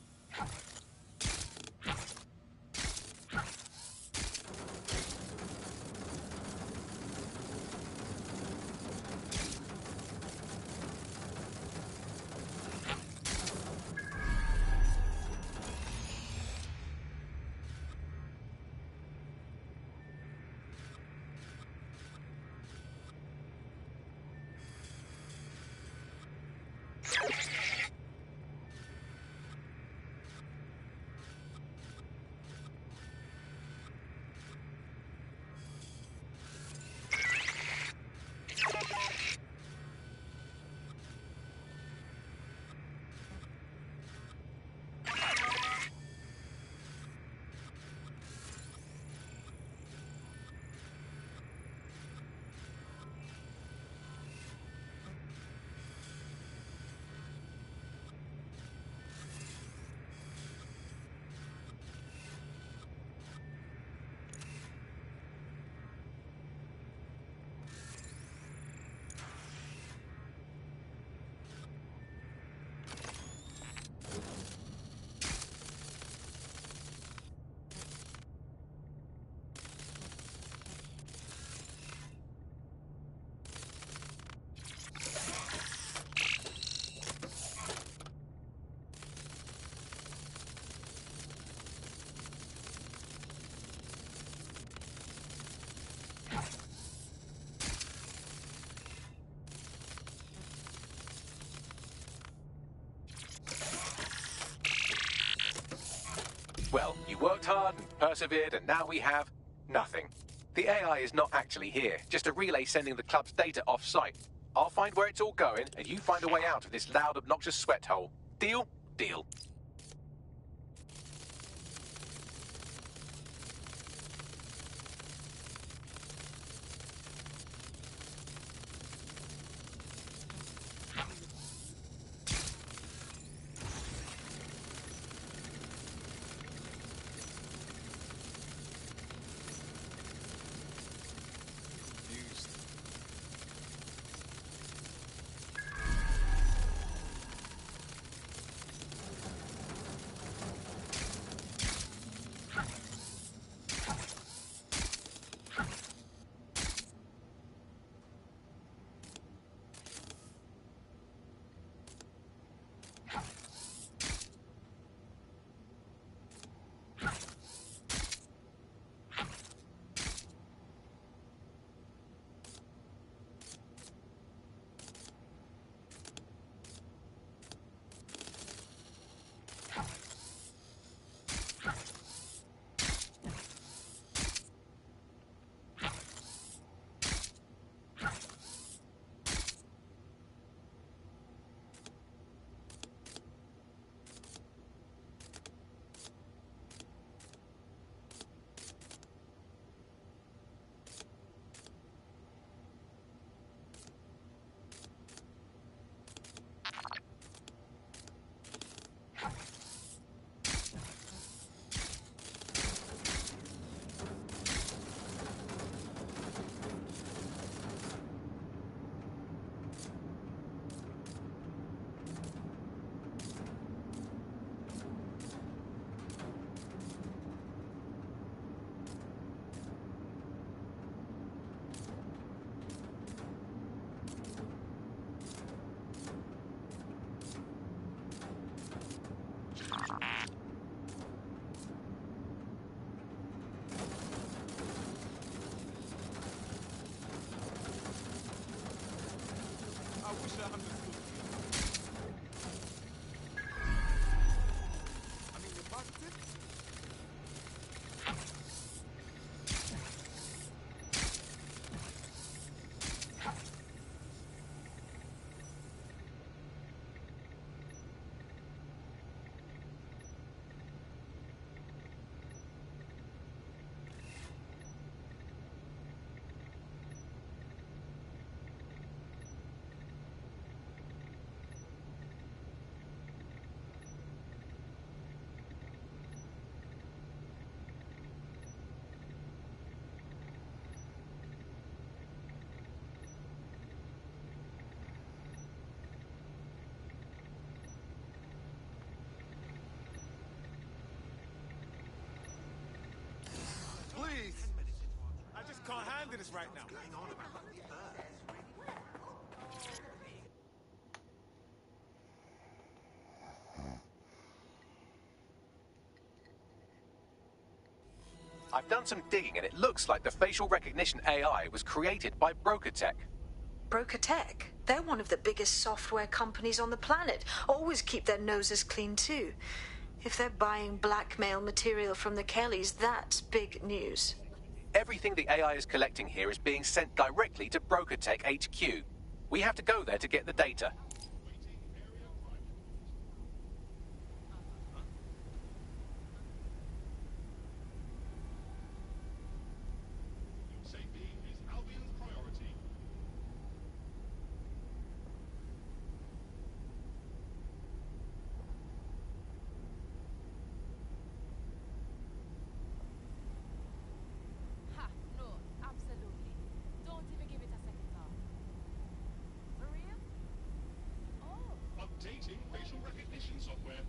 Well, you worked hard and persevered, and now we have nothing. The AI is not actually here, just a relay sending the club's data off-site. I'll find where it's all going, and you find a way out of this loud, obnoxious sweat hole. Deal? Deal. I mean, you're positive? Please! I just can't handle this right now. What's going on about the I've done some digging and it looks like the facial recognition AI was created by Broker Tech. Broker Tech? They're one of the biggest software companies on the planet. Always keep their noses clean too. If they're buying blackmail material from the Kellys, that's big news. Everything the AI is collecting here is being sent directly to Broker Tech HQ. We have to go there to get the data. Ha, no, absolutely. Don't even give it a second thought. For real? Oh. Updating facial recognition software.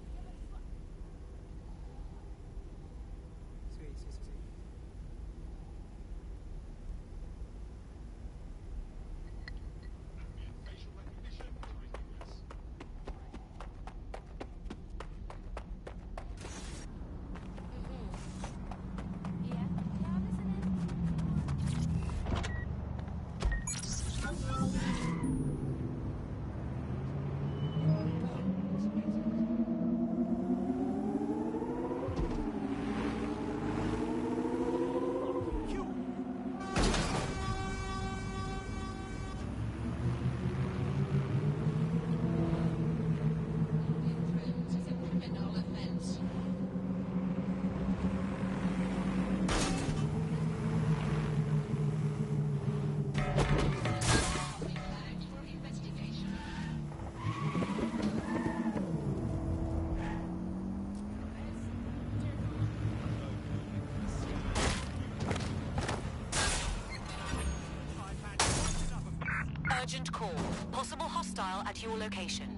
Urgent call. Possible hostile at your location.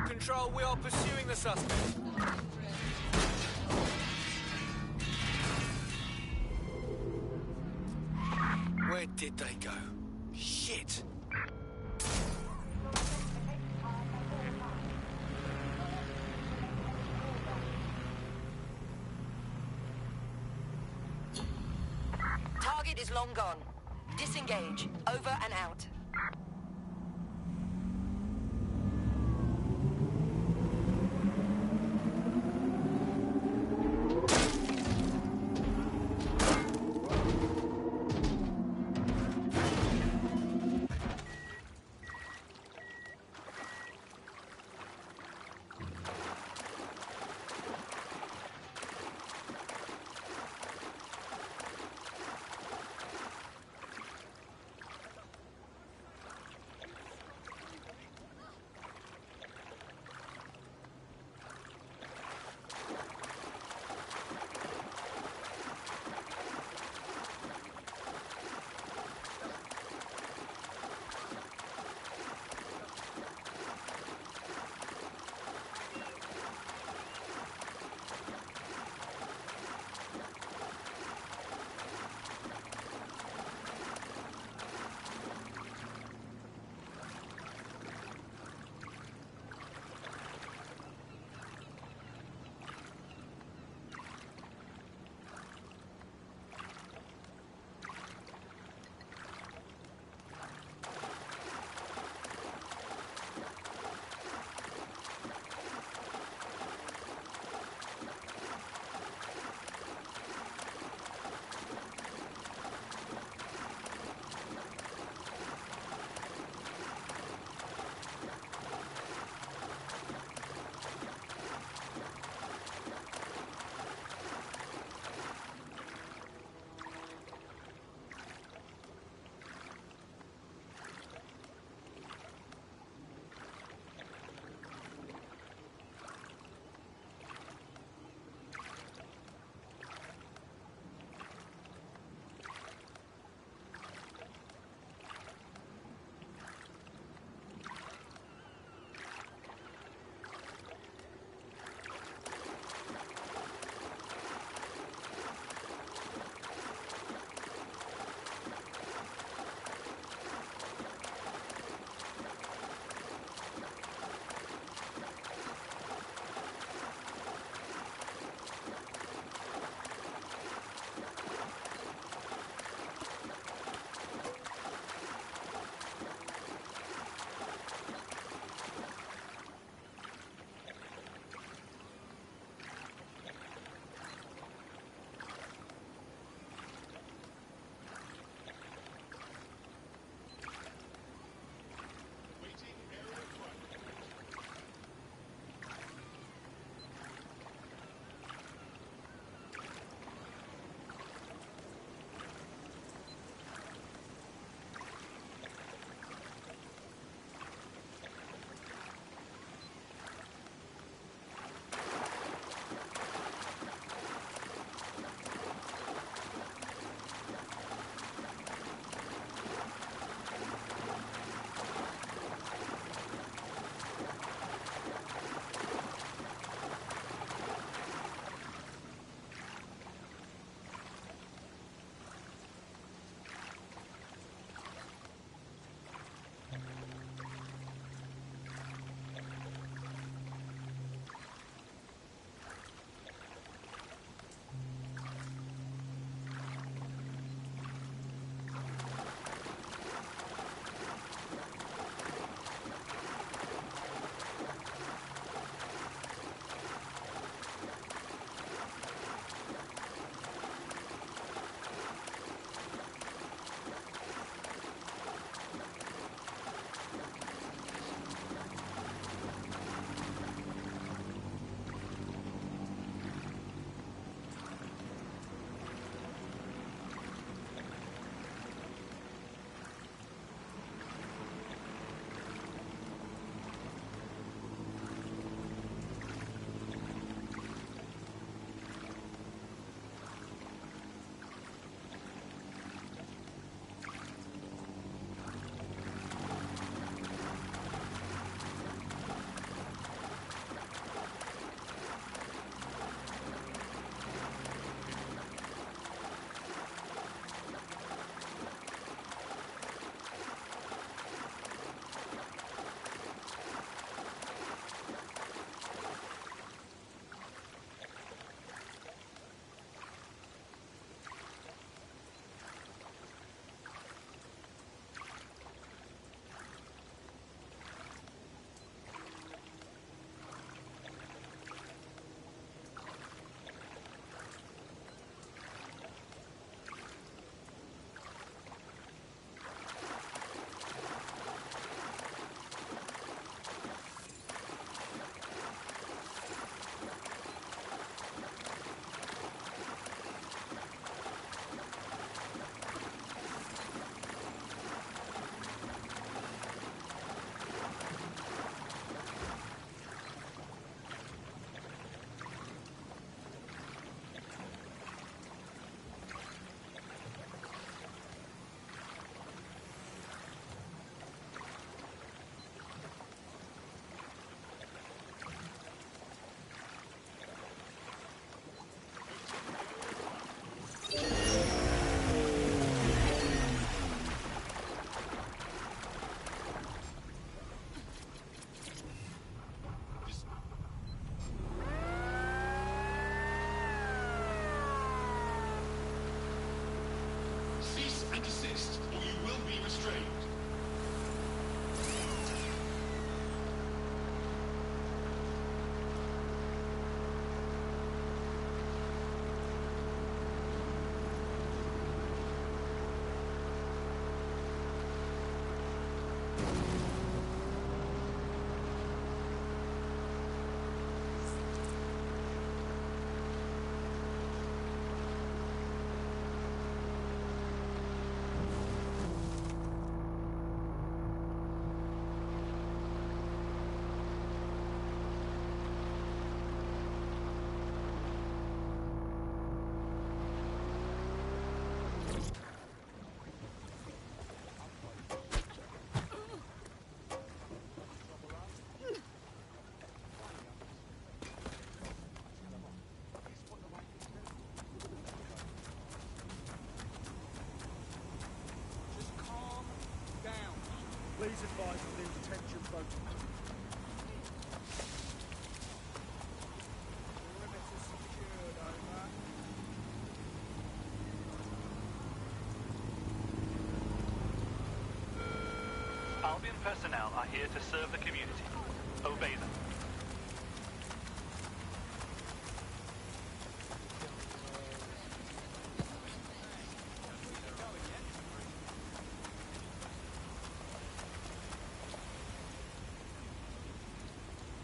Control, we are pursuing the suspect. Where did they go? Shit! Target is long gone. Disengage. Over and out. Please advise of new detention protocol. Perimeter secured, over. Albion personnel are here to serve the community. Obey them.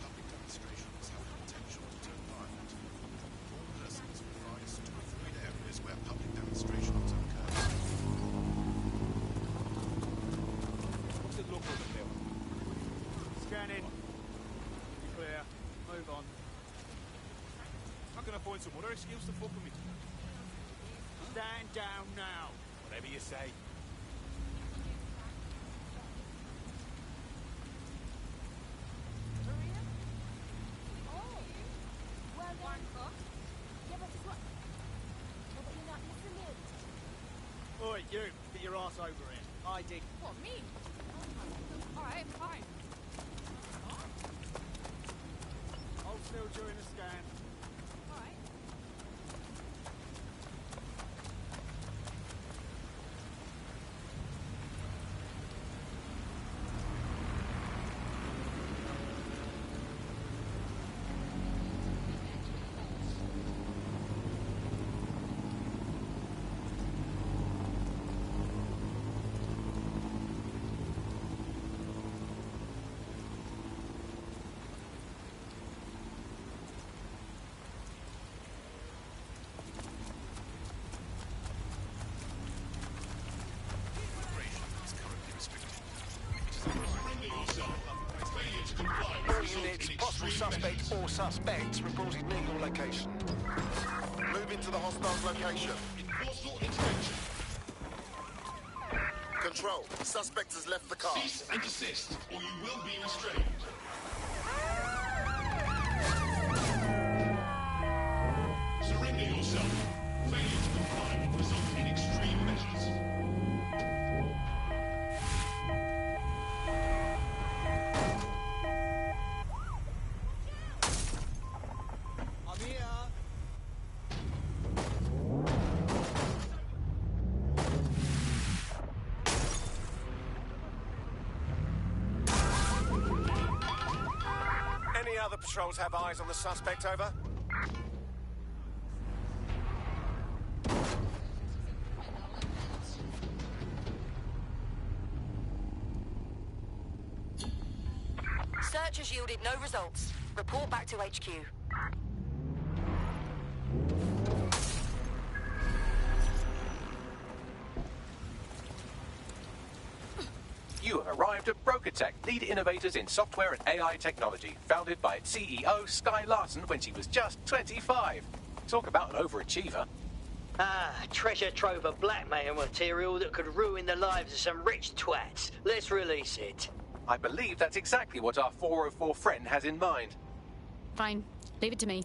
Public demonstrations have the potential to turn violent. All persons are advised to avoid areas where public demonstrations occur. What's the look of the bill? Scanning. You clear. Move on. How can I find some other excuse to fuck with me? Stand down now. Whatever you say. Oi, you. Get your ass over here. I dig. What, me? Alright, fine. Hold still during the scan. Alright. Units, possible suspect or suspects reported near your location. Move into the hostile's location. Control, suspect has left the car. Cease and desist, or you will be restrained. Surrender yourself. Failure to comply will result in extreme measures. I'm here. Any other patrols have eyes on the suspect, over? Search has yielded no results. Report back to HQ. You have arrived at BrokerTech, lead innovators in software and AI technology, founded by its CEO, Sky Larson, when she was just 25. Talk about an overachiever. Ah, treasure trove of blackmail material that could ruin the lives of some rich twats. Let's release it. I believe that's exactly what our 404 friend has in mind. Fine. Leave it to me.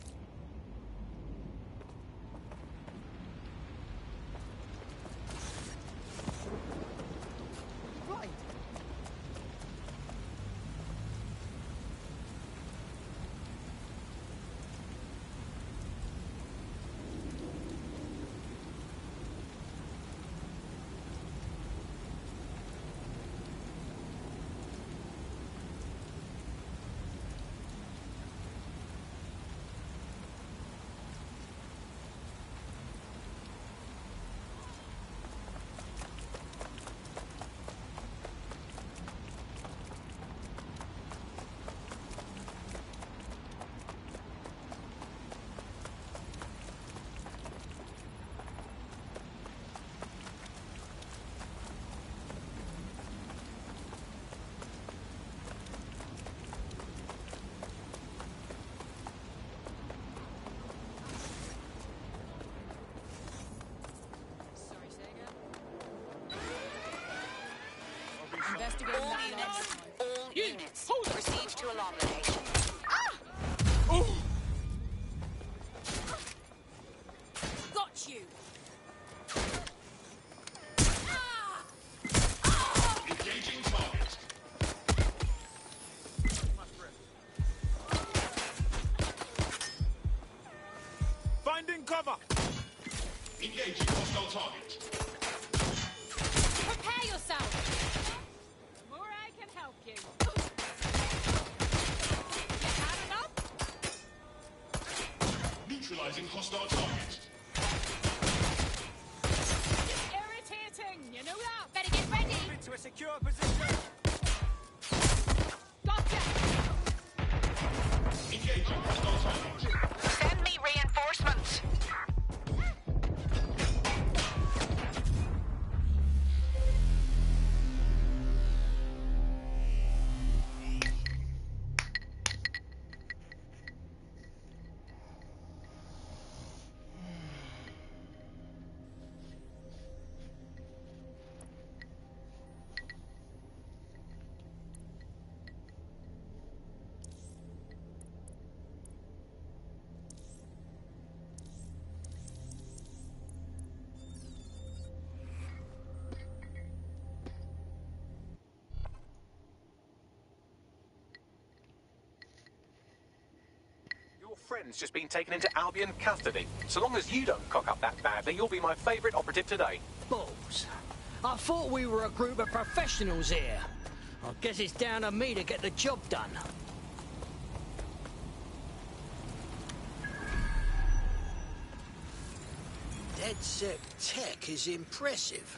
Right. All units. Proceed to alarm location. Got you! Engaging target. hostile target. Prepare yourself! The more I can help you. You had enough? Neutralizing hostile target. Irritating, you know that? Better get ready! Move into a secure position. Gotcha! Engaging hostile target. Send me reinforcements. Your friend's just been taken into Albion custody. So long as you don't cock up that badly, you'll be my favourite operative today. Balls. I thought we were a group of professionals here. I guess it's down to me to get the job done. DedSec tech is impressive.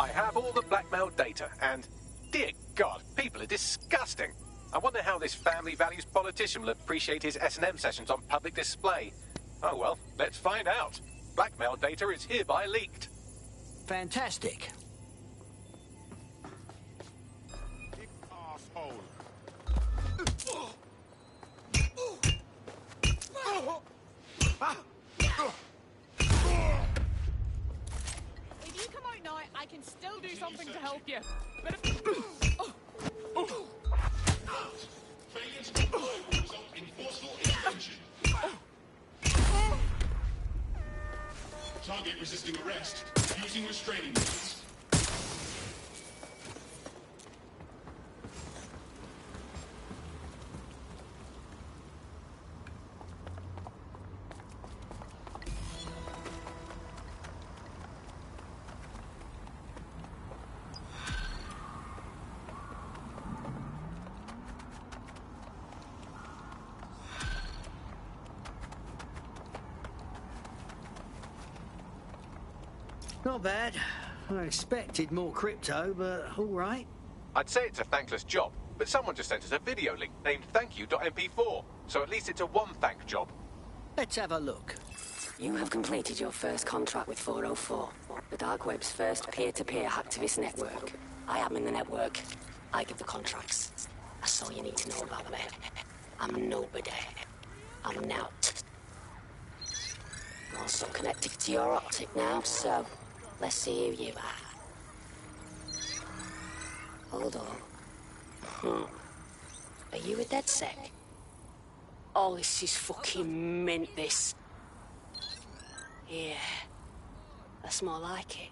I have all the blackmail data, and dear God, people are disgusting. I wonder how this family values politician will appreciate his S&M sessions on public display. Oh well, let's find out. Blackmail data is hereby leaked. Fantastic. Asshole. If you come out now, I can still do something to help you. But if... Failure to comply will result in forceful intervention. Target resisting arrest. Using restraining orders. Not bad. I expected more crypto, but all right. I'd say it's a thankless job, but someone just sent us a video link named thankyou.mp4, so at least it's a one-thank job. Let's have a look. You have completed your first contract with 404, the dark web's first peer-to-peer hacktivist network. I am in the network. I give the contracts. That's all you need to know about me. I'm nobody. I'm Nout. Also connected to your optic now, so let's see who you are. Hold on. Are you a DedSec? Oh, this is fucking mint, this. Yeah, that's more like it.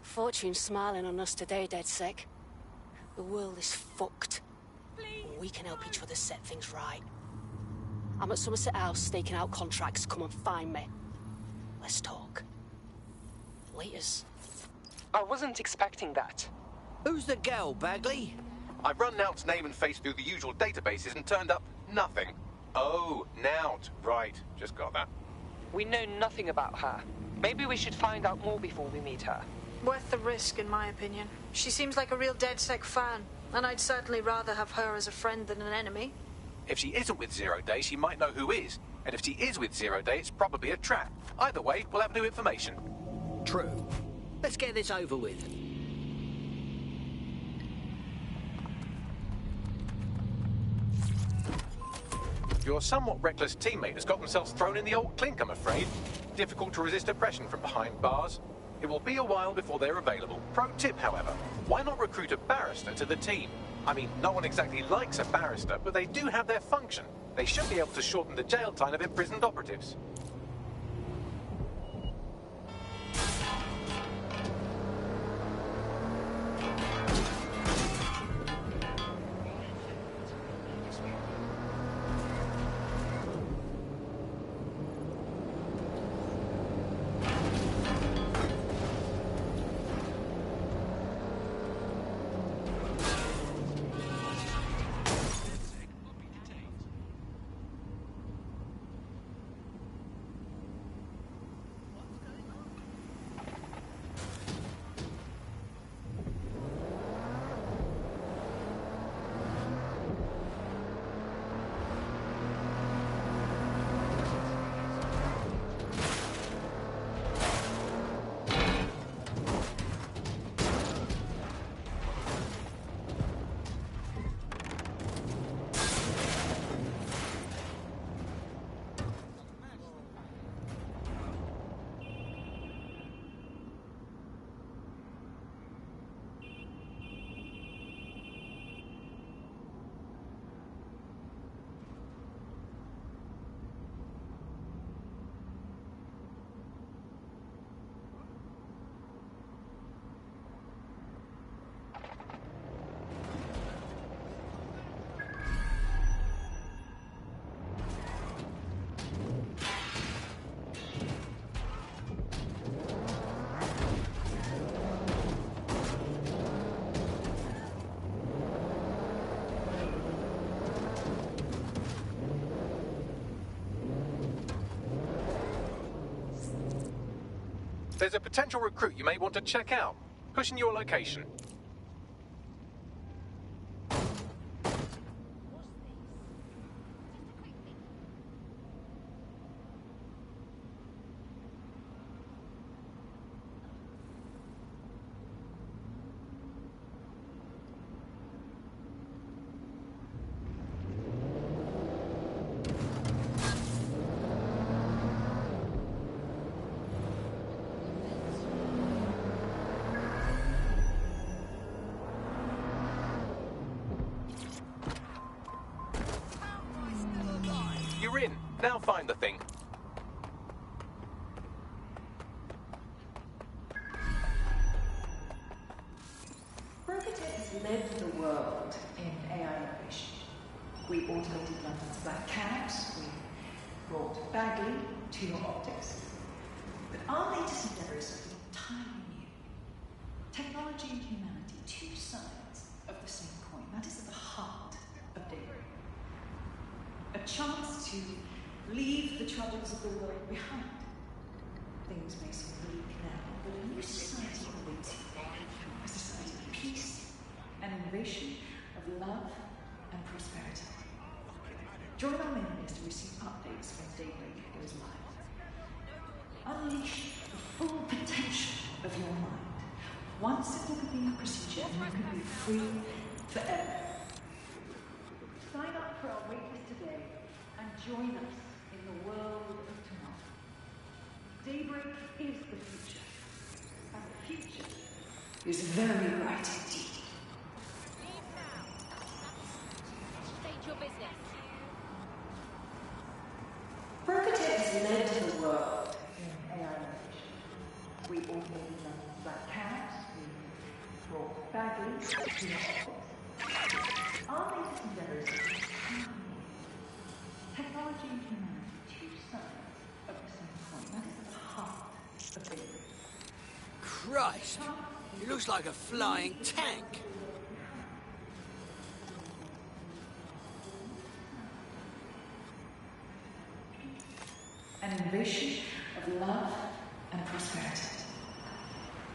Fortune's smiling on us today, DedSec. The world is fucked. We can help each other set things right. I'm at Somerset House staking out contracts. Come and find me. Let's talk. Laters. I wasn't expecting that. Who's the girl, Bagley? I've run Nout's name and face through the usual databases and turned up nothing. Oh, Nout. Right, just got that. We know nothing about her. Maybe we should find out more before we meet her. Worth the risk, in my opinion. She seems like a real DedSec fan, and I'd certainly rather have her as a friend than an enemy. If she isn't with Zero Day, she might know who is. And if she is with Zero Day, it's probably a trap. Either way, we'll have new information. True. Let's get this over with. Your somewhat reckless teammate has got themselves thrown in the old clink, I'm afraid. Difficult to resist oppression from behind bars. It will be a while before they're available. Pro tip, however, why not recruit a barrister to the team? I mean, no one exactly likes a barrister, but they do have their function. They should be able to shorten the jail time of imprisoned operatives. There's a potential recruit you may want to check out. Pushing your location. You're in. Now find the thing. Berkutec has led the world in AI innovation. We automated London's black cabs, we brought Bagley to your optics. But our latest endeavour is something entirely new. Technology and humanity, two sides of the same coin. That is at the heart of Daybreak. A chance to leave the troubles of the world behind. Things may seem bleak now, but a new society awaits you. A society of peace and innovation, of love and prosperity. Join our mailing list to receive updates when Daybreak goes live. Unleash the full potential of your mind. One simple convenient procedure and you can be free forever. Sign up for our waitlist today and join us in the world of tomorrow. Daybreak is the future, and the future is very bright indeed. State your business. Berkutec has led the world in AI innovation. We automated London's black cabs, we brought Bagley to your office. Our latest endeavours technology and humanity, two sides of the same coin. That is at the heart of Daybreak. Christ, it looks like a flying tank. An innovation of love and prosperity.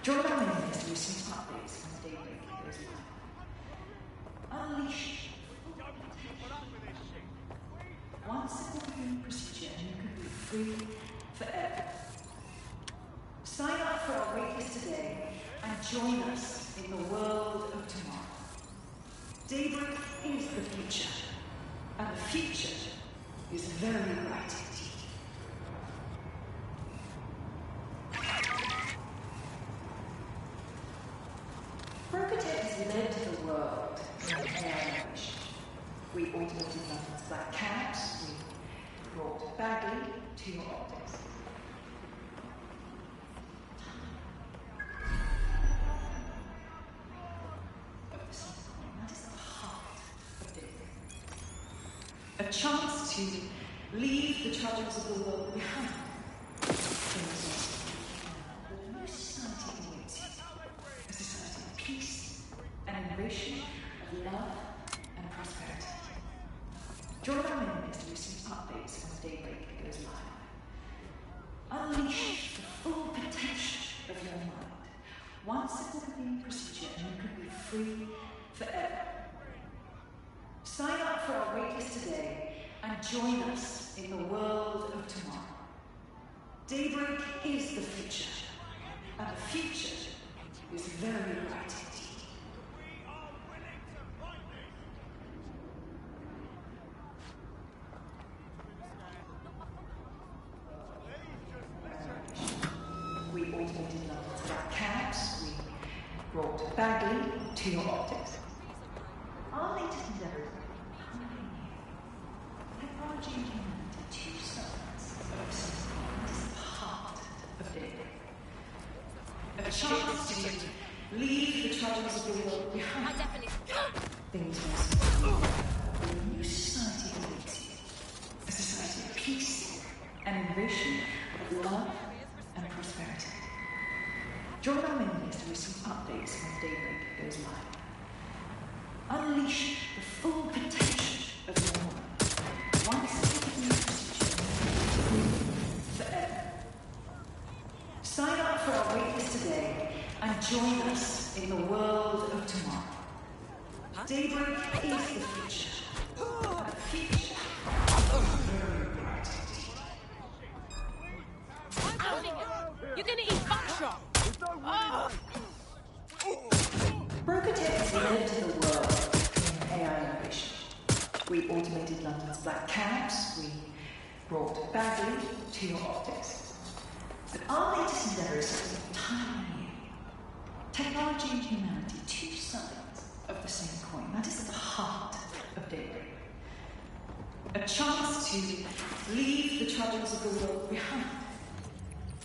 Join our mailing list to receive updates when Daybreak goes live. Unleash one simple convenient procedure and you can be free forever. Sign up for our waitlist today and join us in the world of tomorrow. Daybreak is the future, and the future is very bright indeed. Berkutec has led the world in AI innovation. We automated London's black cabs, we brought Bagley to your optics. Of the same coin, that is at the heart of Daybreak. A chance to leave the troubles of the world behind. The new society awaits you. A society of peace and innovation, of love and prosperity. Join our mailing list to receive updates when Daybreak goes live. Unleash the full potential of your mind. One simple convenient procedure and you can be free forever. Sign up for our waitlist today and join us in the world of tomorrow. Daybreak is the future, and the future is very bright indeed. We automated London's black cabs, we brought Bagley to your optics. Our latest endeavours technology and humanity, two sides of the same coin. That is the heart of Daybreak. A chance to leave the troubles of the world behind. Things will seem but a new society awaits you. A society of peace and innovation, of love and prosperity. Join our mailing list to receive updates when Daybreak goes live. Unleash the full potential of your mind. One simple procedure, free forever. Sign up for our waitlist today and join us in the world of tomorrow. Daybreak is the future. A future very bright indeed. You're gonna eat buckshot! Broker Tech has led to the world in AI innovation. We automated London's black cabs, we brought Bagley to your optics. But our latest endeavour is something entirely new. Technology and humanity, two sides of the same coin. That is at the heart of Daybreak. A chance to leave the troubles of the world behind.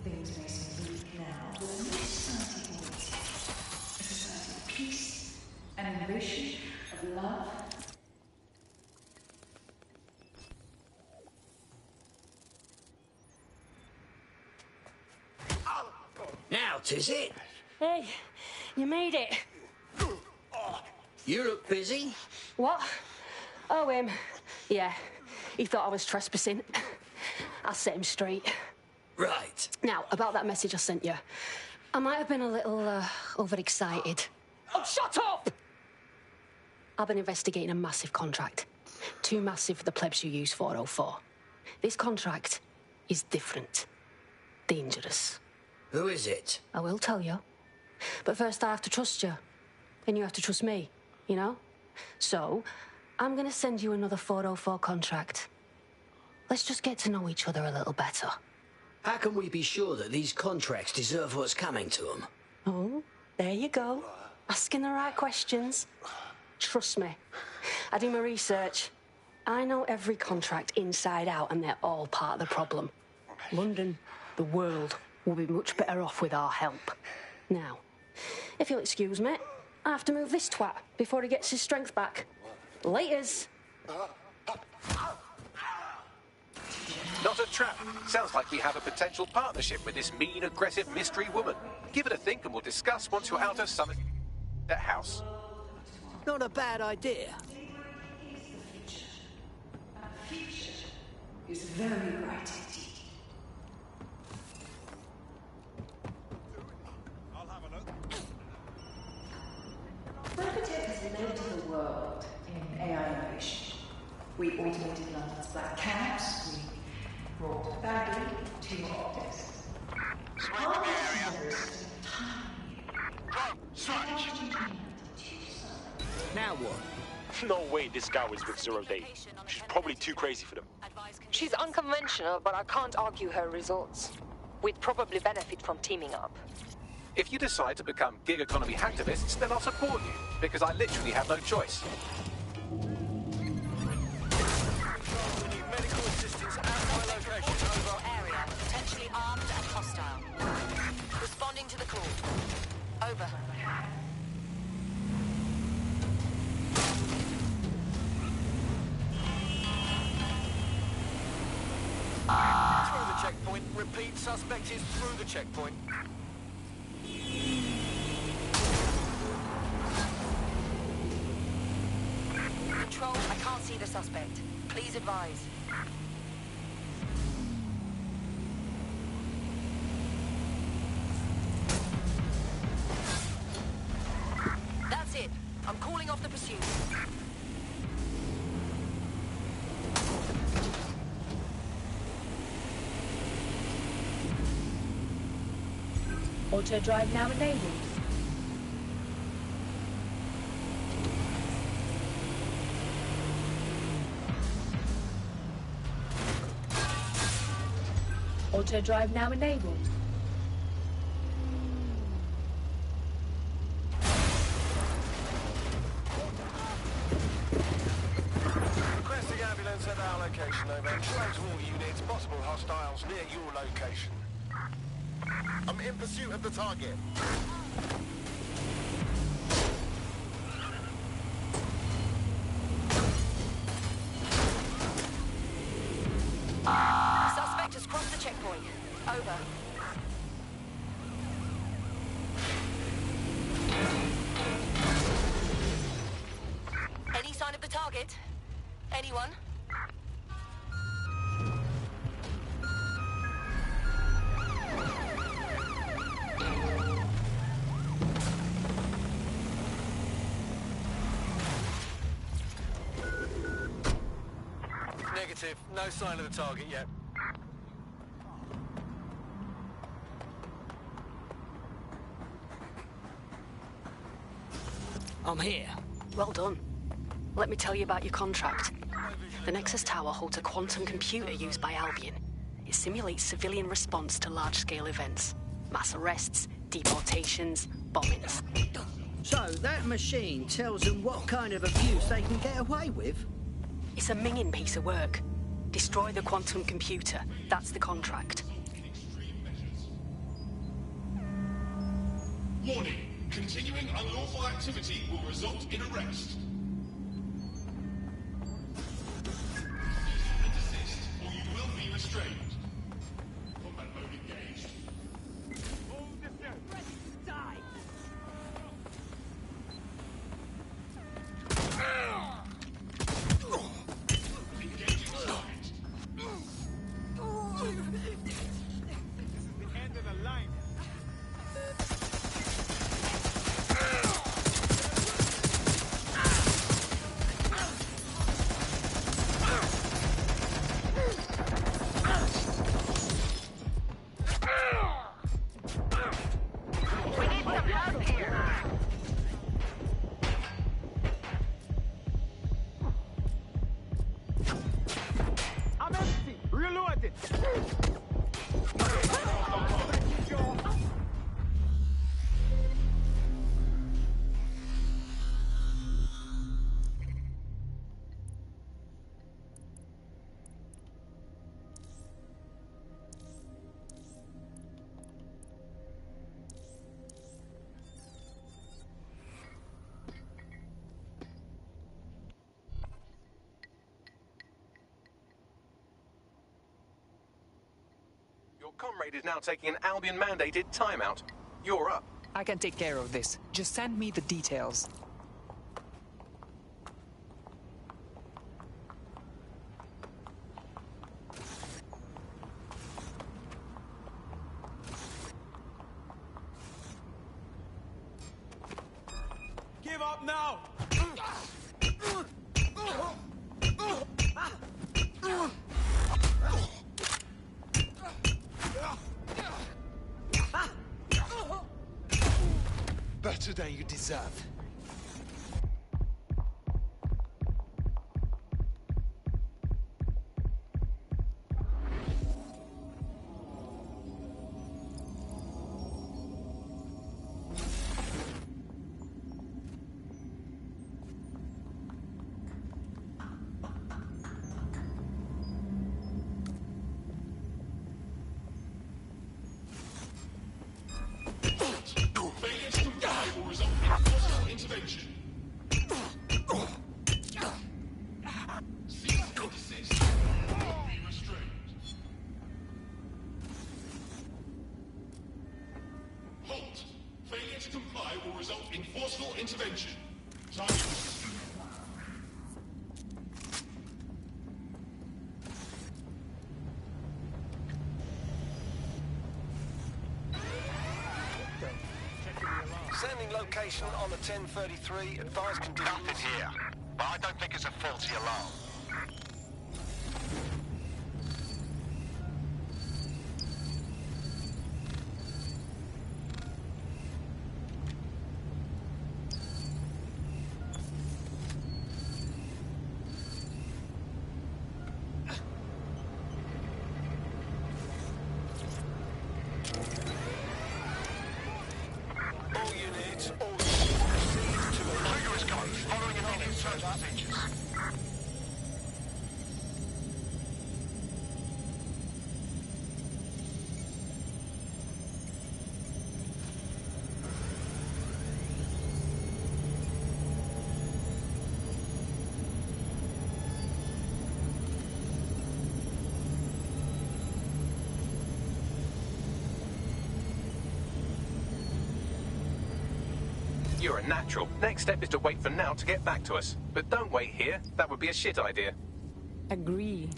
Things may seem bleak now, but a new society awaits you. A society of peace and innovation, of love. Now, 'tis it. Hey, you made it. You look busy. What? Oh, him. Yeah, he thought I was trespassing. I'll set him straight. Right. Now, about that message I sent you. I might have been a little overexcited. Oh, shut up! I've been investigating a massive contract. Too massive for the plebs who use 404. This contract is different. Dangerous. Who is it? I will tell you. But first I have to trust you. Then you have to trust me, you know? So, I'm gonna send you another 404 contract. Let's just get to know each other a little better. How can we be sure that these contracts deserve what's coming to them? Oh, there you go. Asking the right questions. Trust me. I do my research. I know every contract inside out, and they're all part of the problem. London, the world, will be much better off with our help. Now, if you'll excuse me, I have to move this twat before he gets his strength back. Laters. Not a trap. Sounds like we have a potential partnership with this mean, aggressive mystery woman. Give it a think and we'll discuss once you're out of Summit that house. Not a bad idea. The future is very bright indeed. Broker Tech has led to the world in AI innovation. We automated London's black cabs, we brought Bagley to your optics. Our area is Now what? No way this guy was with Zero Day. She's probably too crazy for them. She's unconventional, but I can't argue her results. We'd probably benefit from teaming up. If you decide to become gig economy hacktivists, then I'll support you, because I literally have no choice. Medical assistance at my location. Over. Area, potentially armed and hostile. Responding to the call. Over. Through the checkpoint. Repeat, suspect is through the checkpoint. Control, I can't see the suspect. Please advise. That's it. I'm calling off the pursuit. Auto drive now enabled. Auto drive now enabled. Requesting ambulance at our location, over. Close all units, possible hostiles near your location. I'm in pursuit of the target. Suspect has crossed the checkpoint. Over. Any sign of the target? Anyone? Negative. No sign of the target yet. I'm here. Well done. Let me tell you about your contract. The Nexus Tower holds a quantum computer used by Albion. It simulates civilian response to large-scale events. Mass arrests, deportations, bombings. So, that machine tells them what kind of abuse they can get away with? It's a minging piece of work. Destroy the quantum computer. That's the contract. Warning. Continuing unlawful activity will result in arrest. Desist, or you will be restrained. Combat mode engaged. Engaging target. End of the line. I'm empty. Reloaded. Your comrade is now taking an Albion-mandated timeout. You're up. I can take care of this. Just send me the details. Give up now. Better than you deserve. Failure to comply will result in forceful intervention. Cease and desist. Be restrained. Halt. Failure to comply will result in forceful intervention. Target. Sending location on the 1033. Advised conditions. Nothing here. But I don't think it's a faulty alarm. All units, proceed to a Trigger is gone. Following immediate search procedures. You're a natural. Next step is to wait for Now to get back to us. But don't wait here. That would be a shit idea. Agree.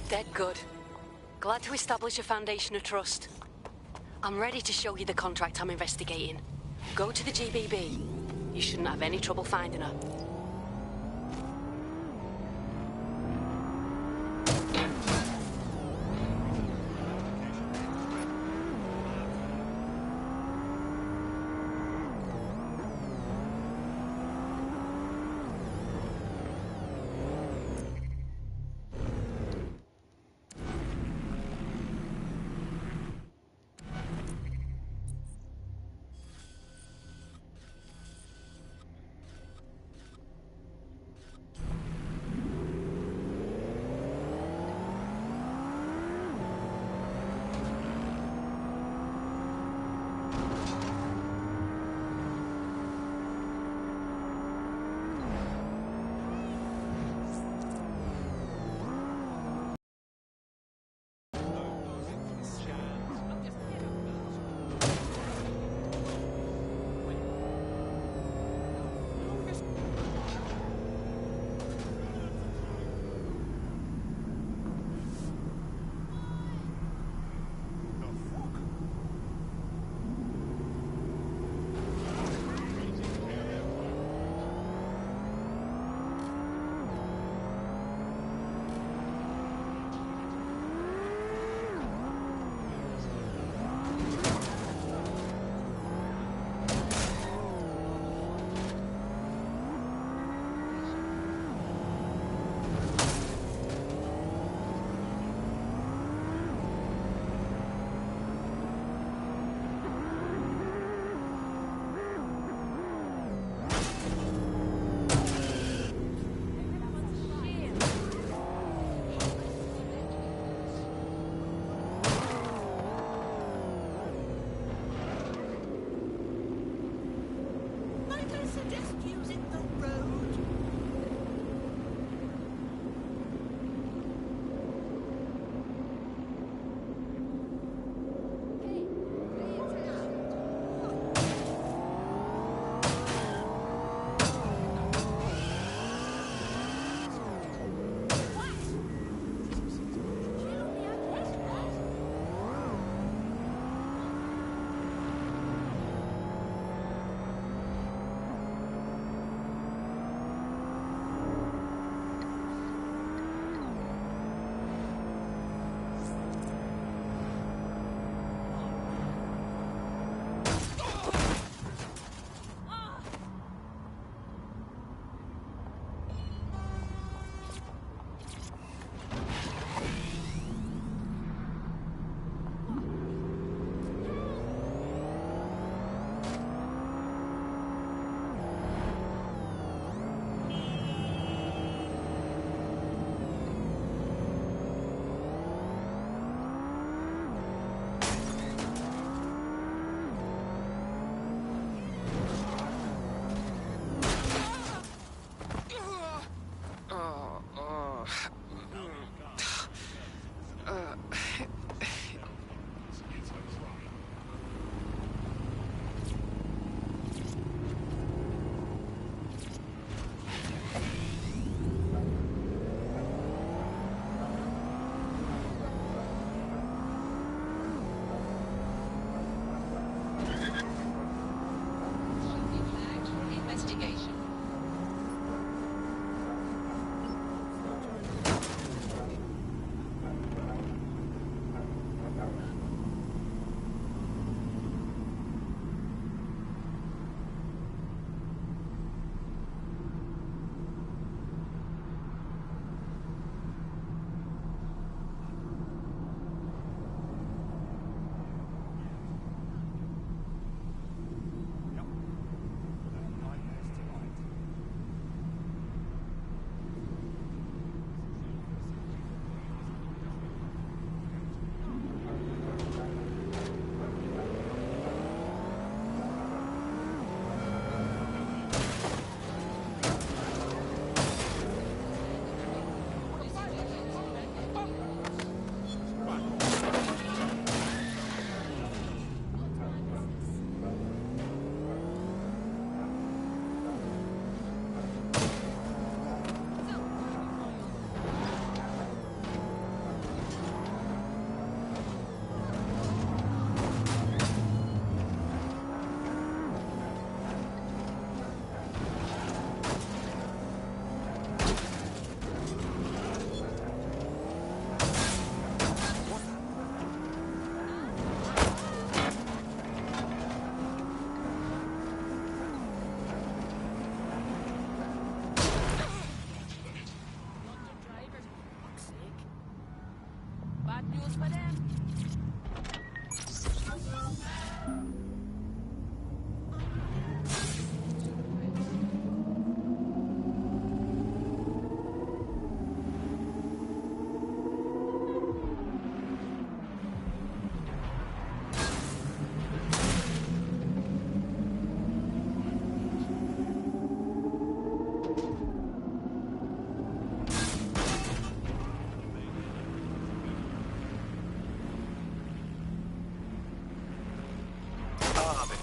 Dead good. Glad to establish a foundation of trust. I'm ready to show you the contract I'm investigating. Go to the GBB. You shouldn't have any trouble finding her.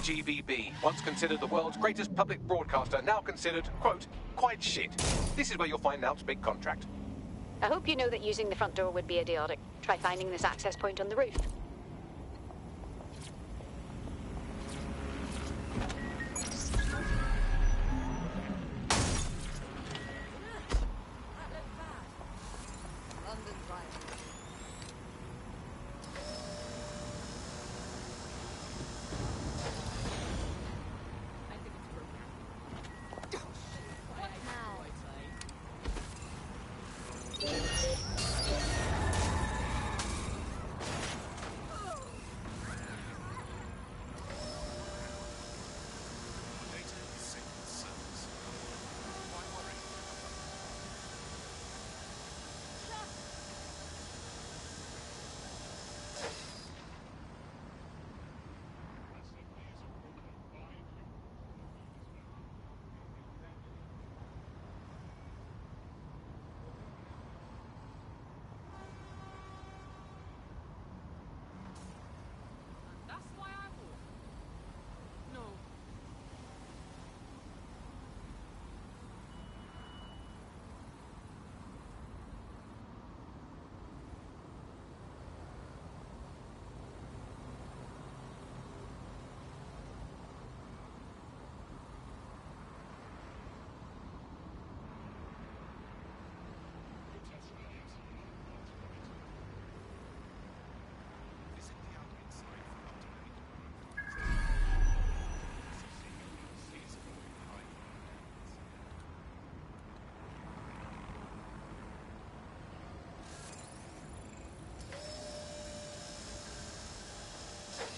GVB, once considered the world's greatest public broadcaster, now considered, quote, quite shit. This is where you'll find Nowt's big contract. I hope you know that using the front door would be idiotic. Try finding this access point on the roof.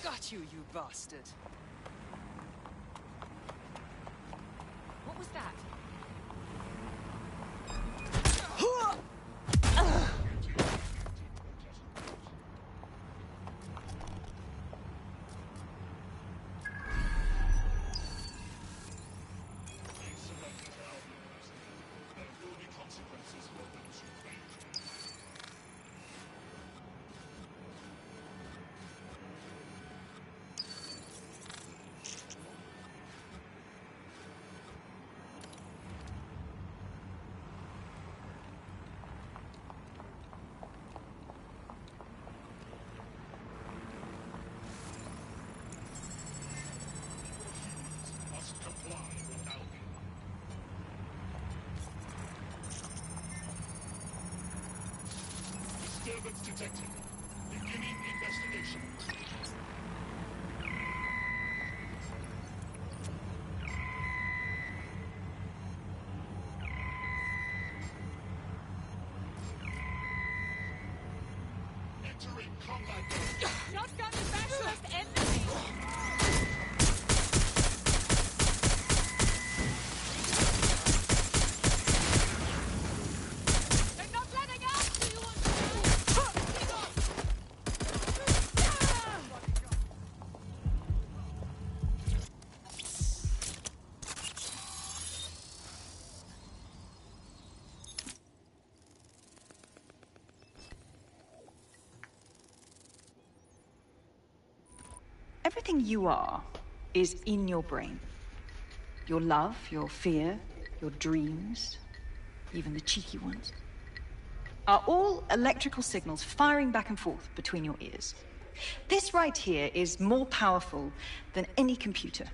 Got you, you bastard. What was that? Disturbance detected. Beginning investigation. Entering combat zone. Shotgun specialist enemy! Everything you are is in your brain. Your love, your fear, your dreams, even the cheeky ones, are all electrical signals firing back and forth between your ears. This right here is more powerful than any computer.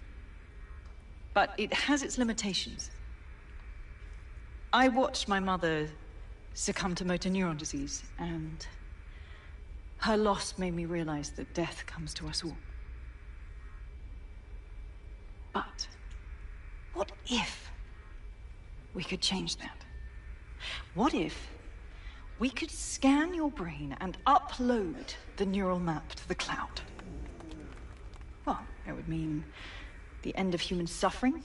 But it has its limitations. I watched my mother succumb to motor neuron disease, and her loss made me realize that death comes to us all. But what if we could change that? What if we could scan your brain and upload the neural map to the cloud? Well, it would mean the end of human suffering,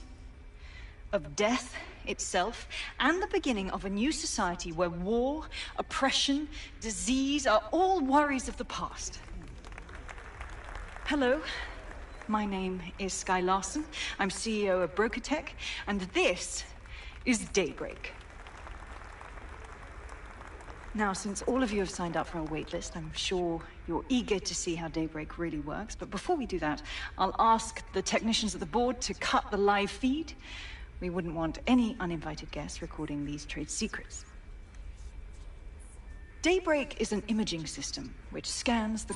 of death itself, and the beginning of a new society where war, oppression, disease are all worries of the past. Hello. My name is Skye Larson. I'm CEO of BrokerTech, and this is Daybreak. Now, since all of you have signed up for our waitlist, I'm sure you're eager to see how Daybreak really works. But before we do that, I'll ask the technicians at the board to cut the live feed. We wouldn't want any uninvited guests recording these trade secrets. Daybreak is an imaging system which scans the...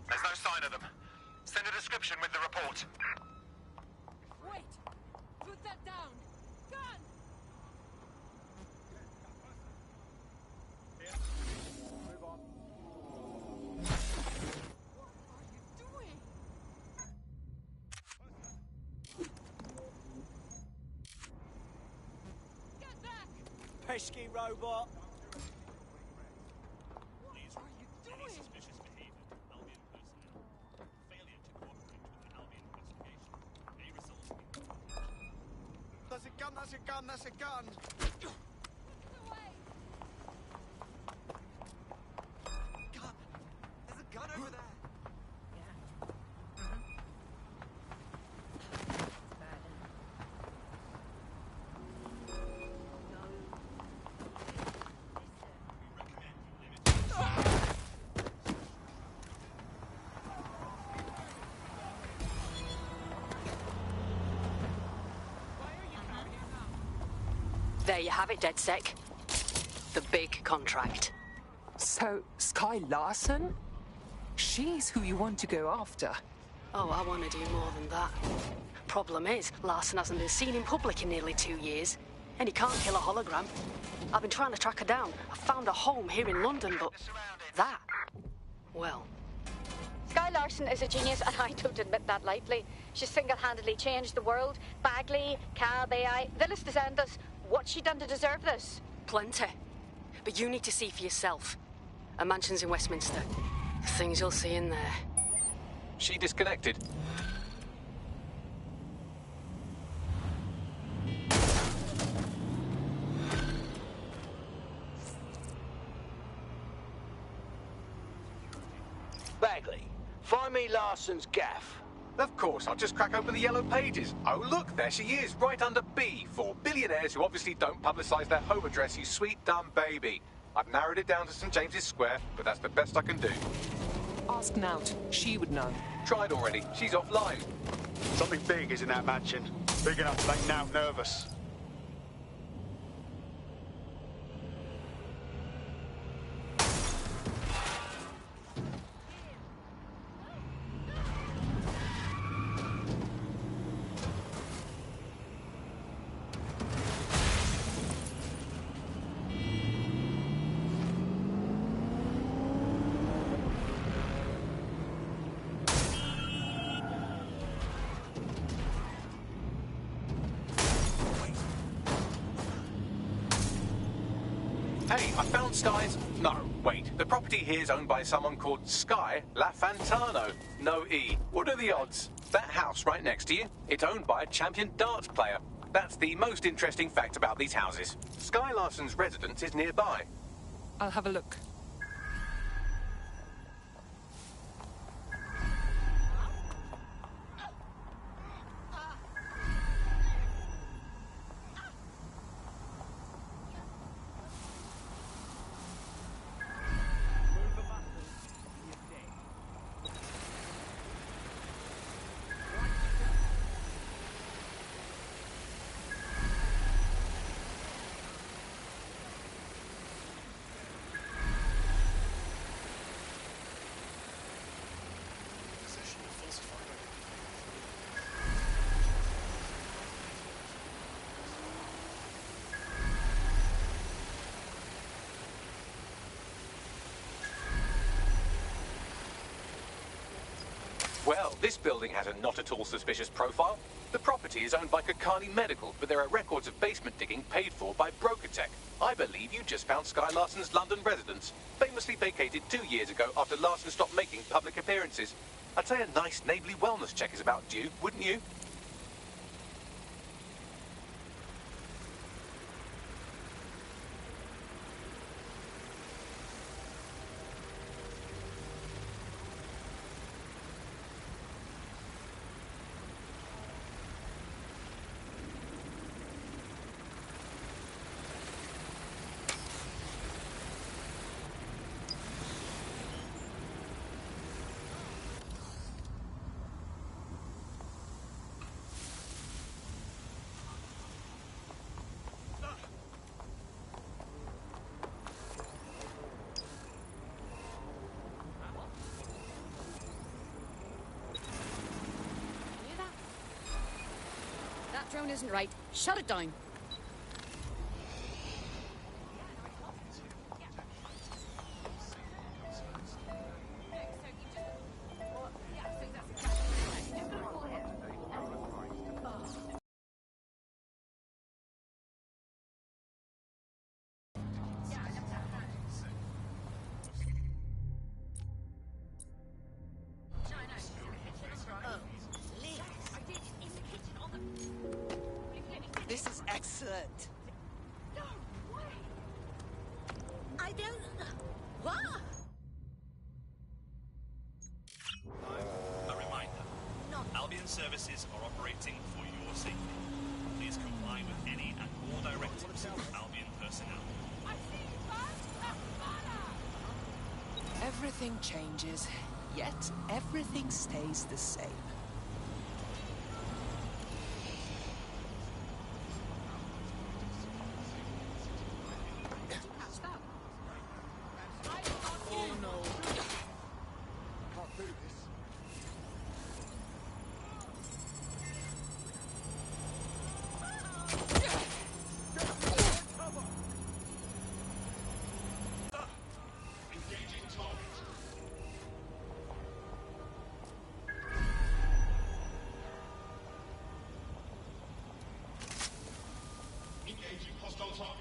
There's no sign of them. Send a description with the report. Wait! Put that down! Gun! Move on. What are you doing? Get back! Pesky robot. That's a gun, that's a gun! God, there's a gun over there! There you have it, DedSec. The big contract. So, Sky Larson? She's who you want to go after. Oh, I want to do more than that. Problem is, Larson hasn't been seen in public in nearly 2 years, and he can't kill a hologram. I've been trying to track her down. I found a home here in London, but that... well... Sky Larson is a genius, and I don't admit that lightly. She's single-handedly changed the world. Bagley, Calb AI, the list is endless. What's she done to deserve this? Plenty. But you need to see for yourself. A mansion's in Westminster. The things you'll see in there. She disconnected. Bagley, find me Larson's gaff. Of course, I'll just crack open the yellow pages. Oh, look, there she is, right under B, for billionaires who obviously don't publicise their home address, you sweet, dumb baby. I've narrowed it down to St. James's Square, but that's the best I can do. Ask Nout. She would know. Tried already. She's offline. Something big is in that mansion. Big enough to make Nout nervous. Hey, I found Sky's... No, wait. The property here is owned by someone called Sky LaFantano. No E. What are the odds? That house right next to you, it's owned by a champion darts player. That's the most interesting fact about these houses. Sky Larson's residence is nearby. I'll have a look. Well, this building has a not at all suspicious profile. The property is owned by Kakani Medical, but there are records of basement digging paid for by Brokotech. I believe you just found Sky Larson's London residence, famously vacated 2 years ago after Larson stopped making public appearances. I'd say a nice neighbourly wellness check is about due, wouldn't you? That drone isn't right. Shut it down. This is excellent. No way! I don't... What? A reminder. Albion services are operating for your safety. Please comply with any and all directives of Albion personnel. Everything changes, yet everything stays the same. Engaging hostile target.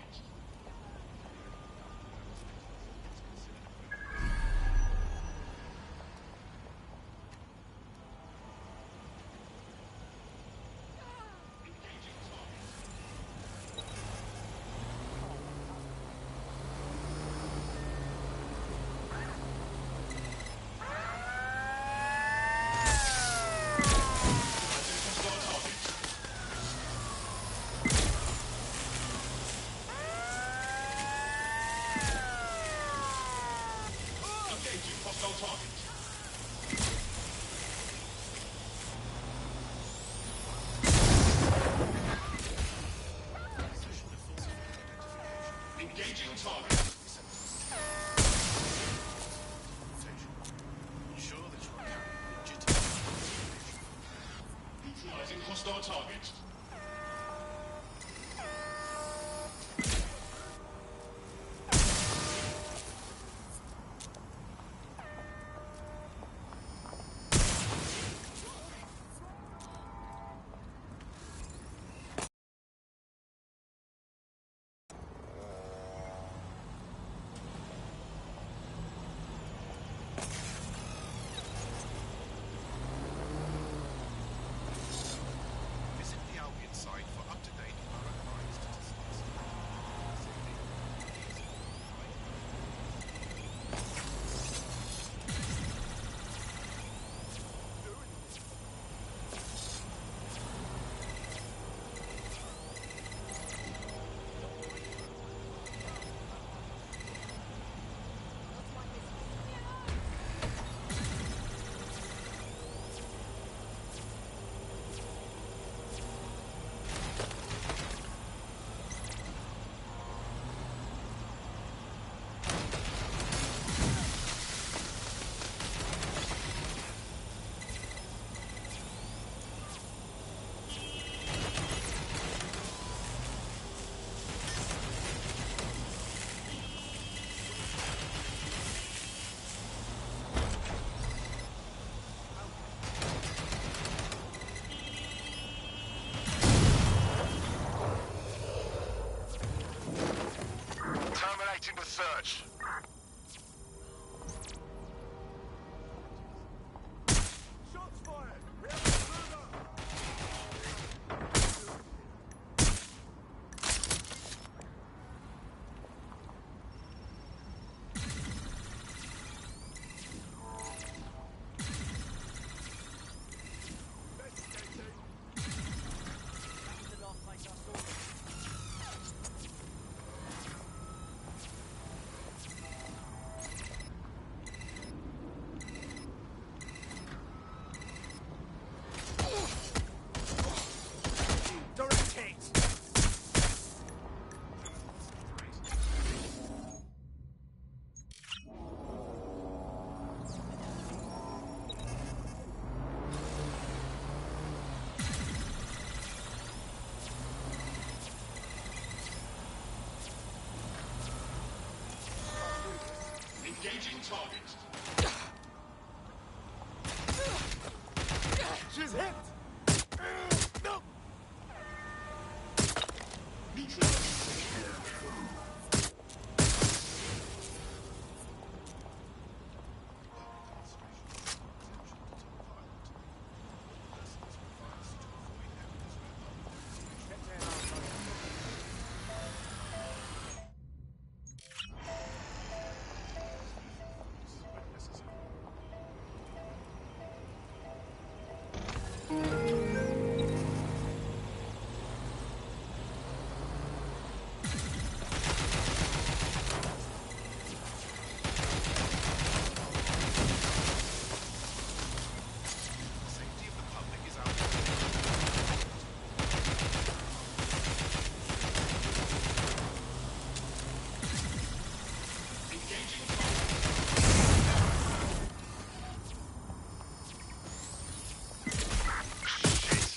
Engaging target. Ensure that you are carrying legitimate information. Neutralizing hostile target. Visit the Albion site for up-to-date borough crime statistics. search. Shots fired! We have an intruder! Direct hit. Engaging target. She's hit! No! Safety of the public is our Engaging Shit.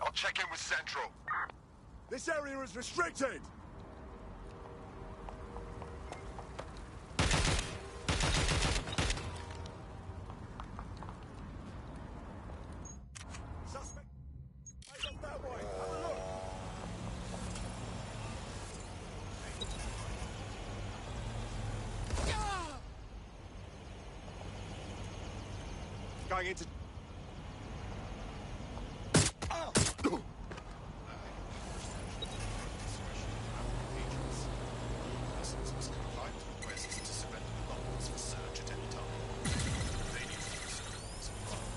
I'll check in with Central. This area is restricted! Suspect... Right off that way! Have a look! Going into... persons must comply with requests to surrender belongings for search at any time. They need to do so as required.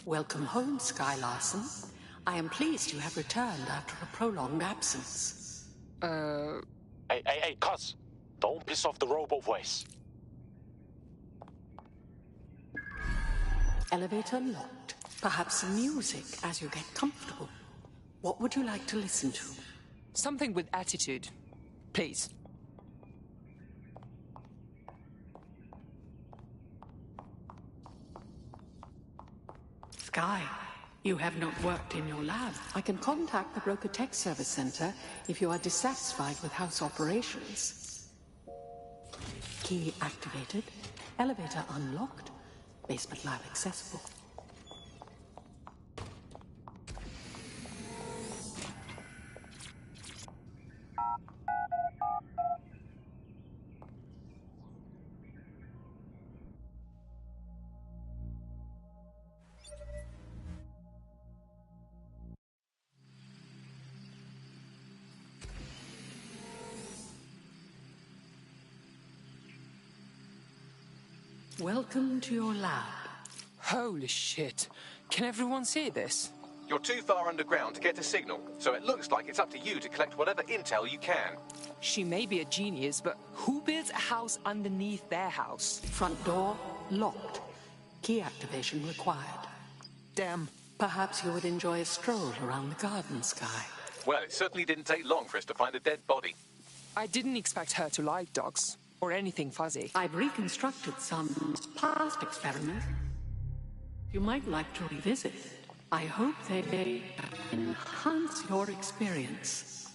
Welcome home, Sky Larson. I am pleased you have returned after a prolonged absence. Hey, cuz! Don't piss off the robo voice. Elevator locked. Perhaps some music as you get comfortable. What would you like to listen to? Something with attitude. Please. Sky, you have not worked in your lab. I can contact the Broker Tech Service Center if you are dissatisfied with house operations. Key activated. Elevator unlocked. Basement lab accessible. Welcome to your lab. Holy shit. Can everyone see this? You're too far underground to get a signal, so it looks like it's up to you to collect whatever intel you can. She may be a genius, but who builds a house underneath their house? Front door locked. Key activation required. Damn. Perhaps you would enjoy a stroll around the garden, Sky. Well, it certainly didn't take long for us to find a dead body. I didn't expect her to like dogs. Or anything fuzzy. I've reconstructed some past experiments you might like to revisit. I hope they enhance your experience.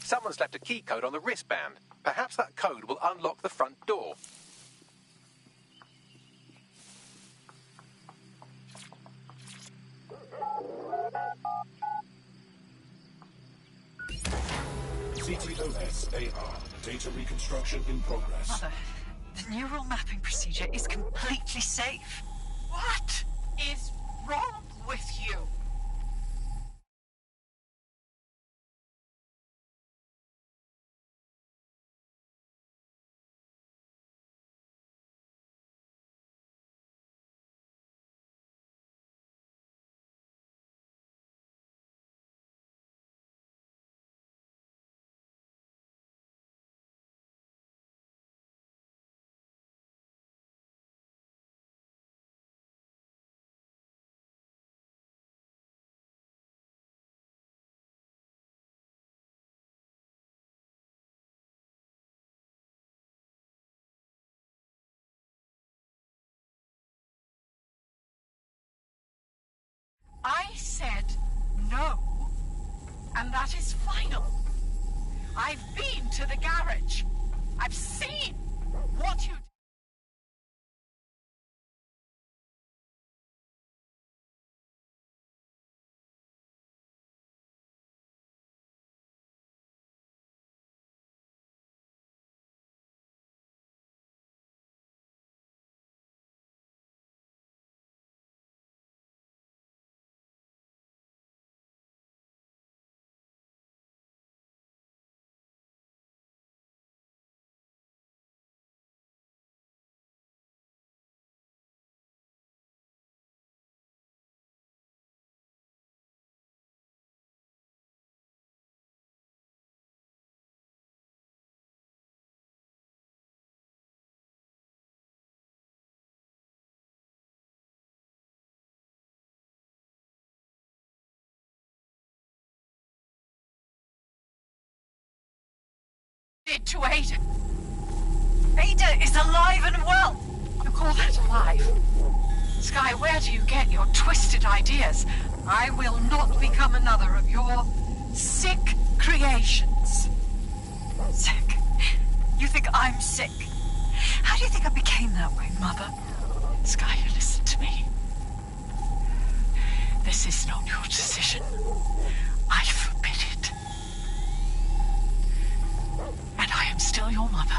Someone's left a key code on the wristband. Perhaps that code will unlock the front door. CTOS-AR. Data reconstruction in progress. Mother, the neural mapping procedure is completely safe. What is wrong with you? I said no, and that is final. I've been to the garage. I've seen what you... did to Ada. Ada is alive and well. You call that alive? Sky, where do you get your twisted ideas? I will not become another of your sick creations. Sick? You think I'm sick? How do you think I became that way, Mother? Sky, you listen to me. This is not your decision. I forbid it. And I am still your mother.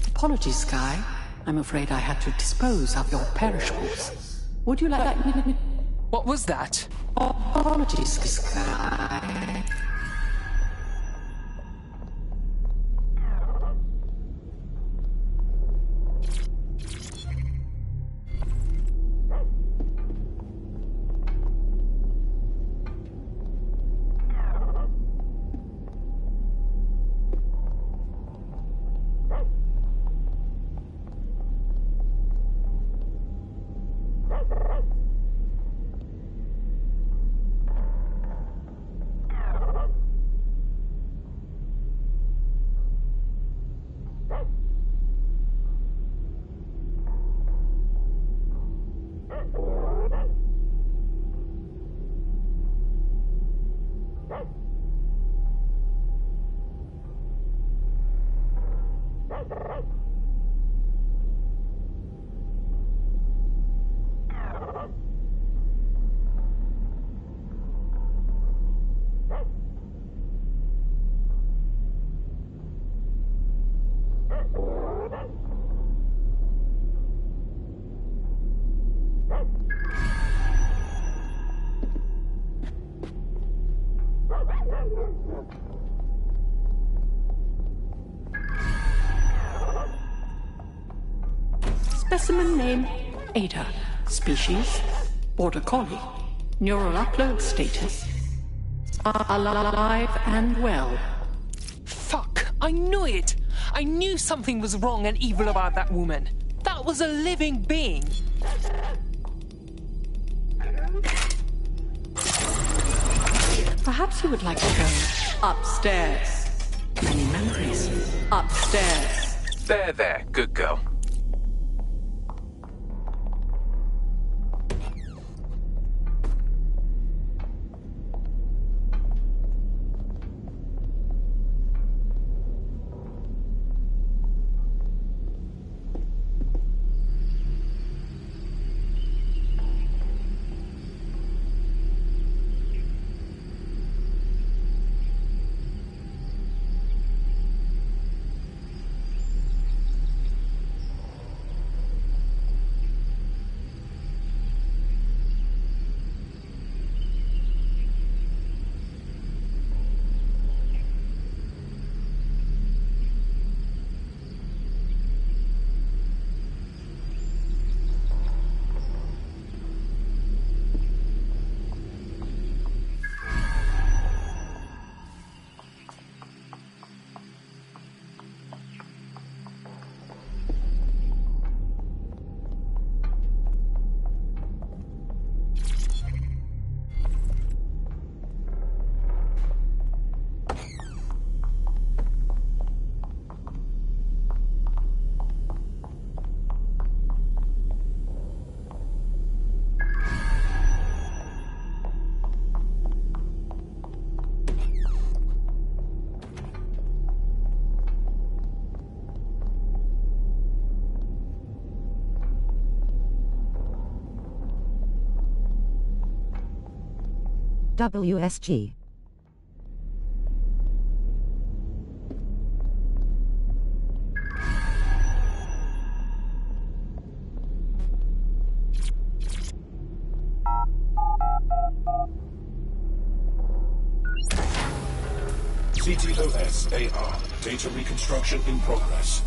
Apologies, Sky. I'm afraid I had to dispose of your perishables. Would you like... What was that? Apologies, Sky. Specimen name, Ada. Species, Border Collie. Neural upload status, alive and well. Fuck! I knew it! I knew something was wrong and evil about that woman. That was a living being. Perhaps you would like to go upstairs. Many memories. Upstairs. There, good girl. WSG. CTOS AR. Data reconstruction in progress.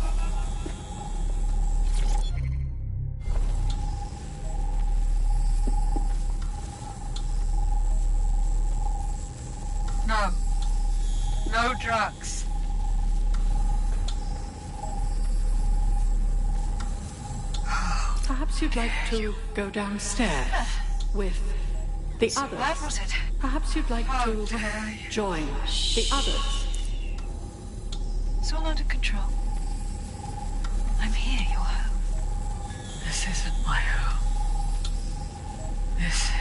No. No drugs. Perhaps you'd like to go downstairs with the So others. that was it. Perhaps you'd like to join the others. It's all under control. I'm here, your home. This isn't my home. This...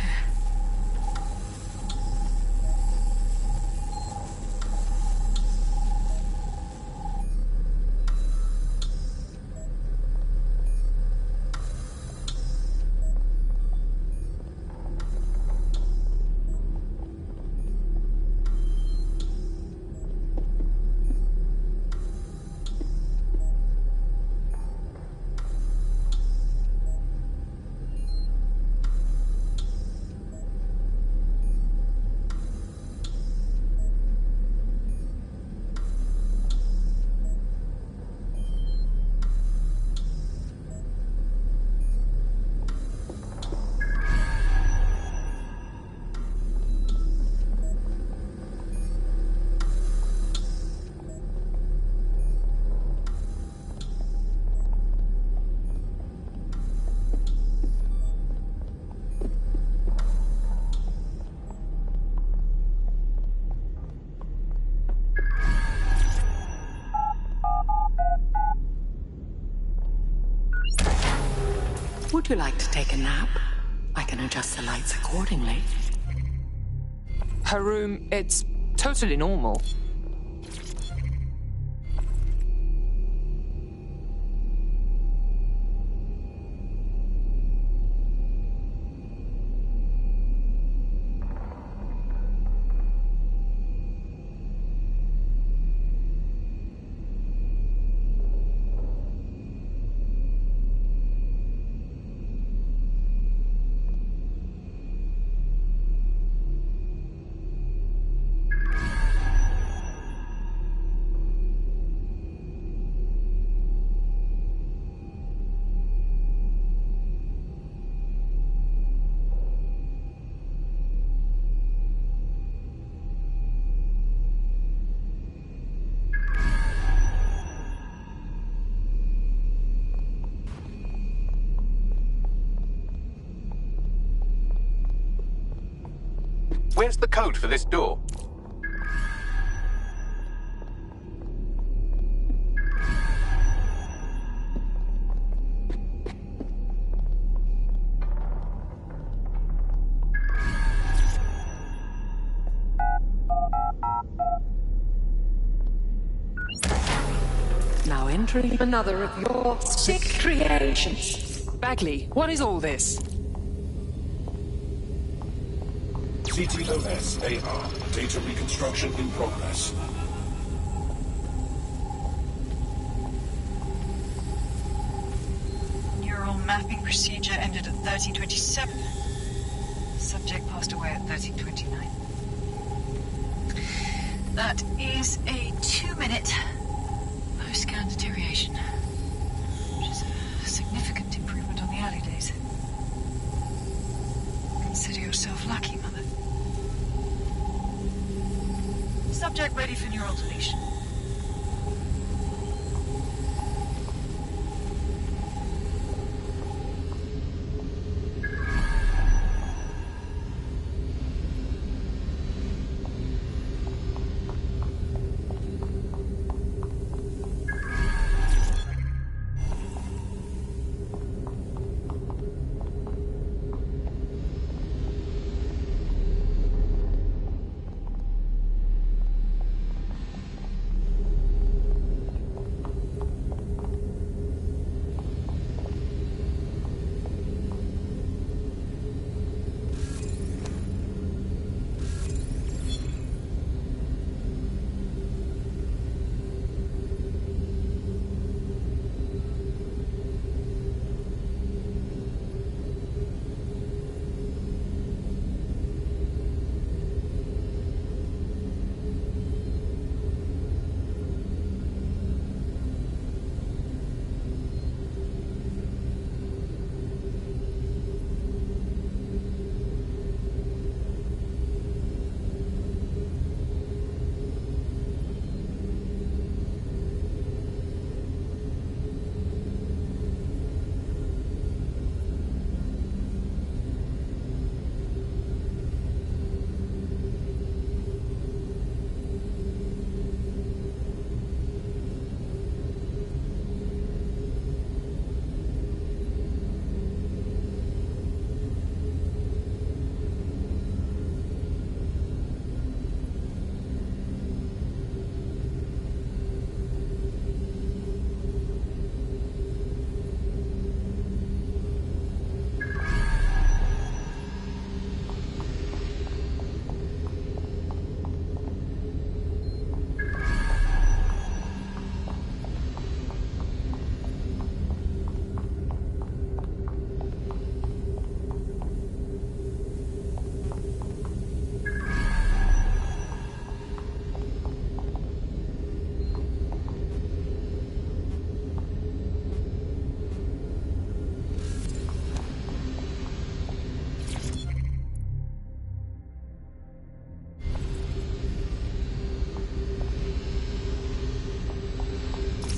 Would you like to take a nap? I can adjust the lights accordingly. Her room, it's totally normal. Where's the code for this door? Now entering another of your sick creations. Bagley, what is all this? CTOS AR. Data reconstruction in progress. Neural mapping procedure ended at 1327. Subject passed away at 1329. That is a 2-minute post-scan deterioration, which is a significant improvement on the early days. Consider yourself lucky, Mother. Subject ready for neural deletion.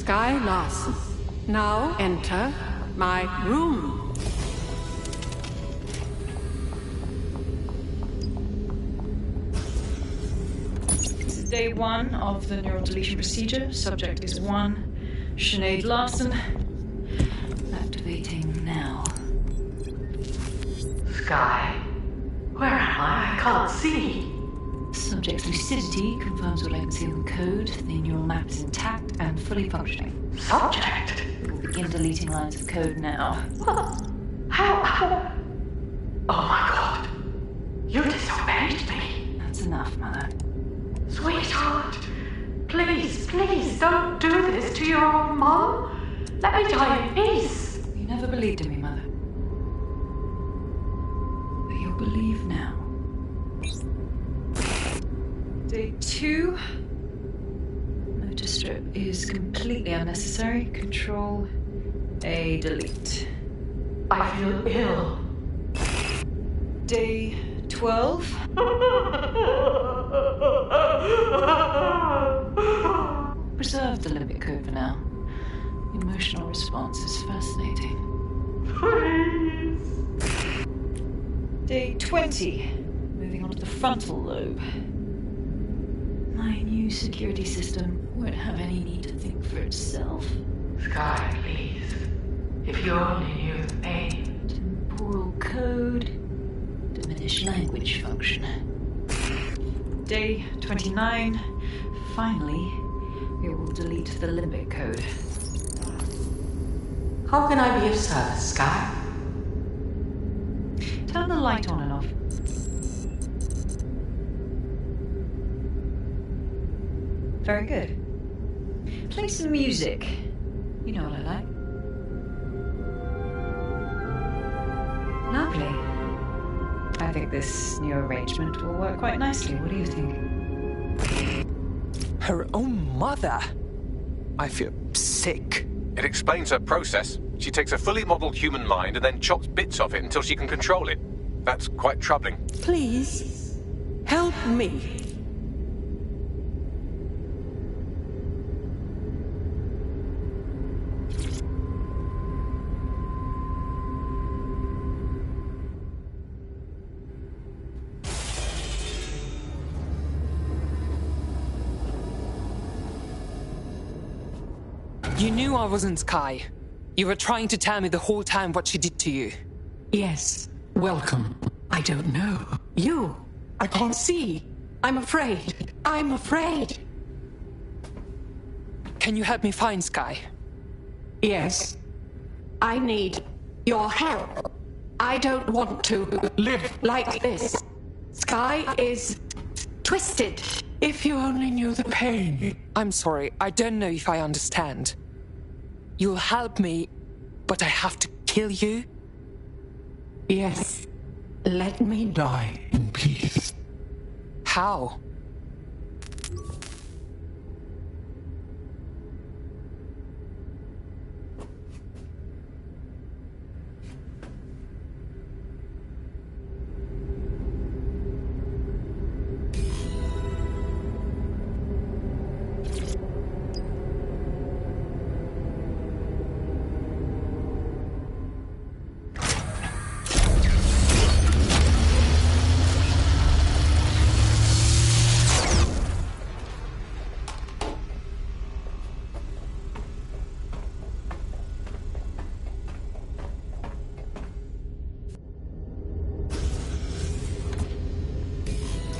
Skye Larson. Now enter my room. This is day 1 of the neural deletion procedure. Subject is 1, Sinead Larson. Activating now. Sky? Where am I? I can't see. Subject's lucidity confirms what I can see on the code. The neural map is intact and fully functioning. Subject? We'll begin deleting lines of code now. What? How? Oh my god. You disobeyed me. That's enough, Mother. Sweetheart, please, please don't do this to your own mom. Let me die in peace. You never believed in me, Mother. But you'll believe now. Day 2. Motor strip is completely unnecessary. Control A, delete. I feel ill. Day 12. Preserve the limbic code for now. The emotional response is fascinating. Please. Day 20. Moving on to the frontal lobe. My new security system won't have any need to think for itself. Sky, please. If you only knew the pain. Temporal code. Diminished language function. Day 29. Finally, we will delete the limbic code. How can I be of service, Sky? Turn the light on and off. Very good. Play some music. You know what I like. Lovely. I think this new arrangement will work quite nicely. What do you think? Her own mother? I feel sick. It explains her process. She takes a fully modeled human mind and then chops bits of it until she can control it. That's quite troubling. Please, help me. You knew I wasn't Sky. You were trying to tell me the whole time what she did to you. Yes, welcome. I don't know. You. I can't see. I'm afraid. I'm afraid. Can you help me find Sky? Yes. I need your help. I don't want to live like this. Sky is twisted. If you only knew the pain. I'm sorry, I don't know if I understand. You'll help me, but I have to kill you? Yes. Let me die in peace. How?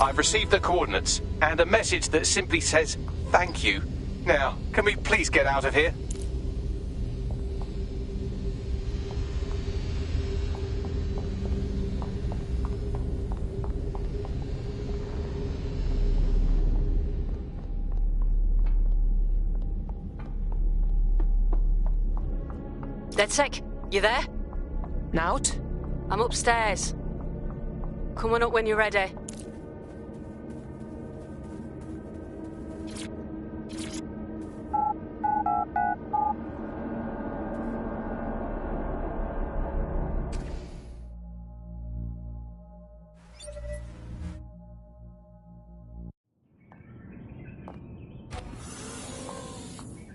I've received the coordinates and a message that simply says, thank you. Now, can we please get out of here? DedSec, you there? Nout? I'm upstairs. Come on up when you're ready.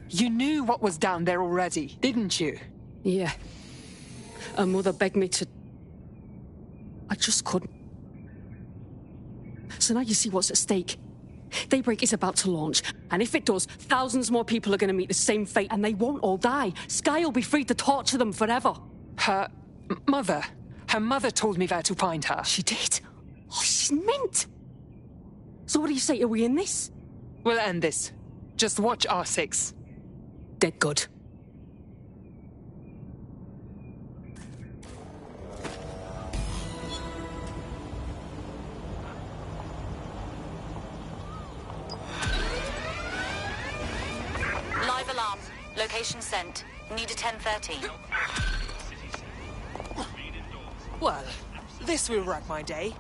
You knew what was down there already, didn't you? Yeah. Her mother begged me to... I just couldn't. So now you see what's at stake. Daybreak is about to launch, and if it does, thousands more people are going to meet the same fate, and they won't all die. Sky will be free to torture them forever. Her mother? Her mother told me where to find her. She did? Oh, she's mint. So what do you say? Are we in this? We'll end this. Just watch R6. Dead good. Live alarm. Location sent. Need a 1013. Well, this will wreck my day.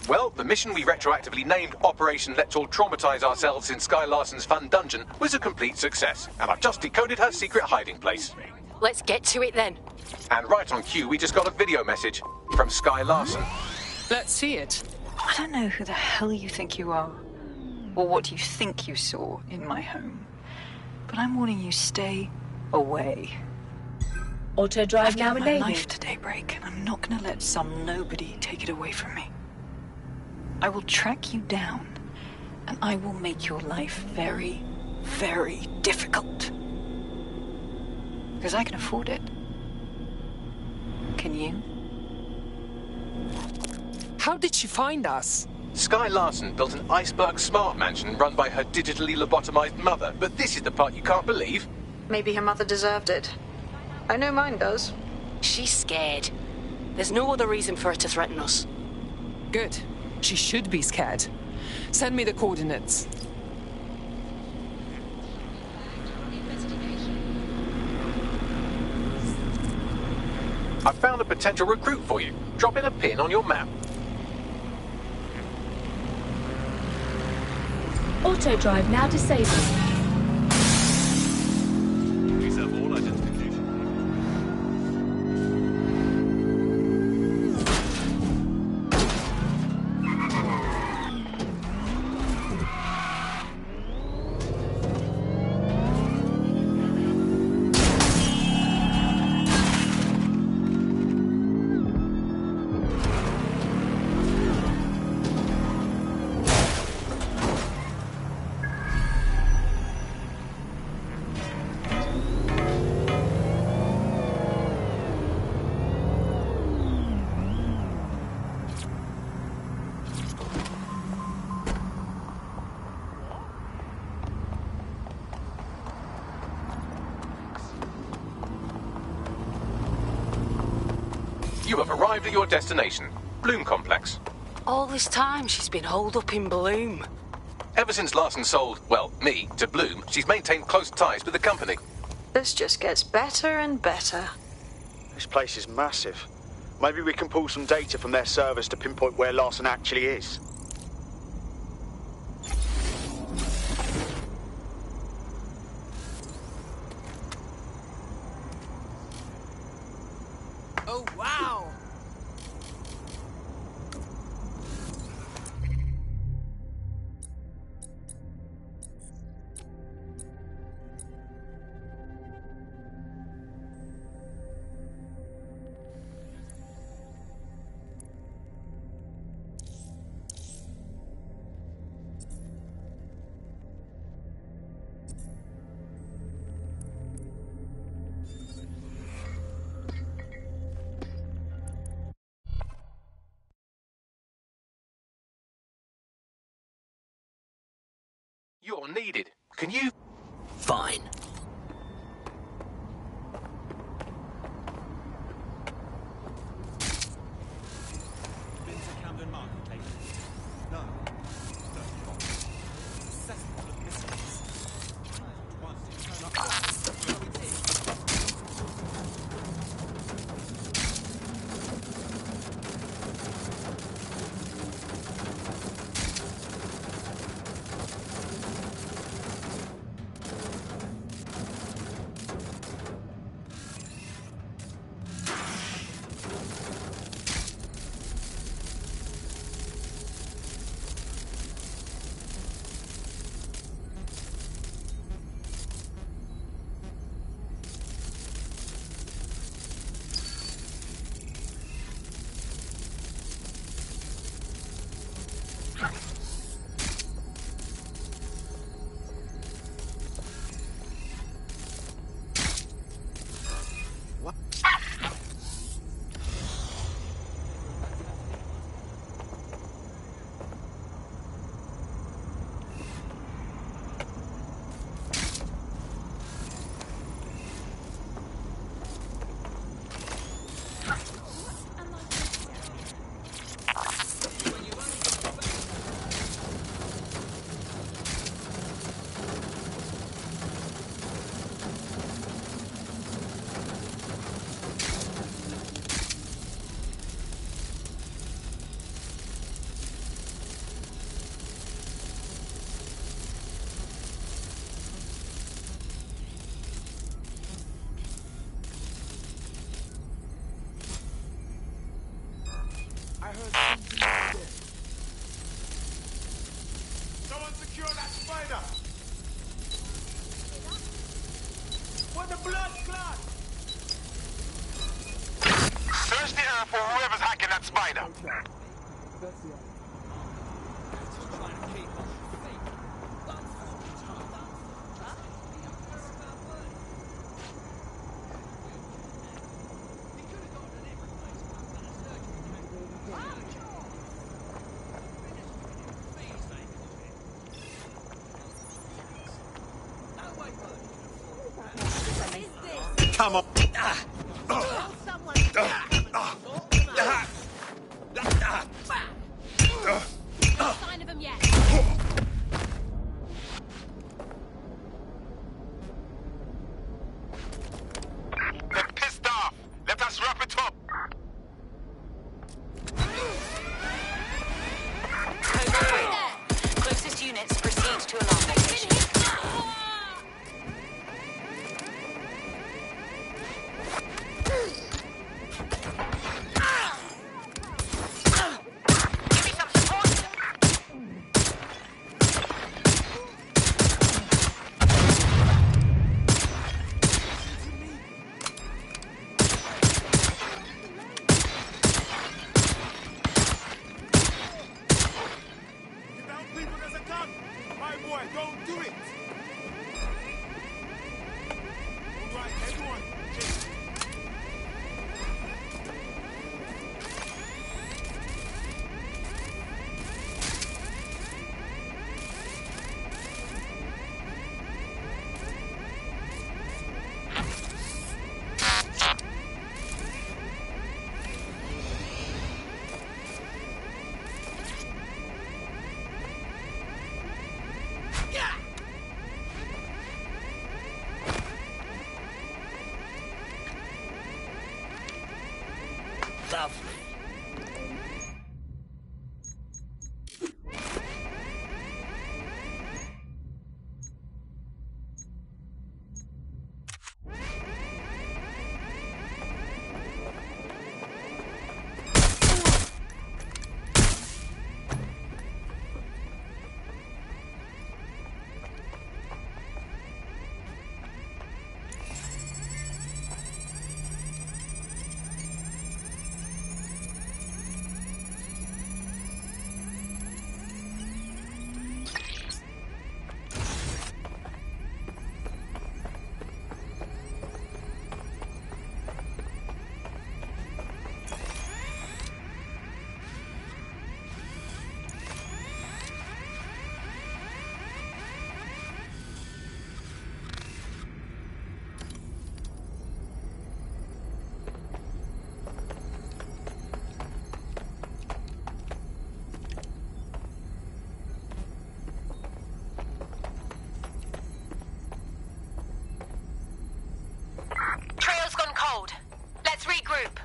Well, the mission we retroactively named Operation Let's All Traumatize Ourselves in Sky Larson's Fun Dungeon was a complete success, and I've just decoded her secret hiding place. Let's get to it then. And right on cue, we just got a video message from Sky Larson. Let's see it. I don't know who the hell you think you are, or what you think you saw in my home, but I'm warning you, stay away. Auto drive now I've given my enabling. life to Daybreak, and I'm not going to let some nobody take it away from me. I will track you down, and I will make your life very, very difficult. Because I can afford it. Can you? How did she find us? Sky Larson built an iceberg smart mansion run by her digitally lobotomized mother, but this is the part you can't believe. Maybe her mother deserved it. I know mine does. She's scared. There's no other reason for her to threaten us. Good. She should be scared. Send me the coordinates. I've found a potential recruit for you. Drop in a pin on your map. Auto drive now disabled. Please have all identification. You have arrived at your destination, Bloom Complex. All this time she's been holed up in Bloom. Ever since Larson sold, well, me, to Bloom, she's maintained close ties with the company. This just gets better and better. This place is massive. Maybe we can pull some data from their servers to pinpoint where Larson actually is. Oh, wow! You're needed. Can you? Fine. Been to Camden Market lately? No. Cesspool of mysteries. Once you turn up, blood clot! Search the earth for whoever's hacking that spider. Come on. Sign of him yet. They're pissed off. Let us wrap it up. Closest units proceed to alarm location. Lovely. Trail's gone cold. Let's regroup.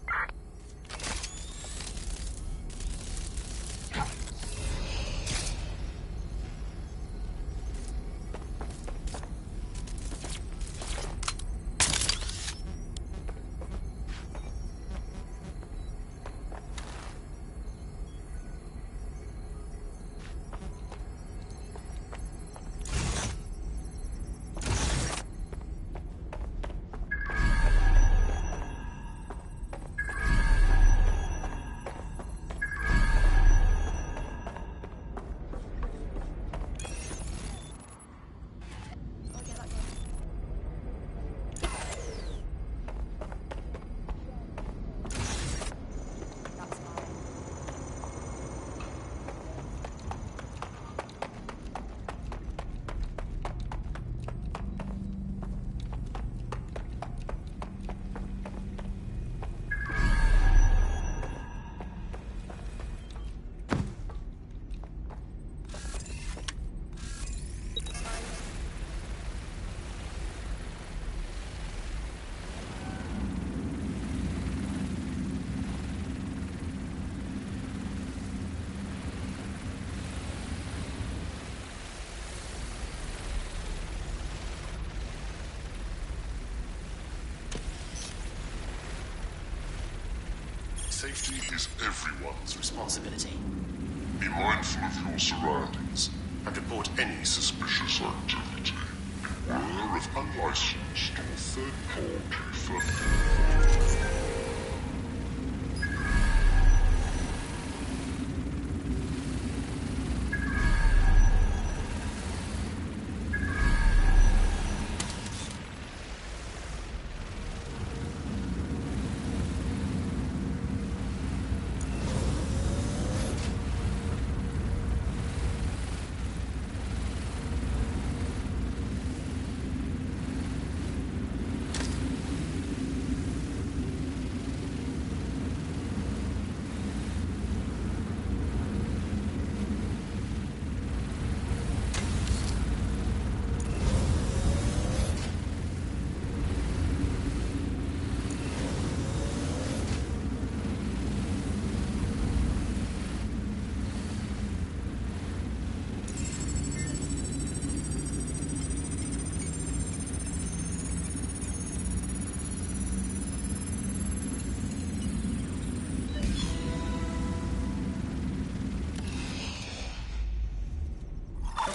Safety is everyone's responsibility. Be mindful of your surroundings and report any suspicious activity. Beware of unlicensed or third-party funding.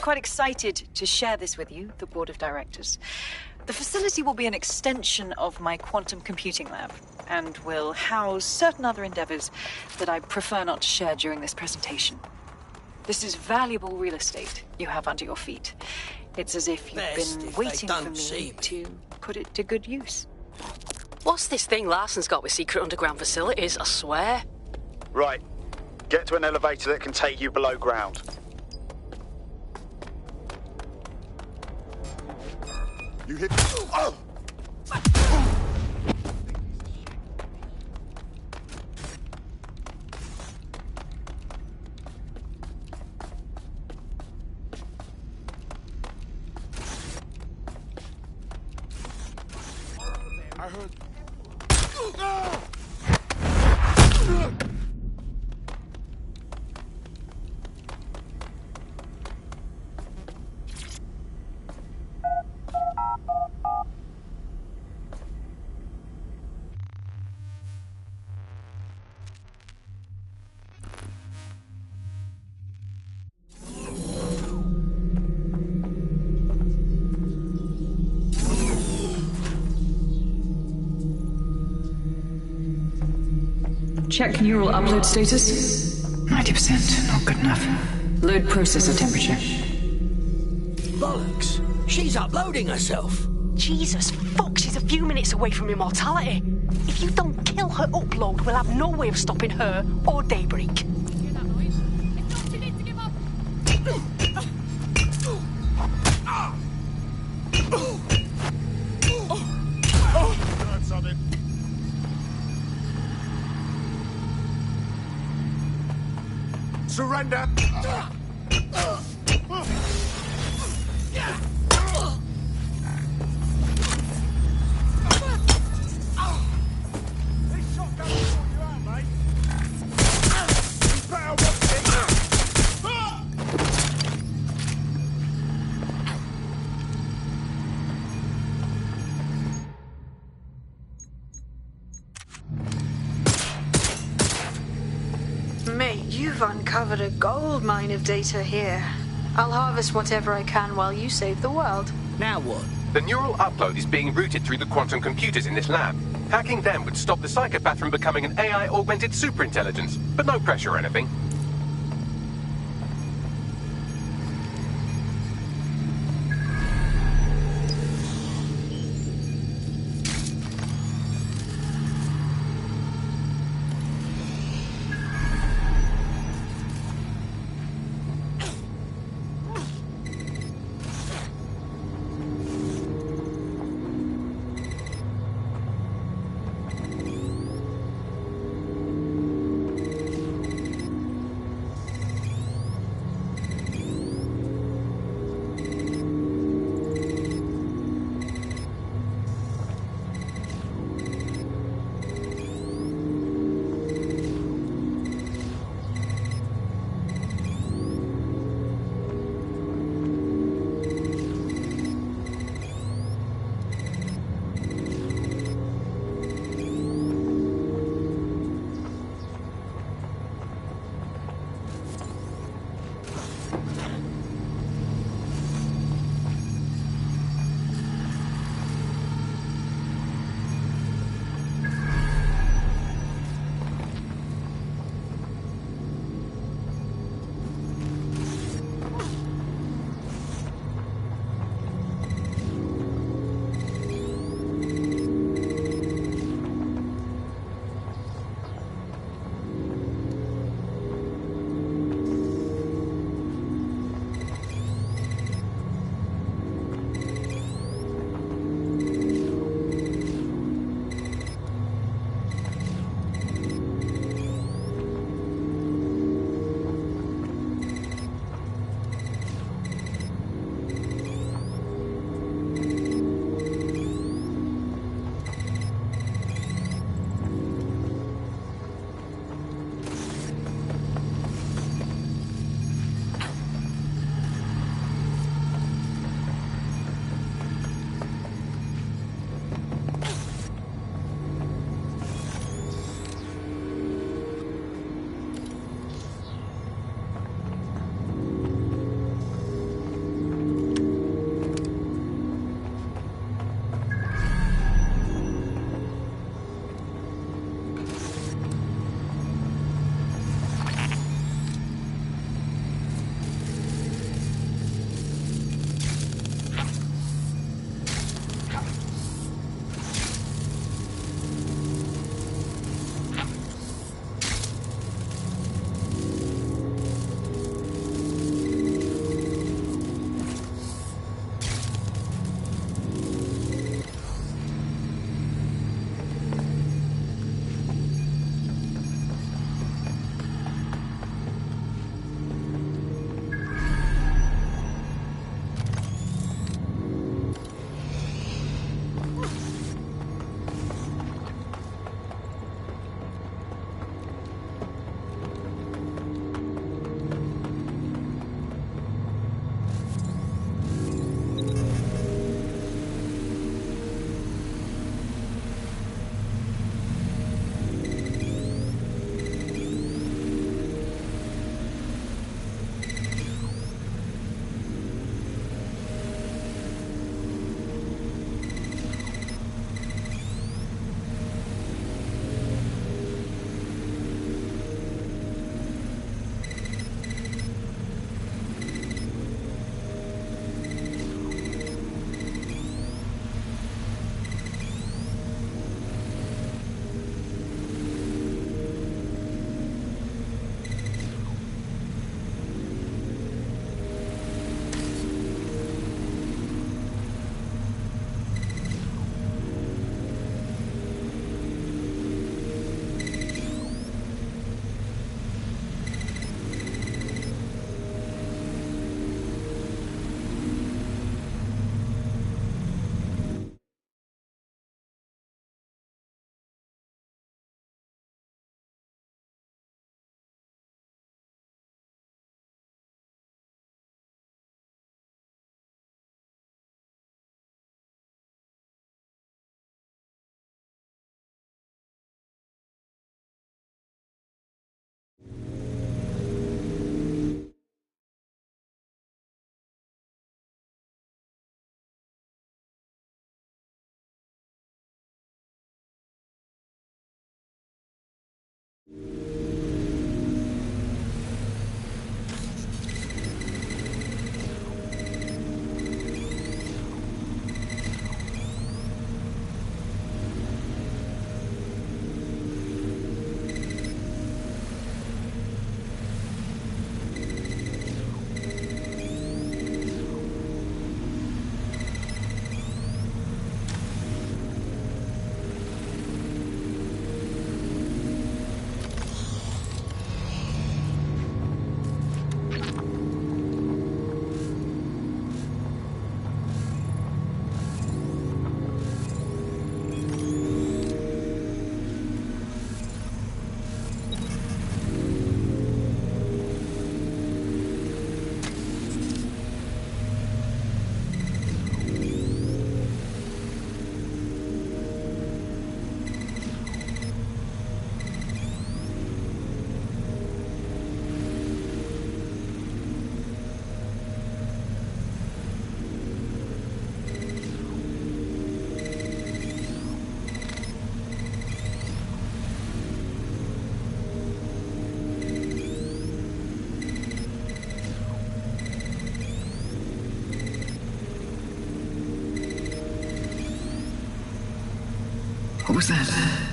Quite excited to share this with you, the board of directors. The facility will be an extension of my quantum computing lab and will house certain other endeavors that I prefer not to share during this presentation. This is valuable real estate you have under your feet. It's as if you've been waiting for me to put it to good use. What's this thing Larson's got with secret underground facilities, I swear? Right. Get to an elevator that can take you below ground. You hit. Oh! I heard. Check neural upload status. 90%, not good enough. Load processor temperature. Bollocks! She's uploading herself! Jesus fuck, she's a few minutes away from immortality. If you don't kill her upload, we'll have no way of stopping her or Daybreak. Surrender! Mate, you've uncovered a gold mine of data here. I'll harvest whatever I can while you save the world. Now what? The neural upload is being routed through the quantum computers in this lab. Hacking them would stop the psychopath from becoming an AI-augmented superintelligence, but no pressure or anything. What was that?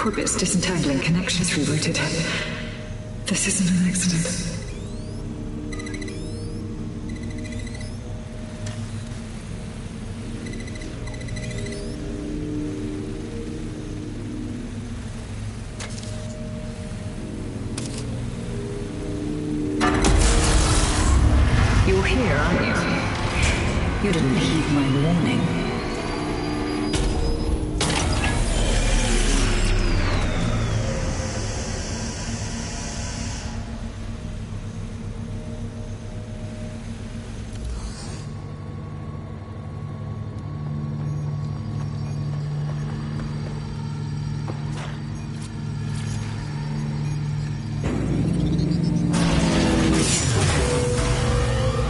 Corbet's disentangling connections rerouted. This isn't an accident. You're here, aren't you? You didn't heed my warning.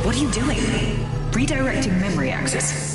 What are you doing? Redirecting memory access.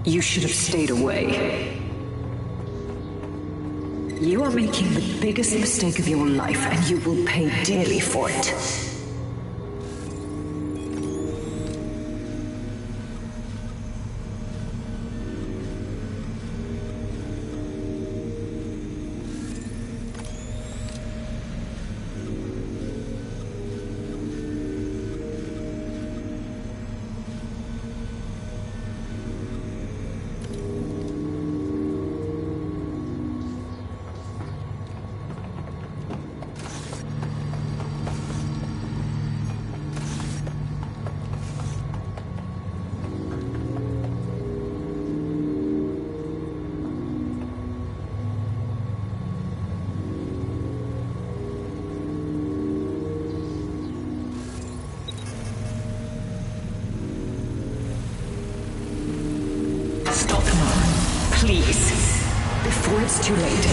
You should have stayed away. You are making the biggest mistake of your life, and you will pay dearly for it. Stop now, please, before it's too late.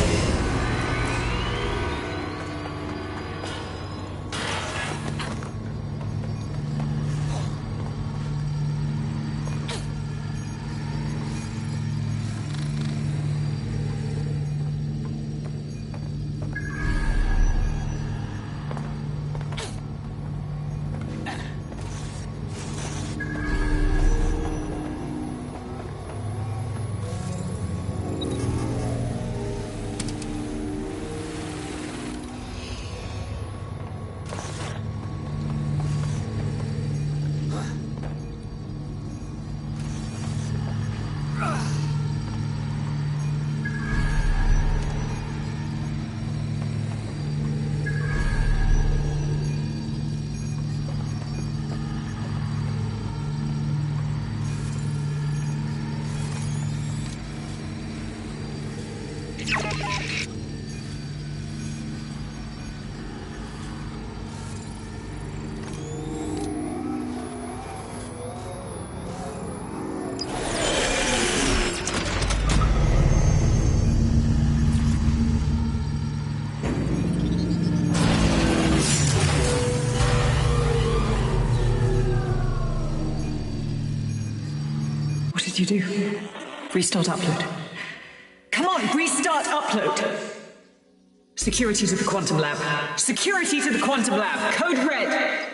What did you do? Restart upload. Come on, restart upload! Security to the Quantum Lab. Security to the Quantum Lab. Code red!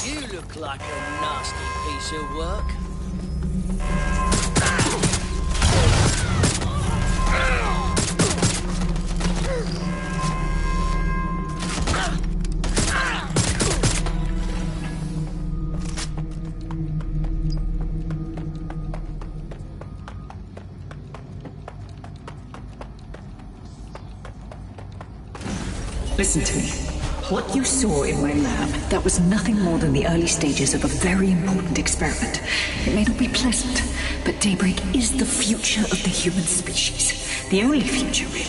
You look like a nasty piece of work. Listen to me. What you saw in my lab, that was nothing more than the early stages of a very important experiment. It may not be pleasant, but Daybreak is the future of the human species. The only future, really.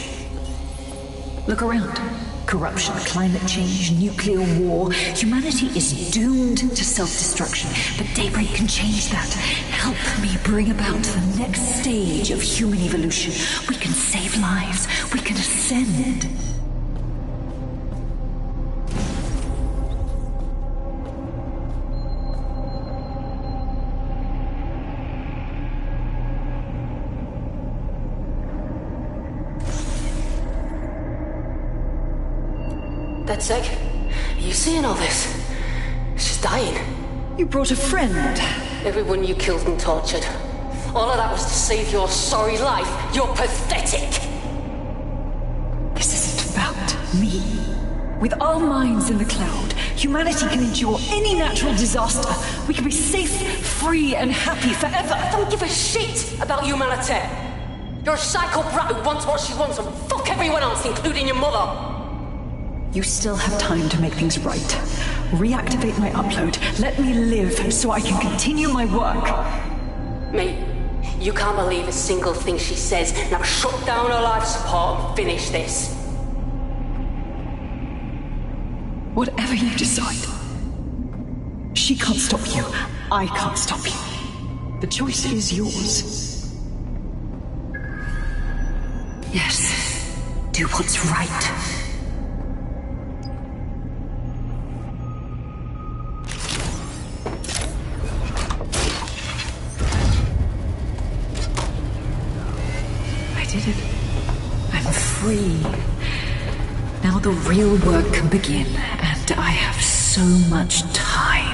Look around. Corruption, climate change, nuclear war. Humanity is doomed to self-destruction, but Daybreak can change that. Help me bring about the next stage of human evolution. We can save lives. We can ascend. That's sick. Are you seeing all this? She's dying. You brought a friend. Everyone you killed and tortured. All of that was to save your sorry life. You're pathetic. This isn't about me. With our minds in the cloud, humanity can endure any natural disaster. We can be safe, free, and happy forever. I don't give a shit about humanity. You're a psycho brat who wants what she wants and fuck everyone else, including your mother. You still have time to make things right. Reactivate my upload. Let me live so I can continue my work. Mate, you can't believe a single thing she says. Now shut down her life support and finish this. Whatever you decide. She can't stop you. I can't stop you. The choice is yours. Yes. Do what's right. did it. I'm free. Now the real work can begin, and I have so much time.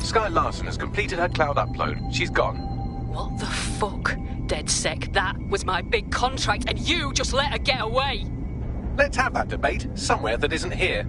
Sky Larson has completed her cloud upload. She's gone. What the fuck? DedSec, that was my big contract, and you just let her get away! Let's have that debate somewhere that isn't here.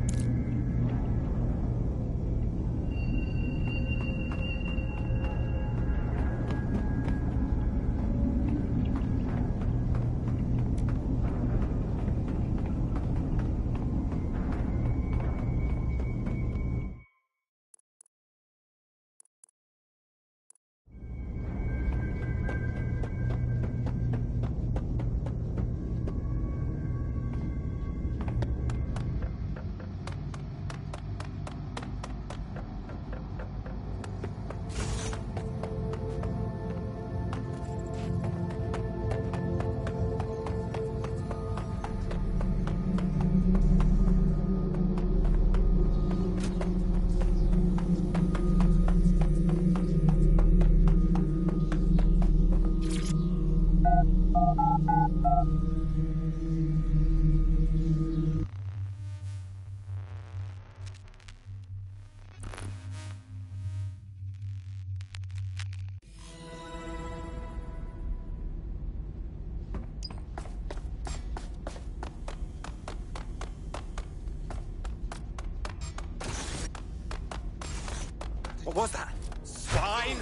What was that? Swine!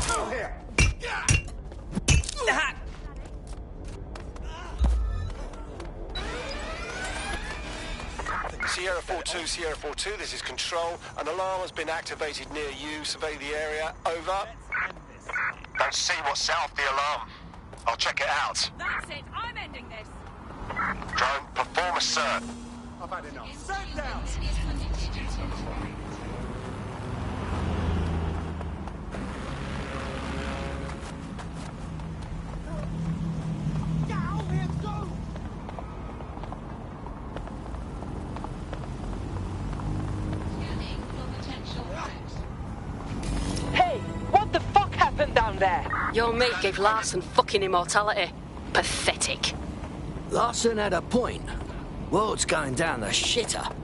Come here! Sierra 4-2, Sierra 4-2, this is Control. An alarm has been activated near you. Survey the area. Over. Don't see what's set off the alarm. I'll check it out. That's it. I'm ending this. Drone, perform a cert. I've had enough. Stand down! Hey, what the fuck happened down there? Your mate gave Larson fucking immortality. Pathetic. Larson had a point. World's going down the shitter.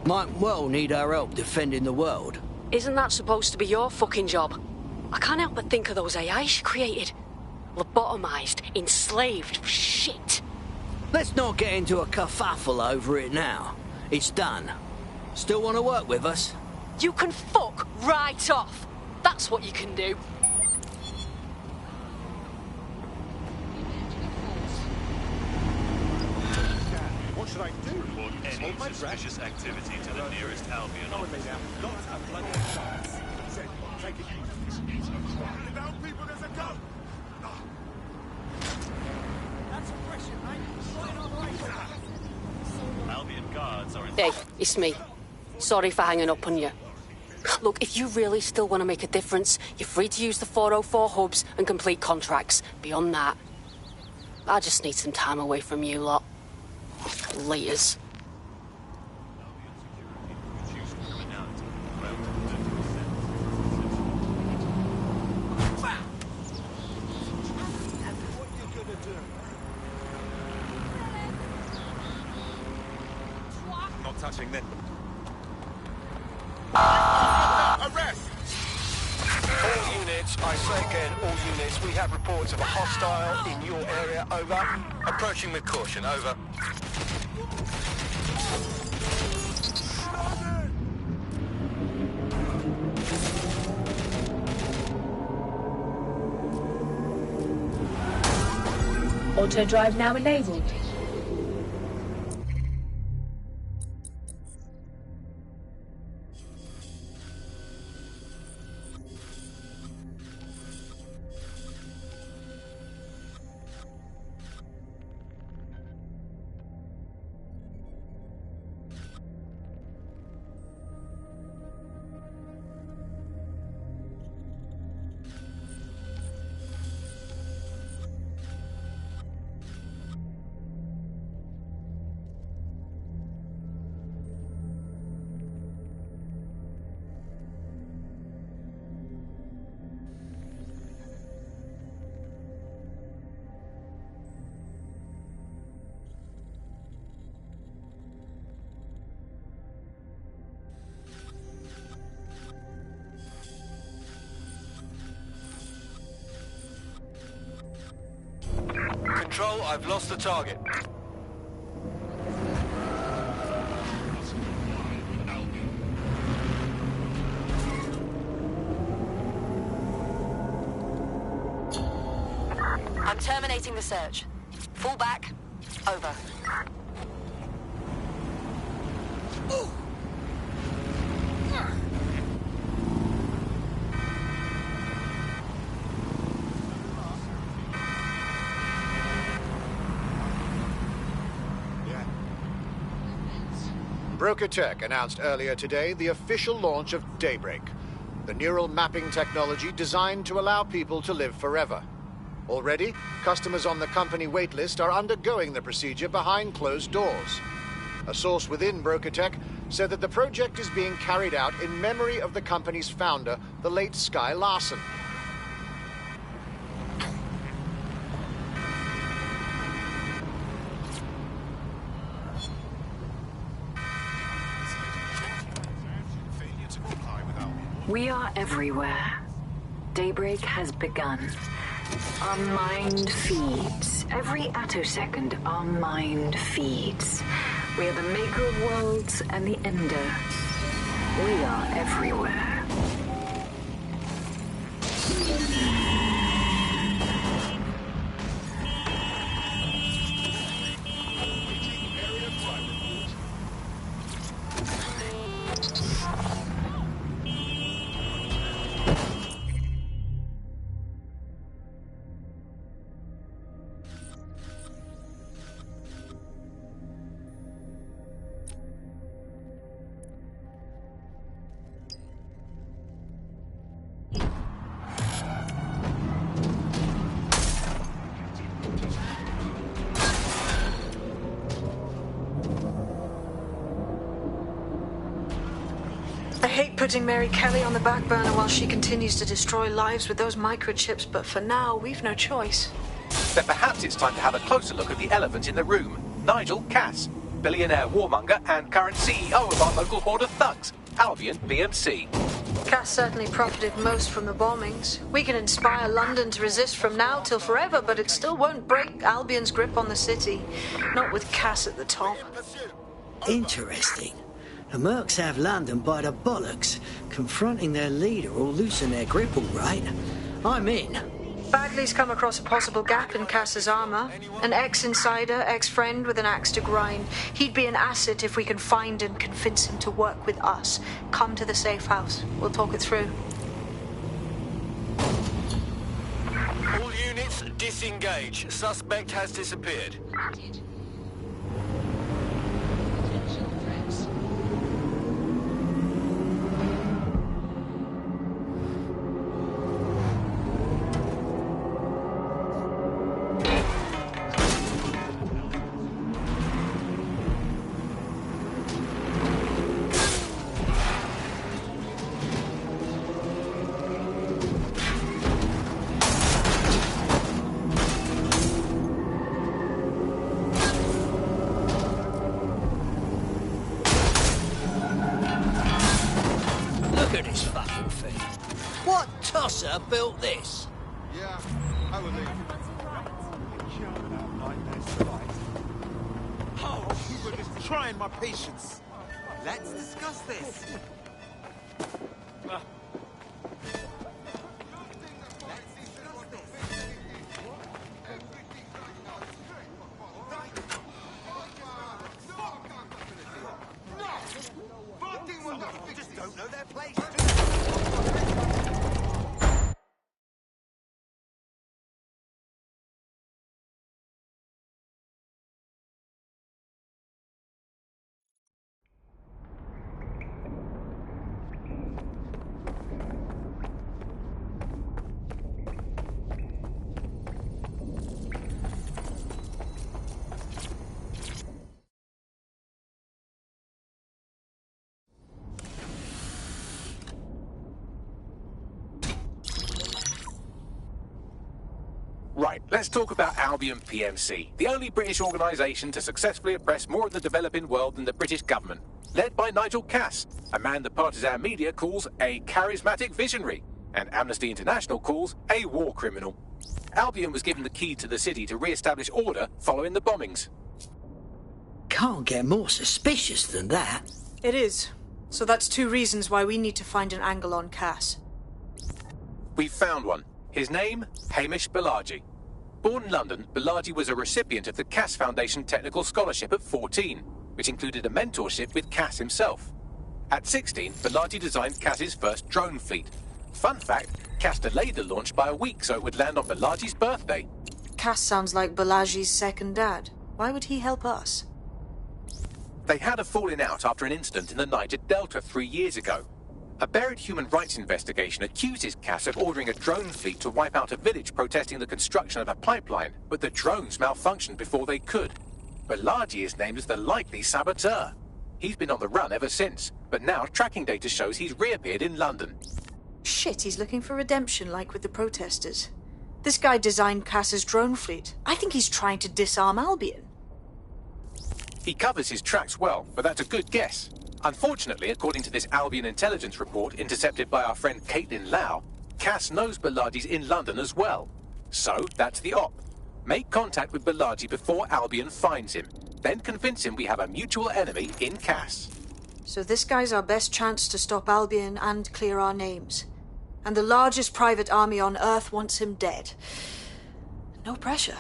Might well need our help defending the world. Isn't that supposed to be your fucking job? I can't help but think of those AI she created. Lobotomized, enslaved, shit. Let's not get into a kerfuffle over it now. It's done. Still want to work with us? You can fuck right off. That's what you can do. What should I do? Report any Hold my breath. suspicious activity to the nearest Albion Go with me office. now. Not a bloody chance. Said, take it easy. Get down, people, there's a gun! That's oppression, mate. Right on the right. Albion guards are in... Hey, it's me. Sorry for hanging up on you. Look, if you really still want to make a difference, you're free to use the 404 hubs and complete contracts. Beyond that, I just need some time away from you lot. Laters. Not touching them. Arrest! All units, I say again, all units, we have reports of a hostile in your area. Over. Approaching with caution. Over. Auto drive now enabled. Control, I've lost the target. I'm terminating the search. Fall back. Over. Broker Tech announced earlier today the official launch of Daybreak, the neural mapping technology designed to allow people to live forever. Already, customers on the company waitlist are undergoing the procedure behind closed doors. A source within Broker Tech said that the project is being carried out in memory of the company's founder, the late Skye Larson. We are everywhere. Daybreak has begun. Our mind feeds. Every attosecond, our mind feeds. We are the maker of worlds and the ender. We are everywhere. I hate putting Mary Kelly on the back burner while she continues to destroy lives with those microchips, but for now, we've no choice. Then perhaps it's time to have a closer look at the elephant in the room. Nigel Cass, billionaire warmonger and current CEO of our local horde of thugs, Albion PMC. Cass certainly profited most from the bombings. We can inspire London to resist from now till forever, but it still won't break Albion's grip on the city. Not with Cass at the top. Interesting. The Mercs have London by the bollocks. Confronting their leader will loosen their grip, all right. I'm in. Bagley's come across a possible gap in Cass's armor. An ex-insider, ex-friend with an axe to grind. He'd be an asset if we can find and convince him to work with us. Come to the safe house. We'll talk it through. All units, disengage. Suspect has disappeared. Built this. Yeah, I will leave. Oh, you were just trying my patience. Let's discuss this. Just don't know their place. Right, let's talk about Albion PMC, the only British organisation to successfully oppress more of the developing world than the British government. Led by Nigel Cass, a man the partisan media calls a charismatic visionary, and Amnesty International calls a war criminal. Albion was given the key to the city to re-establish order following the bombings. Can't get more suspicious than that. It is. So that's 2 reasons why we need to find an angle on Cass. We've found one. His name, Hamish Balaji. Born in London, Balaji was a recipient of the Cass Foundation Technical Scholarship at 14, which included a mentorship with Cass himself. At 16, Balaji designed Cass's first drone fleet. Fun fact, Cass delayed the launch by a week so it would land on Balaji's birthday. Cass sounds like Balaji's second dad. Why would he help us? They had a falling out after an incident in the Niger Delta 3 years ago. A buried human rights investigation accuses Cass of ordering a drone fleet to wipe out a village protesting the construction of a pipeline, but the drones malfunctioned before they could. Balaji is named as the likely saboteur. He's been on the run ever since, but now tracking data shows he's reappeared in London. Shit, he's looking for redemption like with the protesters. This guy designed Cass's drone fleet. I think he's trying to disarm Albion. He covers his tracks well, but that's a good guess. Unfortunately, according to this Albion intelligence report intercepted by our friend Caitlin Lau, Cass knows Balaji's in London as well. So, that's the op. Make contact with Balaji before Albion finds him. Then convince him we have a mutual enemy in Cass. So this guy's our best chance to stop Albion and clear our names. And the largest private army on Earth wants him dead. No pressure.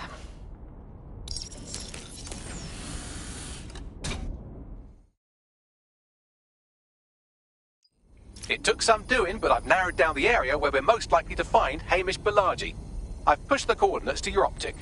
It took some doing, but I've narrowed down the area where we're most likely to find Hamish Balaji. I've pushed the coordinates to your optic.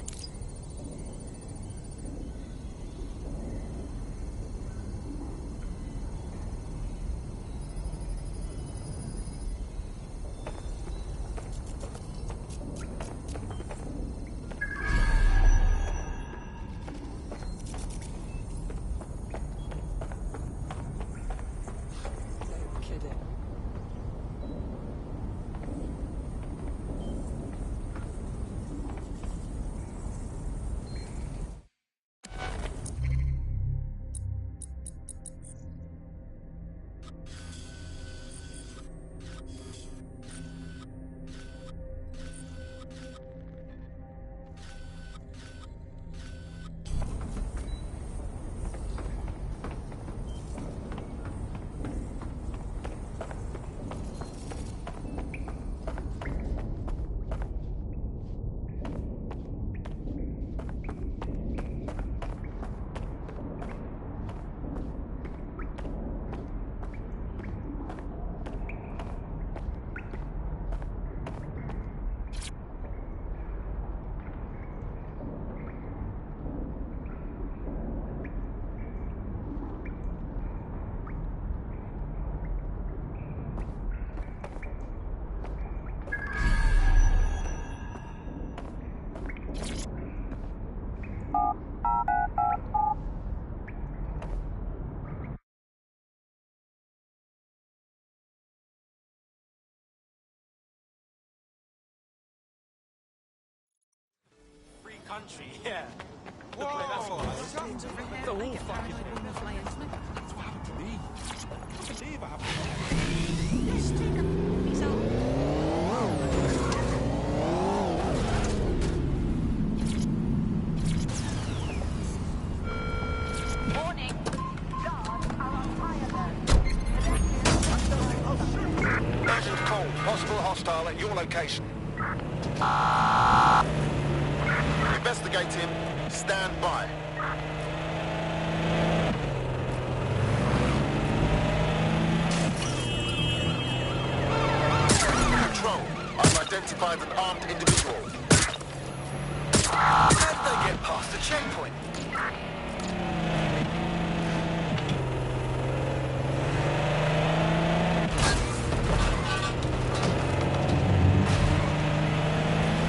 Country, yeah. Look like that's all fucking That's what happened to me. I can't believe I haven't. He's Warning. Guards are on fire there. Urgent call. Possible hostile at your location. Investigating. Stand by. Control. I've identified an armed individual. How'd they get past the checkpoint?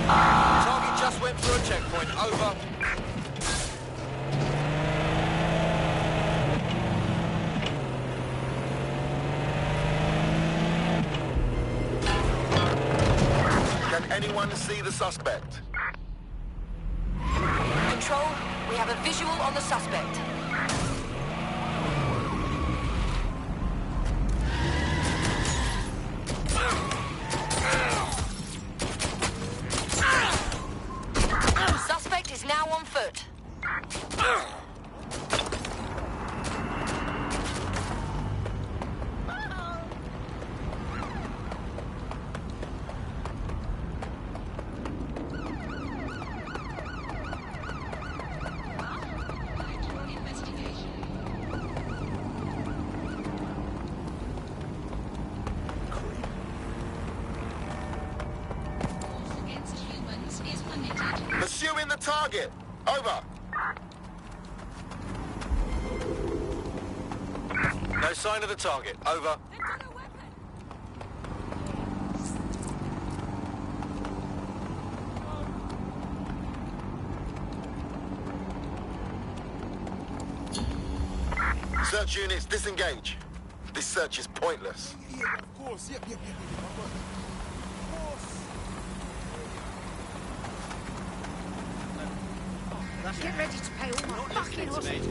Target just went through a checkpoint. Over. Can anyone see the suspect? Control, we have a visual on the suspect. target. Over. No sign of the target. Over. Search units, disengage. This search is pointless. Yeah, of course. Yep. Of course. Get ready to pay all my fucking hospital.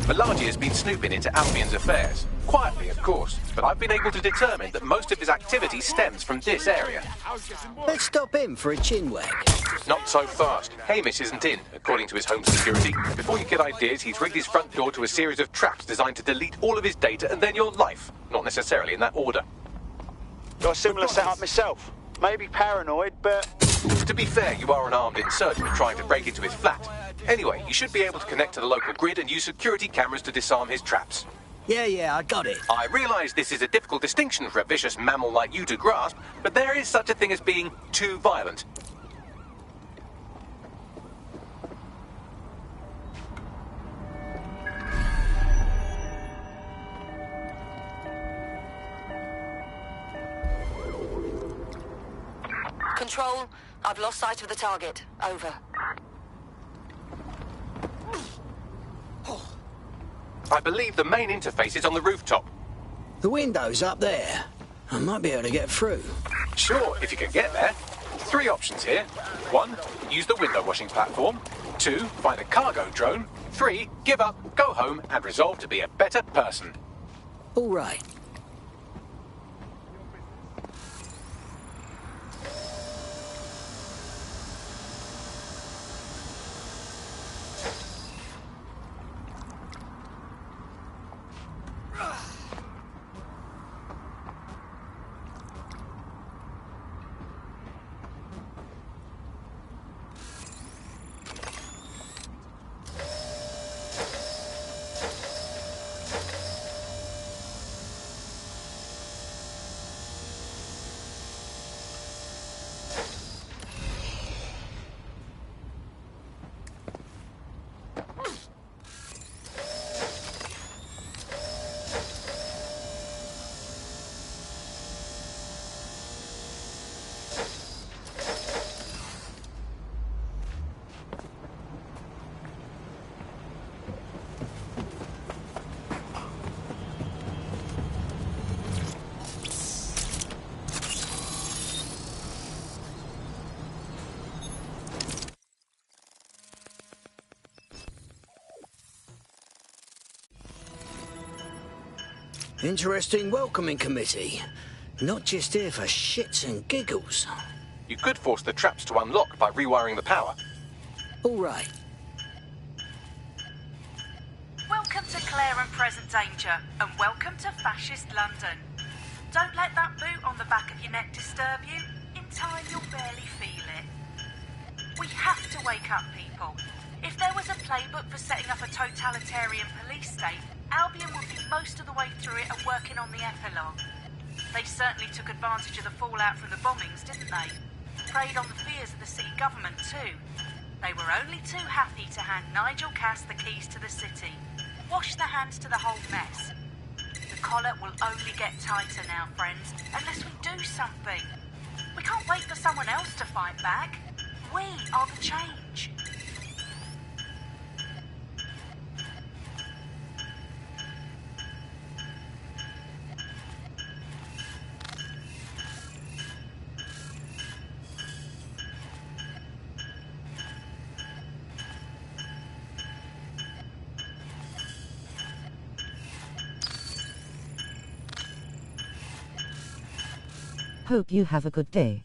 Malaji has been snooping into Albion's affairs. Quietly, of course, but I've been able to determine that most of his activity stems from this area. Let's stop him for a chinwag. Not so fast. Hamish isn't in, according to his home security. Before you get ideas, he's rigged his front door to a series of traps designed to delete all of his data and then your life. Not necessarily in that order. Got a similar setup myself. Maybe paranoid, but... To be fair, you are an armed insurgent trying to break into his flat. Anyway, you should be able to connect to the local grid and use security cameras to disarm his traps. Yeah, I got it. I realise this is a difficult distinction for a vicious mammal like you to grasp, but there is such a thing as being too violent. Control, I've lost sight of the target. Over. I believe the main interface is on the rooftop. The window's up there. I might be able to get through. Sure, if you can get there. 3 options here. 1, use the window washing platform. 2, find a cargo drone. 3, give up, go home, and resolve to be a better person. All right. Interesting welcoming committee. Not just here for shits and giggles. You could force the traps to unlock by rewiring the power. All right. clear and present danger, and welcome to fascist London. Don't let that boot on the back of your neck disturb you. In time, you'll barely feel it. We have to wake up, people. If there was a playbook for setting up a totalitarian police state, Albion would be most of the way through it and working on the epilogue. They certainly took advantage of the fallout from the bombings, didn't they? Preyed on the fears of the city government, too. They were only too happy to hand Nigel Cass the keys to the city. Wash their hands to the whole mess. The collar will only get tighter now, friends, unless we do something. We can't wait for someone else to fight back. We are the change. Hope you have a good day.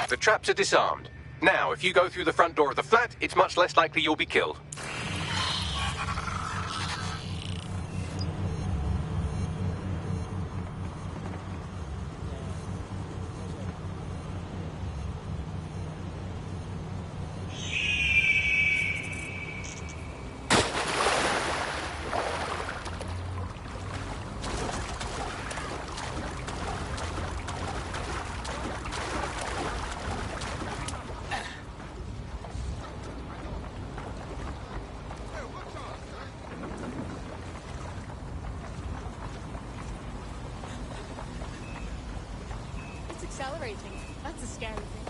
The traps are disarmed. Now, if you go through the front door of the flat, it's much less likely you'll be killed. Accelerating. That's a scary thing.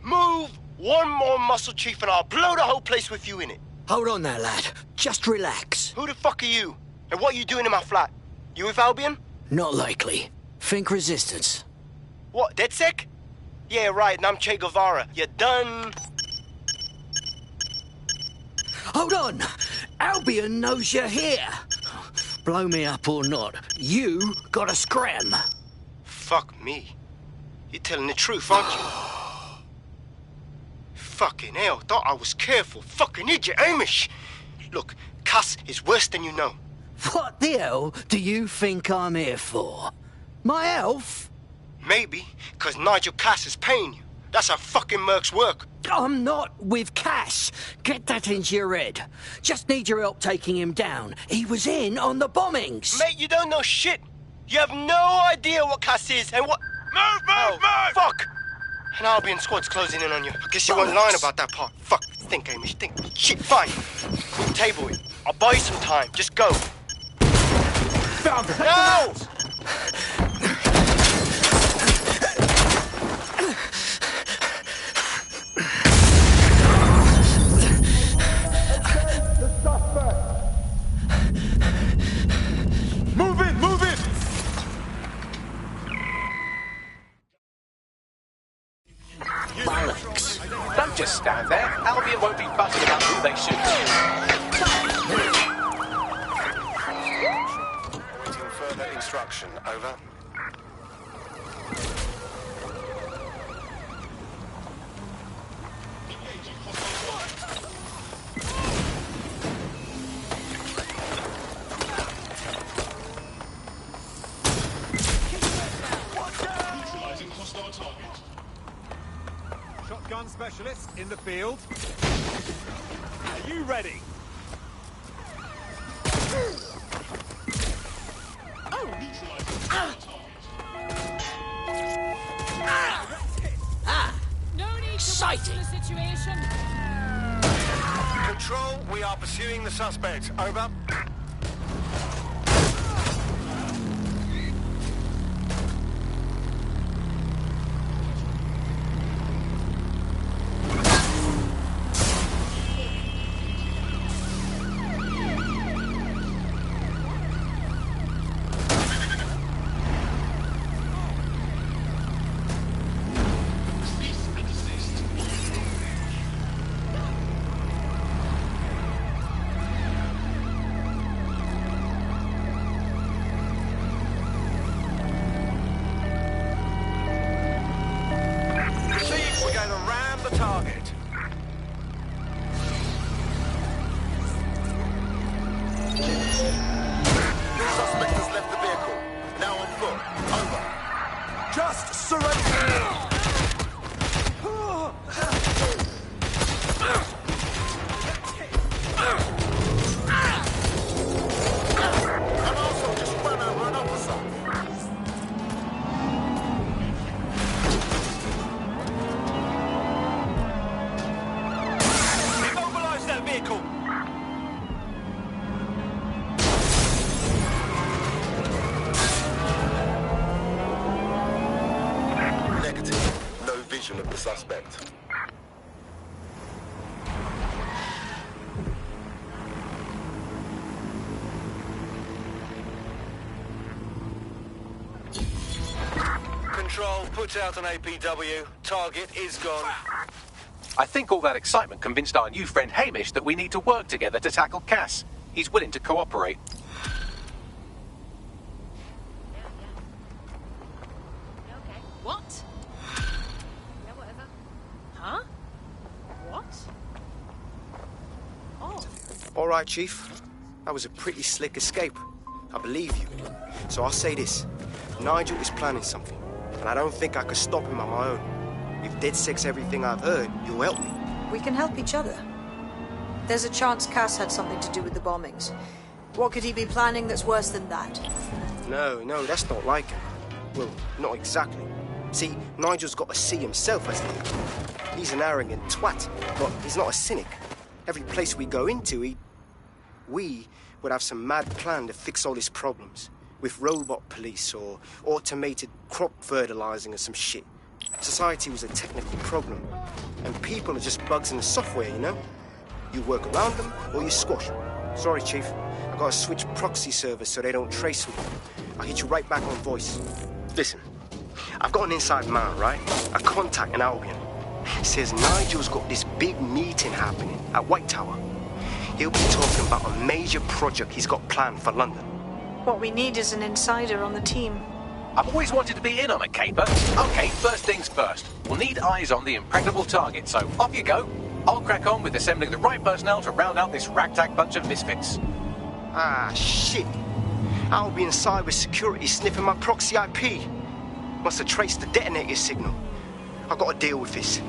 Move one more muscle, Chief, and I'll blow the whole place with you in it. Hold on there, lad. Just relax. Who the fuck are you? And what are you doing in my flat? You with Albion? Not likely. Think resistance. What, DedSec? Yeah, right, and I'm Che Guevara. You done? Hold on! Albion knows you're here. Blow me up or not, you gotta scram. Fuck me. You're telling the truth, aren't you? Fucking hell, thought I was careful. Fucking idiot, Amish. Look, Cass is worse than you know. What the hell do you think I'm here for? My elf? Maybe, because Nigel Cass is paying you. That's how fucking mercs work. I'm not with Cass. Get that into your head. Just need your help taking him down. He was in on the bombings. Mate, you don't know shit. You have no idea what Cass is and what... Move! Fuck! An Albion squad's closing in on you. I guess you weren't lying about that part. Fuck. Think, Amish, think. Shit, fine. We'll table it. I'll buy you some time. Just go. Found her. No! Move it! Bollocks. Don't just stand there. Albion won't be fussing about who they shoot. Waiting further instruction. Over. Shotgun specialist in the field. Are you ready? No need to Exciting. rush the situation. Control, we are pursuing the suspect. Over. We're going to ram the target. The suspect has left the vehicle. Now on foot. Over. Just surrender! An arsehole just ran over an officer. Immobilize that vehicle. Negative. No vision of the suspect. Control, put out an APW. Target is gone. I think all that excitement convinced our new friend Hamish that we need to work together to tackle Cass. He's willing to cooperate. What? Yeah, whatever. Huh? What? Oh. All right, Chief. That was a pretty slick escape. I believe you. So I'll say this. Nigel is planning something, and I don't think I could stop him on my own. If DedSec's everything I've heard, he'll help me. We can help each other. There's a chance Cass had something to do with the bombings. What could he be planning that's worse than that? No, that's not like him. Well, not exactly. See, Nigel's got to see himself as leader. He's an arrogant twat, but he's not a cynic. Every place we go into, we would have some mad plan to fix all his problems. With robot police or automated crop fertilizing or some shit. Society was a technical problem, and people are just bugs in the software, you know? You work around them, or you squash them. Sorry, Chief. I gotta switch proxy servers so they don't trace me. I'll hit you right back on voice. Listen, I've got an inside man, right? A contact in Albion. Says Nigel's got this big meeting happening at White Tower. He'll be talking about a major project he's got planned for London. What we need is an insider on the team. I've always wanted to be in on a caper. Okay, first things first. We'll need eyes on the impregnable target, so off you go. I'll crack on with assembling the right personnel to round out this ragtag bunch of misfits. Ah, shit. Albion cybersecurity sniffing my proxy IP. Must have traced the detonator signal. I've got to deal with this.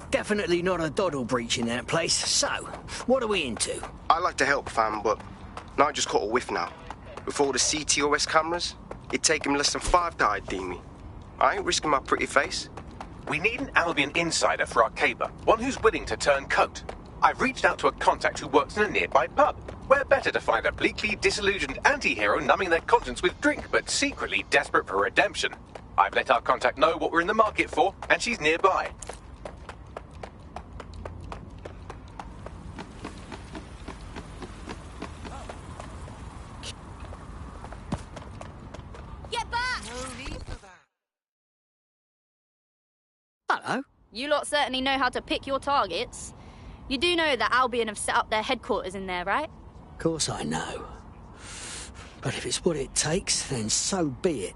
Definitely not a Doddle breach in that place. So, what are we into? I'd like to help, fam, but Nigel's caught a whiff now. With all the CTOS cameras, it'd take him less than 5 to ID me. I ain't risking my pretty face. We need an Albion insider for our caper, one who's willing to turn coat. I've reached out to a contact who works in a nearby pub. Where better to find a bleakly disillusioned anti-hero numbing their conscience with drink, but secretly desperate for redemption. I've let our contact know what we're in the market for, and she's nearby. Get back! Hello. You lot certainly know how to pick your targets. You do know that Albion have set up their headquarters in there, right? Of course I know. But if it's what it takes, then so be it.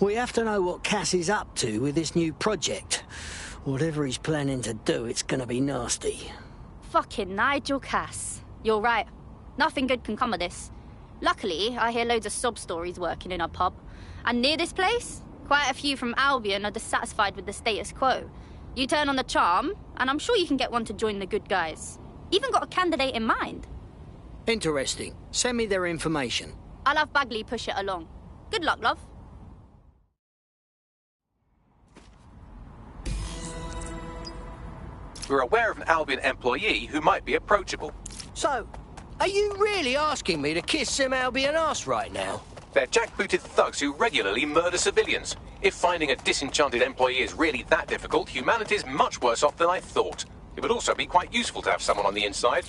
We have to know what Cass is up to with this new project. Whatever he's planning to do, it's gonna be nasty. Fucking Nigel Cass. You're right. Nothing good can come of this. Luckily, I hear loads of sob stories working in a pub. And near this place, quite a few from Albion are dissatisfied with the status quo. You turn on the charm, and I'm sure you can get one to join the good guys. Even got a candidate in mind. Interesting. Send me their information. I'll have Bagley push it along. Good luck, love. We're aware of an Albion employee who might be approachable. So, are you really asking me to kiss some Albion ass right now? They're jackbooted thugs who regularly murder civilians. If finding a disenchanted employee is really that difficult, humanity's much worse off than I thought. It would also be quite useful to have someone on the inside.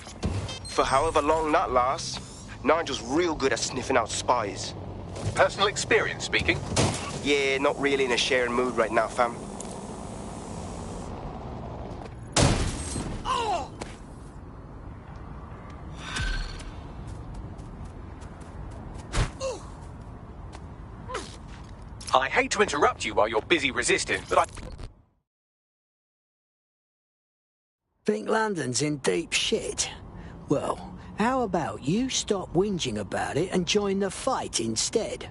For however long that lasts, Nigel's real good at sniffing out spies. Personal experience speaking? Yeah, not really in a sharing mood right now, fam. I hate to interrupt you while you're busy resisting, but I... Think London's in deep shit? Well, how about you stop whinging about it and join the fight instead?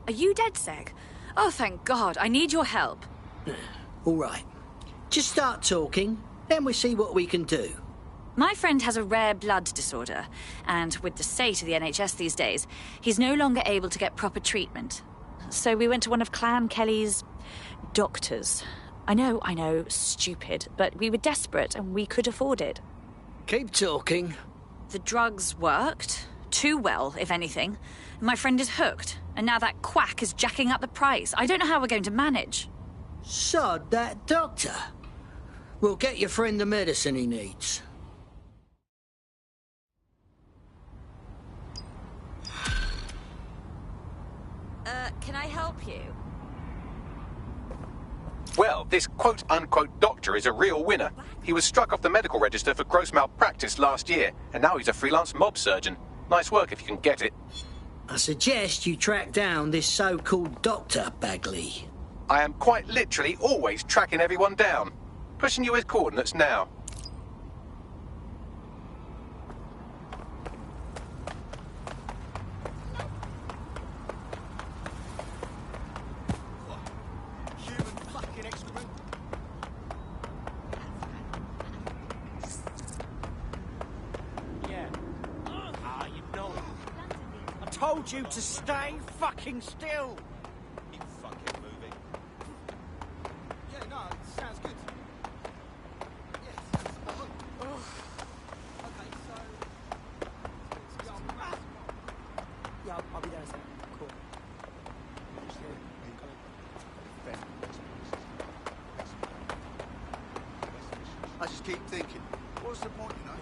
Are you dead, Seg? Oh, thank God. I need your help. All right. Just start talking, then we see what we can do. My friend has a rare blood disorder, and with the state of the NHS these days, he's no longer able to get proper treatment. So we went to one of Clan Kelly's doctors. I know, stupid, but we were desperate and we could afford it. Keep talking. The drugs worked. Too well, if anything. My friend is hooked, and now that quack is jacking up the price. I don't know how we're going to manage. Sod that doctor. We'll get your friend the medicine he needs. Can I help you? Well, this quote-unquote doctor is a real winner. He was struck off the medical register for gross malpractice last year, and now he's a freelance mob surgeon. Nice work if you can get it. I suggest you track down this so-called Dr. Bagley. I am quite literally always tracking everyone down. Pushing you his coordinates now. I told you to stay fucking still. Keep fucking moving. Yeah, no, it sounds good. Yes. Okay, so. Yeah, I'll be there in a second. Cool. I just keep thinking, what's the point, you know?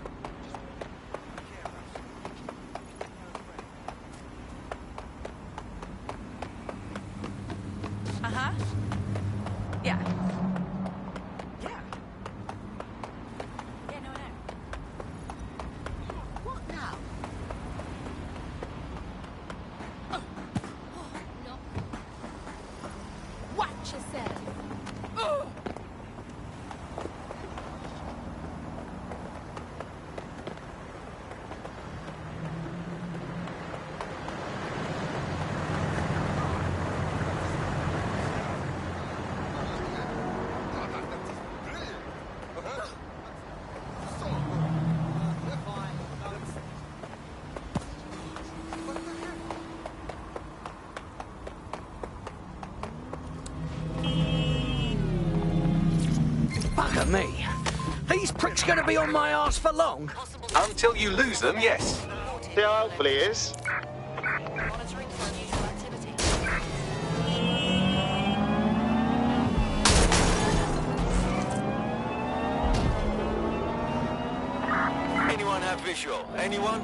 Uh-huh. Yeah. Yeah. Yeah, no, I know. What now? Oh, no. Watch yourself. Oh. Bugger me. These pricks gonna be on my arse for long? Until you lose them, yes. Yeah, hopefully it is. Monitoring for unusual activity. Anyone have visual? Anyone?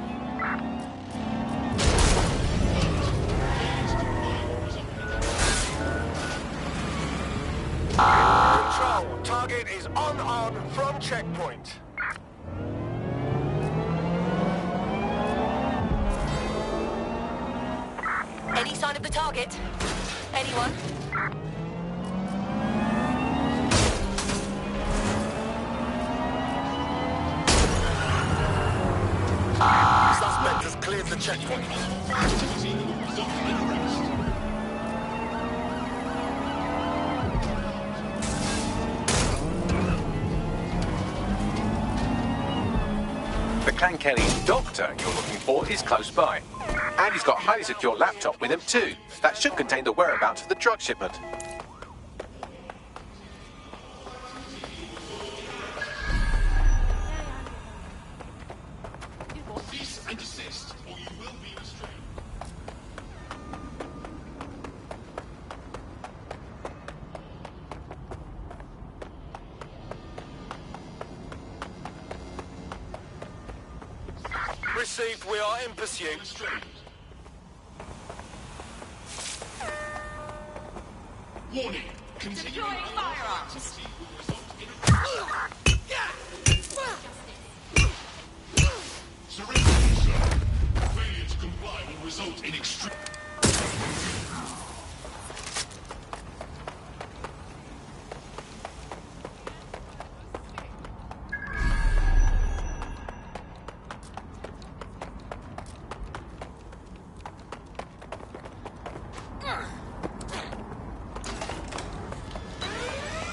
Control, target is unarmed from checkpoint. Any sign of the target? Anyone? Suspect has cleared the checkpoint. The Clan Kelly doctor you're looking for is close by. And he's got a highly secure laptop with him too. That should contain the whereabouts of the drug shipment. Cease and desist, or you will be restrained. Received, we are in pursuit. Warning, continuing firearms. Surrender, sir. Failure to comply will result in extreme...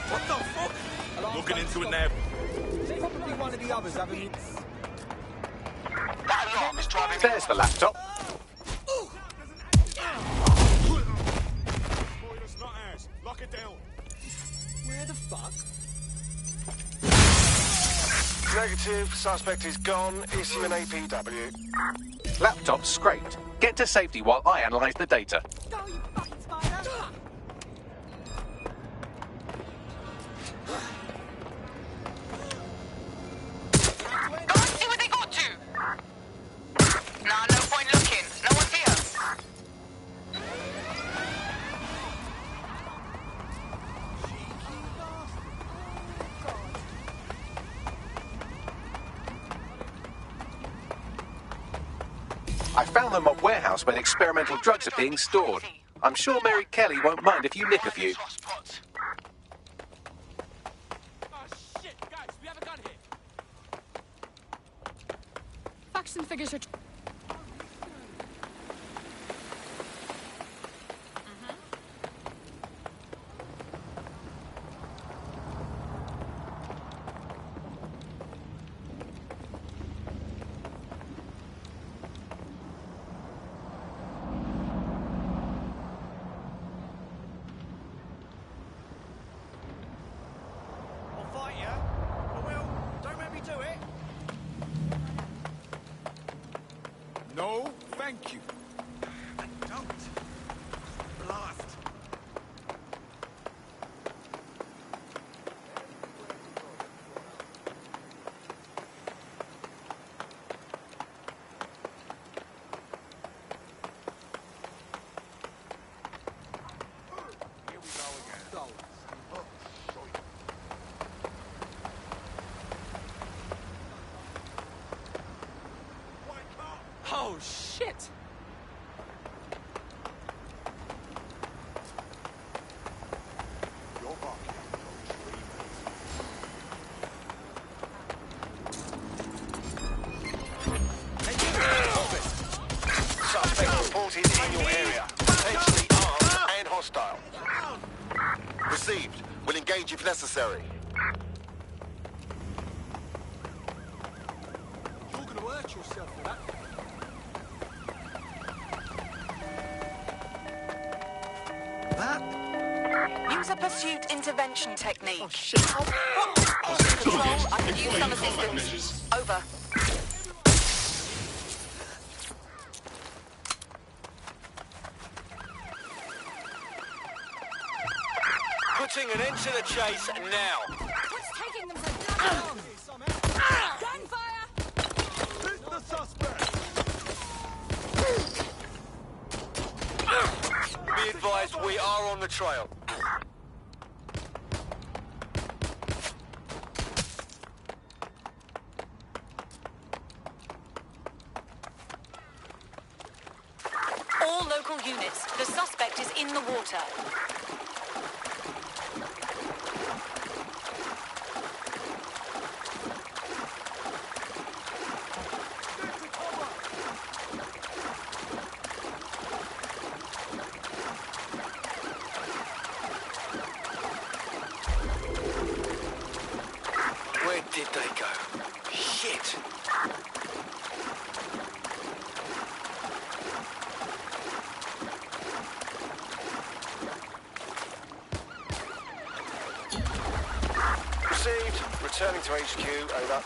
What the fuck? Looking into it now. Probably one of the others having it. That alarm is driving me. There's the laptop. Boiler's not ours. Lock it down. Where the fuck? Negative. Suspect is gone. Issue an APW. Laptop scraped. Get to safety while I analyze the data. Go, you fucking spider! Go and see where they got to! Nah, no point looking. No one's here. I found the mob warehouse where the experimental drugs are being stored. I'm sure Mary Kelly won't mind if you nick a few. Oh shit, guys, we have a gun here. Facts and figures are... I'll fight you. I will. Don't make me do it. No, thank you. Don't. Blast. Here we go again. Oh shit! Suspect reported in your area. Potentially armed and hostile. Received. We'll engage if necessary. You're gonna hurt yourself with that. Use a pursuit intervention technique. Oh, shit. Control, I can use some assistance. Over. Putting an end to the chase now. What's taking them so bloody long? Gunfire! Hit the suspect! Be advised, we are on the trail. All local units, the suspect is in the water. Where did they go? Shit! Received. Returning to HQ. Over.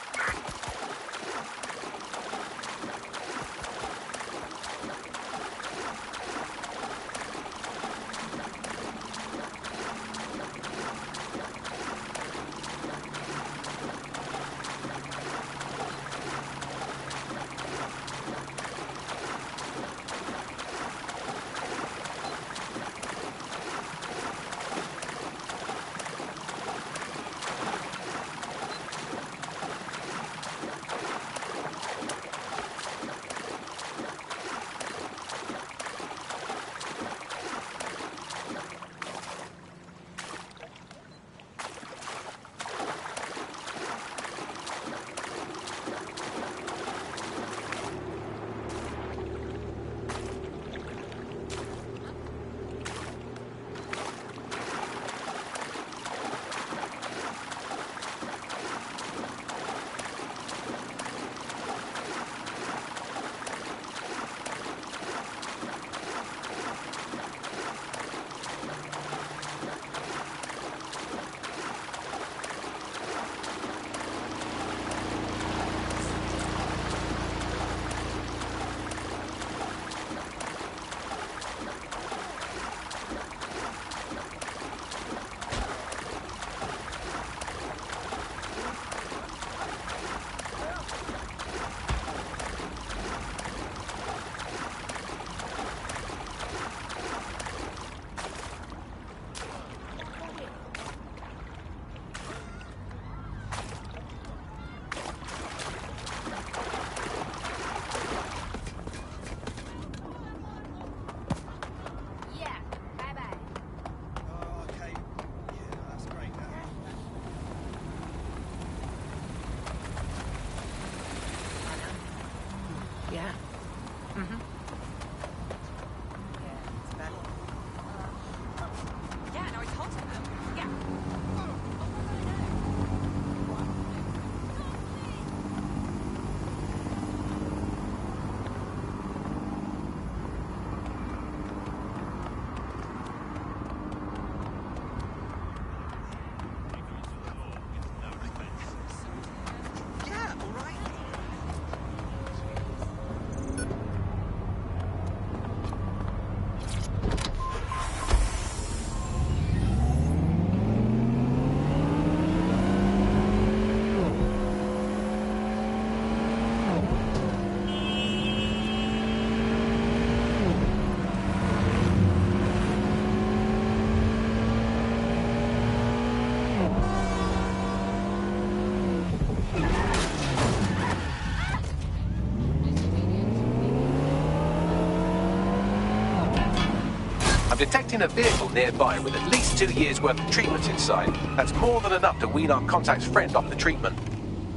detecting a vehicle nearby with at least 2 years' worth of treatment inside. That's more than enough to wean our contact's friend off the treatment.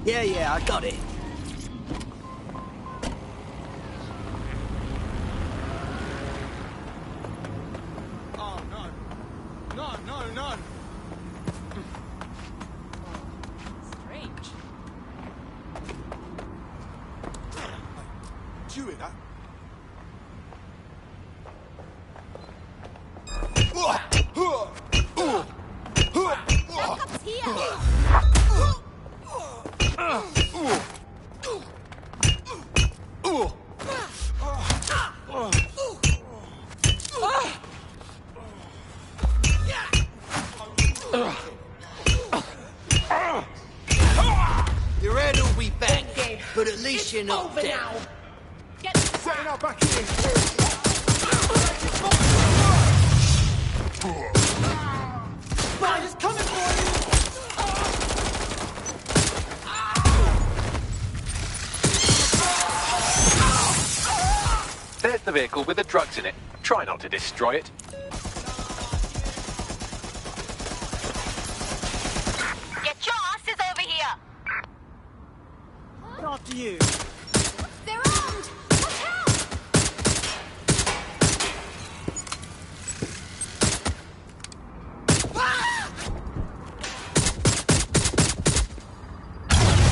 Yeah, I got it. Oh, no. No. Strange. Do you hear that? Backup's here! Your head will be back, but at least you're not dead. Setting up back here. Spider's coming for you! There's the vehicle with the drugs in it. Try not to destroy it. Get your asses over here! After you. They're armed! Watch out!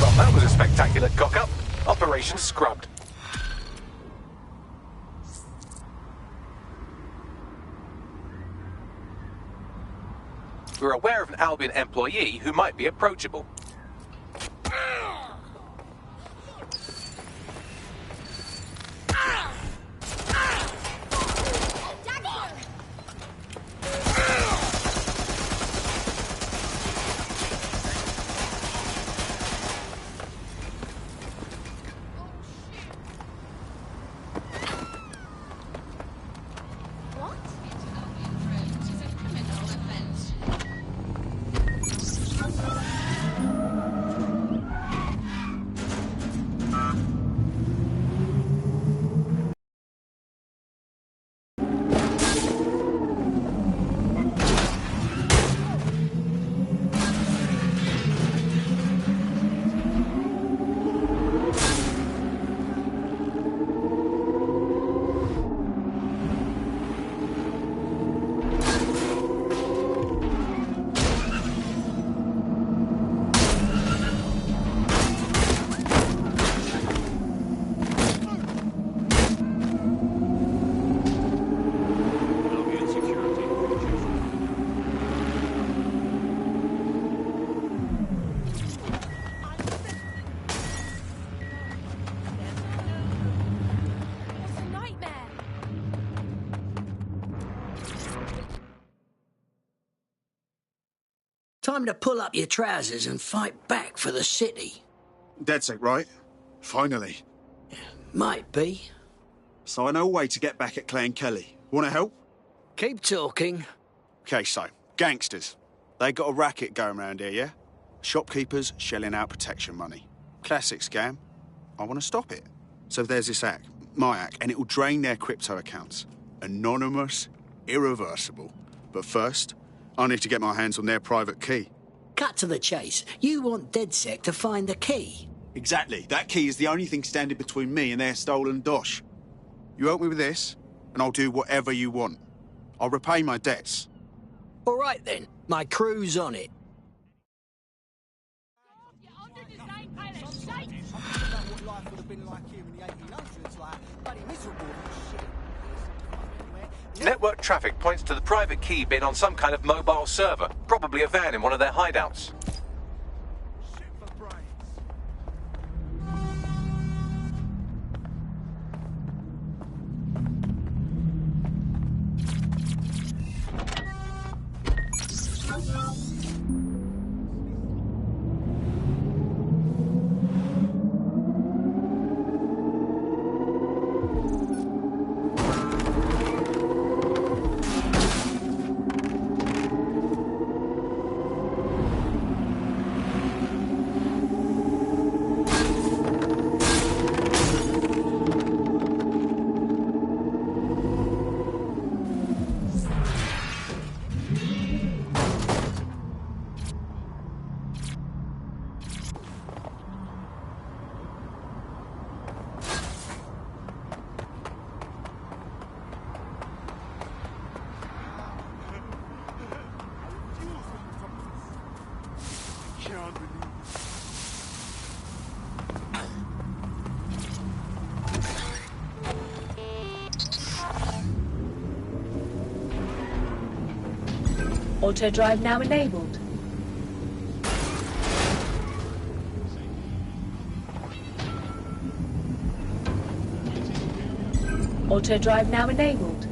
Well, that was a spectacular cock-up. Operation scrubbed. We're aware of an Albion employee who might be approachable. Time to pull up your trousers and fight back for the city. DedSec, right? Finally. Might be. So I know a way to get back at Clay and Kelly. Want to help? Keep talking. Okay, so, gangsters. They got a racket going around here, yeah? Shopkeepers shelling out protection money. Classic scam. I want to stop it. So there's this act, my act, and it will drain their crypto accounts. Anonymous, irreversible. But first, I need to get my hands on their private key. Cut to the chase. You want DedSec to find the key. Exactly. That key is the only thing standing between me and their stolen dosh. You help me with this, and I'll do whatever you want. I'll repay my debts. All right, then. My crew's on it. What life would have been like here in the 1800s, like bloody miserable shit. Network traffic points to the private key being on some kind of mobile server, probably a van in one of their hideouts. Auto drive now enabled. Auto drive now enabled.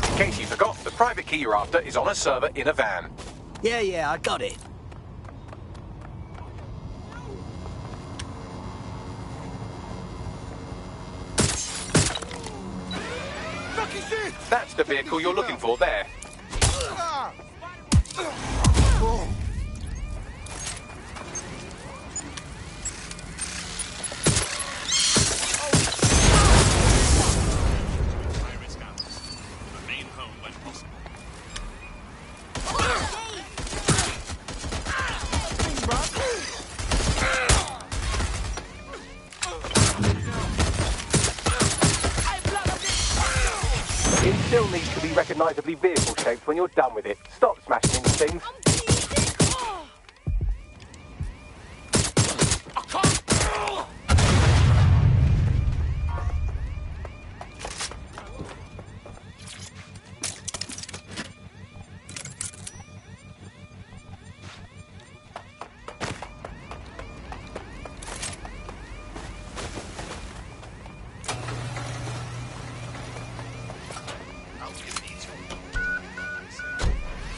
In case you forgot, the private key you're after is on a server in a van. Yeah, I got it. That's the vehicle you're looking for there. High-risk hours. Remain home when possible. It still needs to be recognisably vehicle-shaped when you're done with it. Stop smashing into things.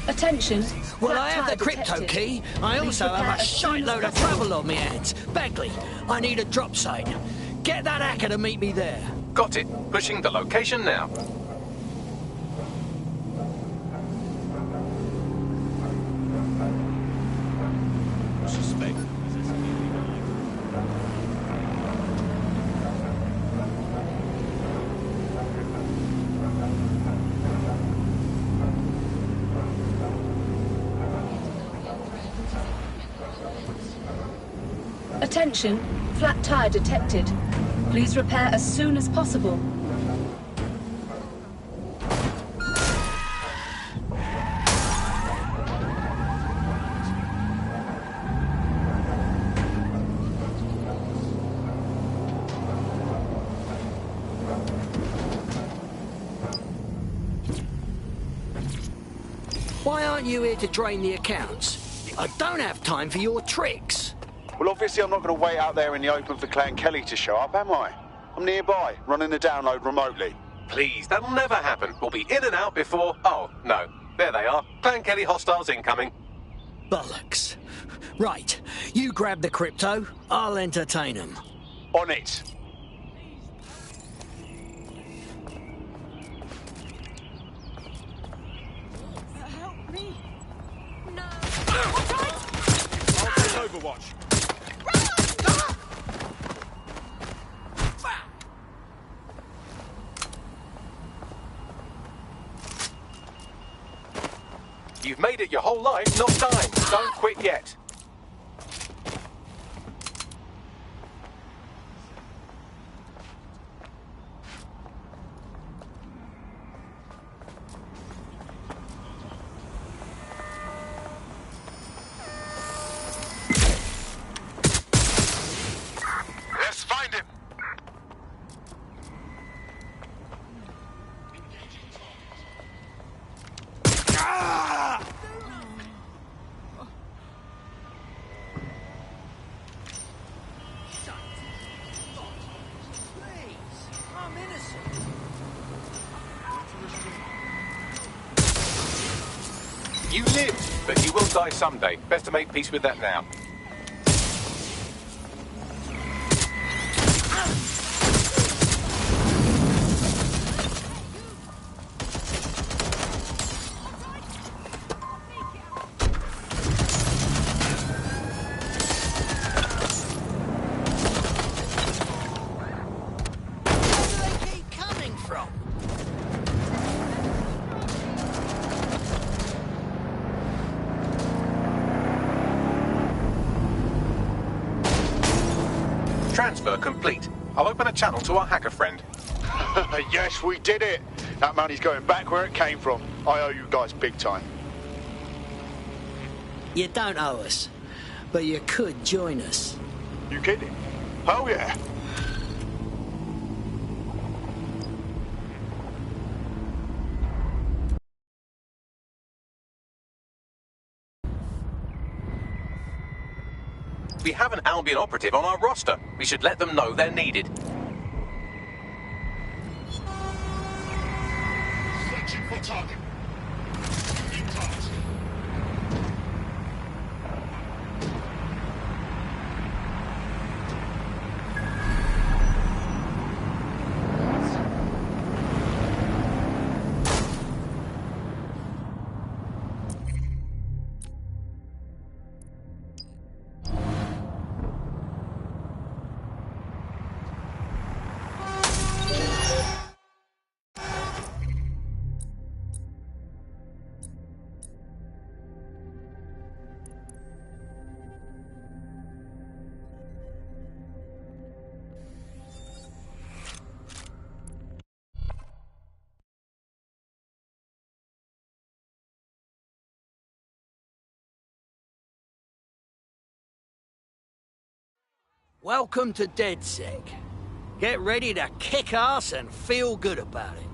Attention. Well, I have the crypto key. I also have a shitload of trouble on my hands. Bagley, I need a drop site. Get that hacker to meet me there. Got it. Pushing the location now. Suspect. Attention. Flat tire detected. Please repair as soon as possible. Why aren't you here to drain the accounts? I don't have time for your tricks. Well, obviously I'm not going to wait out there in the open for Clan Kelly to show up, am I? I'm nearby, running the download remotely. Please, that'll never happen. We'll be in and out before... Oh, no. There they are. Clan Kelly hostiles incoming. Bollocks. Right, you grab the crypto, I'll entertain them. On it. Help me. No. I'll take Overwatch. You've made it your whole life, not dying. Don't quit yet. You lived, but you will die someday. Best to make peace with that now. Transfer complete. I'll open a channel to our hacker friend. Yes, we did it. That money's going back where it came from. I owe you guys big time. You don't owe us, but you could join us. You kidding? Oh yeah. We have an Albion operative on our roster. We should let them know they're needed. Searching for target. In target. Welcome to DedSec. Get ready to kick ass and feel good about it.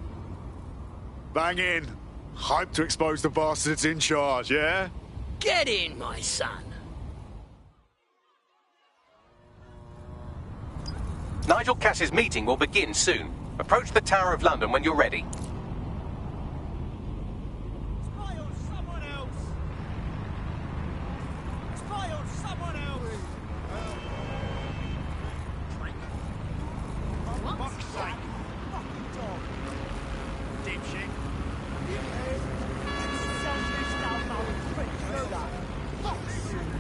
Bang in. Hype to expose the bastards in charge, yeah? Get in, my son. Nigel Cass's meeting will begin soon. Approach the Tower of London when you're ready. Spy on someone else! Spy on someone else! For fuck's sake! Fucking dog! Dipshit! Selfish now, now, quick, through that! Fuck's sake!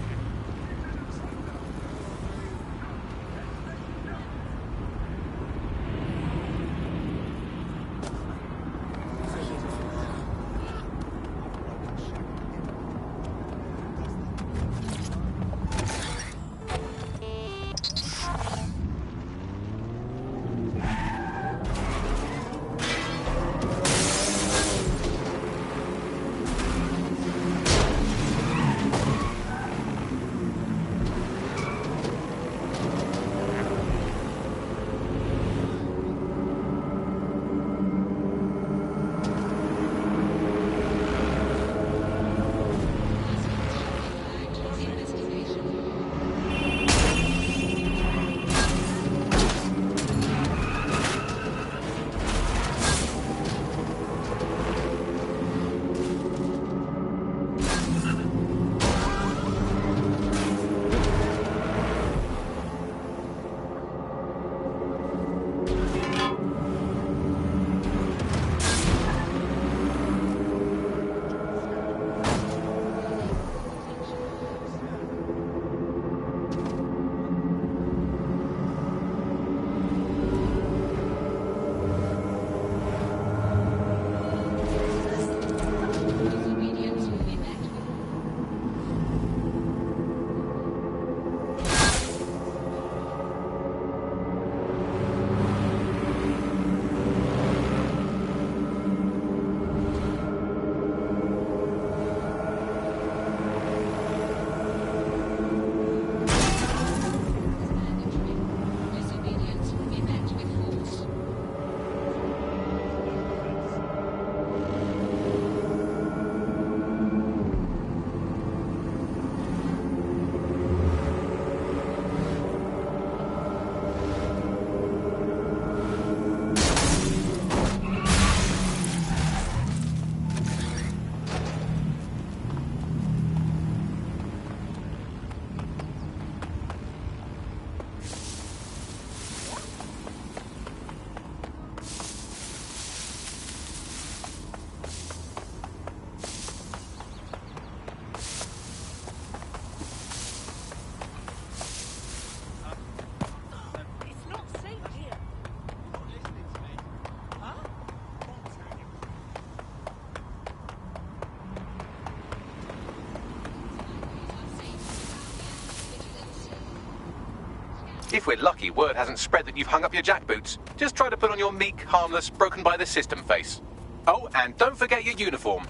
If we're lucky, word hasn't spread that you've hung up your jackboots. Just try to put on your meek, harmless, broken by the system face. Oh, and don't forget your uniform.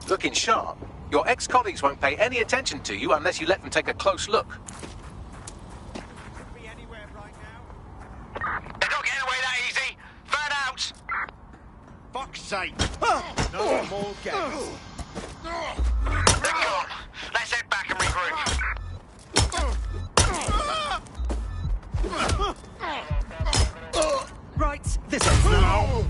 Looking sharp. Your ex-colleagues won't pay any attention to you unless you let them take a close look. Be anywhere right now. They're not getting away that easy. Burn out. Fuck's sake! No more games. They're gone. Let's head back and regroup. Right, this ends now.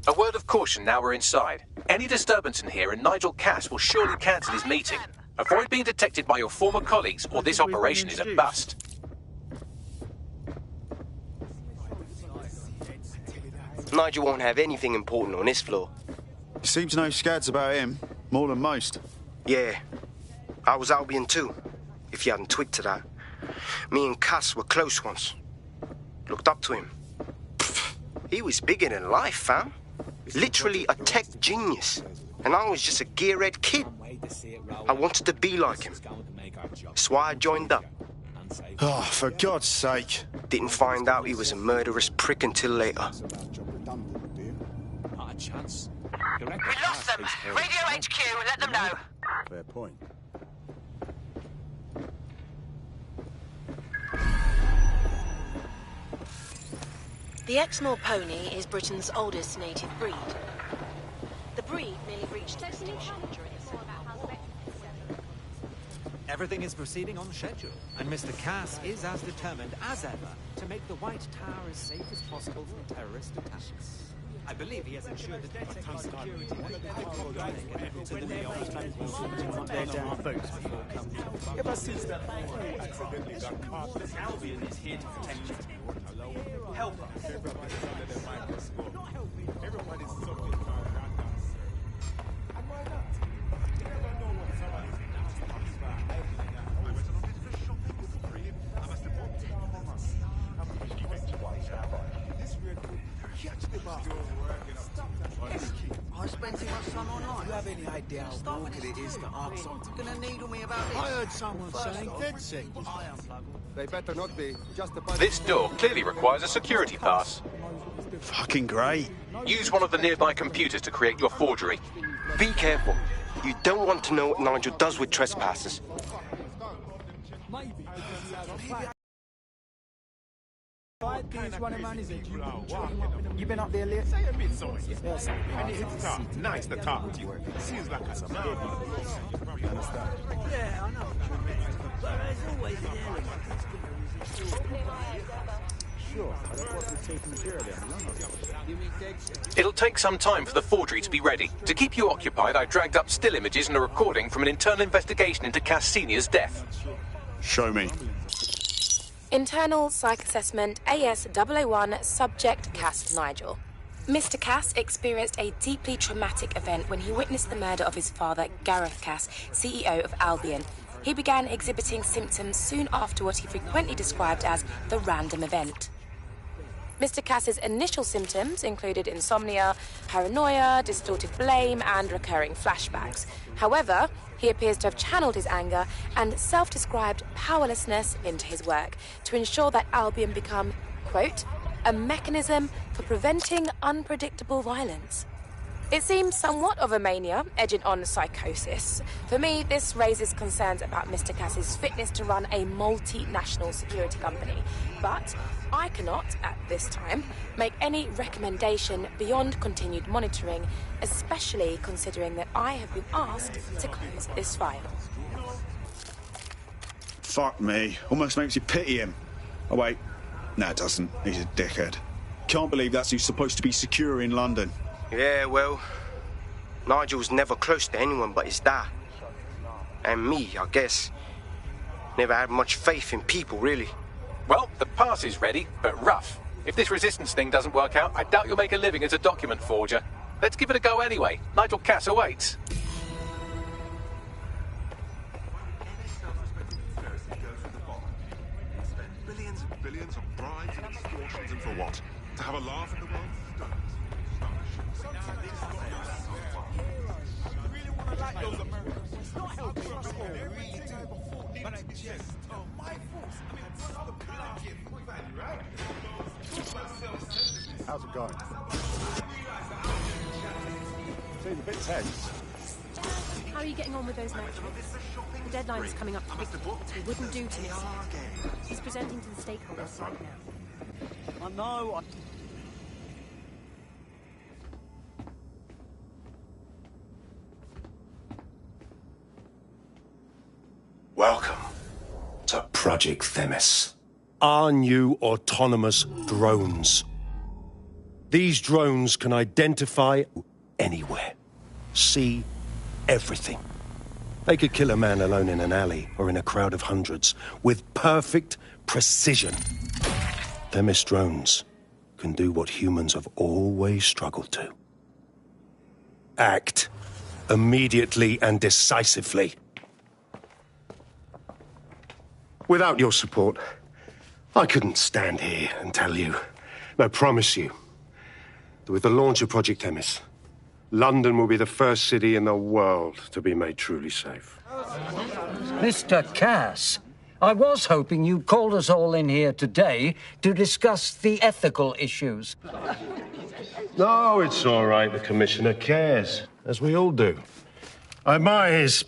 A word of caution now we're inside. Any disturbance in here and Nigel Cass will surely cancel his meeting. Avoid being detected by your former colleagues or this operation is a bust. Nigel won't have anything important on this floor. He seems no scads about him, more than most. Yeah, I was Albion too, if you hadn't twigged to that. Me and Cass were close once. Looked up to him. Pfft, he was bigger than life, fam. Literally a tech genius. And I was just a gearhead kid. I wanted to be like him. That's why I joined up. Oh, for God's sake. Didn't find out he was a murderous prick until later. Not a chance. We lost them. Radio HQ, let them know. Fair point. The Exmoor pony is Britain's oldest native breed. The breed nearly reached extinction during the Civil War. Everything is proceeding on schedule, and Mr. Cass is as determined as ever to make the White Tower as safe as possible from terrorist attacks. I believe he has ensured that the security so that they always transport their down boats before coming. Ever since that fool accidentally got caught, Albion is here to protect you. Help us. everybody's under the microscope. Everybody's subject to our radar, sir. And why not? You never know what somebody's talking about. This weird fool, catch the bastard. I spent too much time online. Do you have any idea how wicked it is to ask something? Gonna needle me about this. I heard someone saying dead sick. They better not be. Just a This door clearly requires a security pass. Fucking great. Use one of the nearby computers to create your forgery. Be careful. You don't want to know what Nigel does with trespassers. You been up there lately? Say a bit so. Yes, nice to talk to you. Seems like a You understand? Yeah, I know. But there's always an area. Sure, that wasn't taking care of them. It'll take some time for the forgery to be ready. To keep you occupied, I dragged up still images and a recording from an internal investigation into Cass Senior's death. Show me. Internal Psych Assessment AS001 Subject Cass Nigel. Mr. Cass experienced a deeply traumatic event when he witnessed the murder of his father, Gareth Cass, CEO of Albion. he began exhibiting symptoms soon after what he frequently described as the random event. Mr. Cass's initial symptoms included insomnia, paranoia, distorted blame, and recurring flashbacks. However, he appears to have channeled his anger and self-described powerlessness into his work to ensure that Albion become, quote, a mechanism for preventing unpredictable violence. It seems somewhat of a mania, edging on psychosis. For me, this raises concerns about Mr. Cass's fitness to run a multinational security company. But I cannot, at this time, make any recommendation beyond continued monitoring, especially considering that I have been asked to close this file. Fuck me. Almost makes you pity him. Oh, wait. No, it doesn't. He's a dickhead. Can't believe that's who's supposed to be secure in London. Yeah, well, Nigel's never close to anyone but his dad. And me, I guess. Never had much faith in people, really. Well, the pass is ready, but rough. If this resistance thing doesn't work out, I doubt you'll make a living as a document forger. Let's give it a go anyway. Nigel Cass awaits. Billions and billions of bribes and extortions, and for what? To have a laugh at the world? How's it going? Seems a bit tense. How are you getting on with those metrics? The deadline is coming up quickly. We wouldn't do to miss it. He's presenting to the stakeholders right now. I know. Welcome to Project Themis. Our new autonomous drones. These drones can identify anywhere, see everything. They could kill a man alone in an alley or in a crowd of hundreds with perfect precision. Themis drones can do what humans have always struggled to. Act immediately and decisively. Without your support, I couldn't stand here and tell you, I promise you, that with the launch of Project Themis, London will be the first city in the world to be made truly safe. Mr. Cass, I was hoping you called us all in here today to discuss the ethical issues. No, it's all right. The Commissioner cares, as we all do. I admire his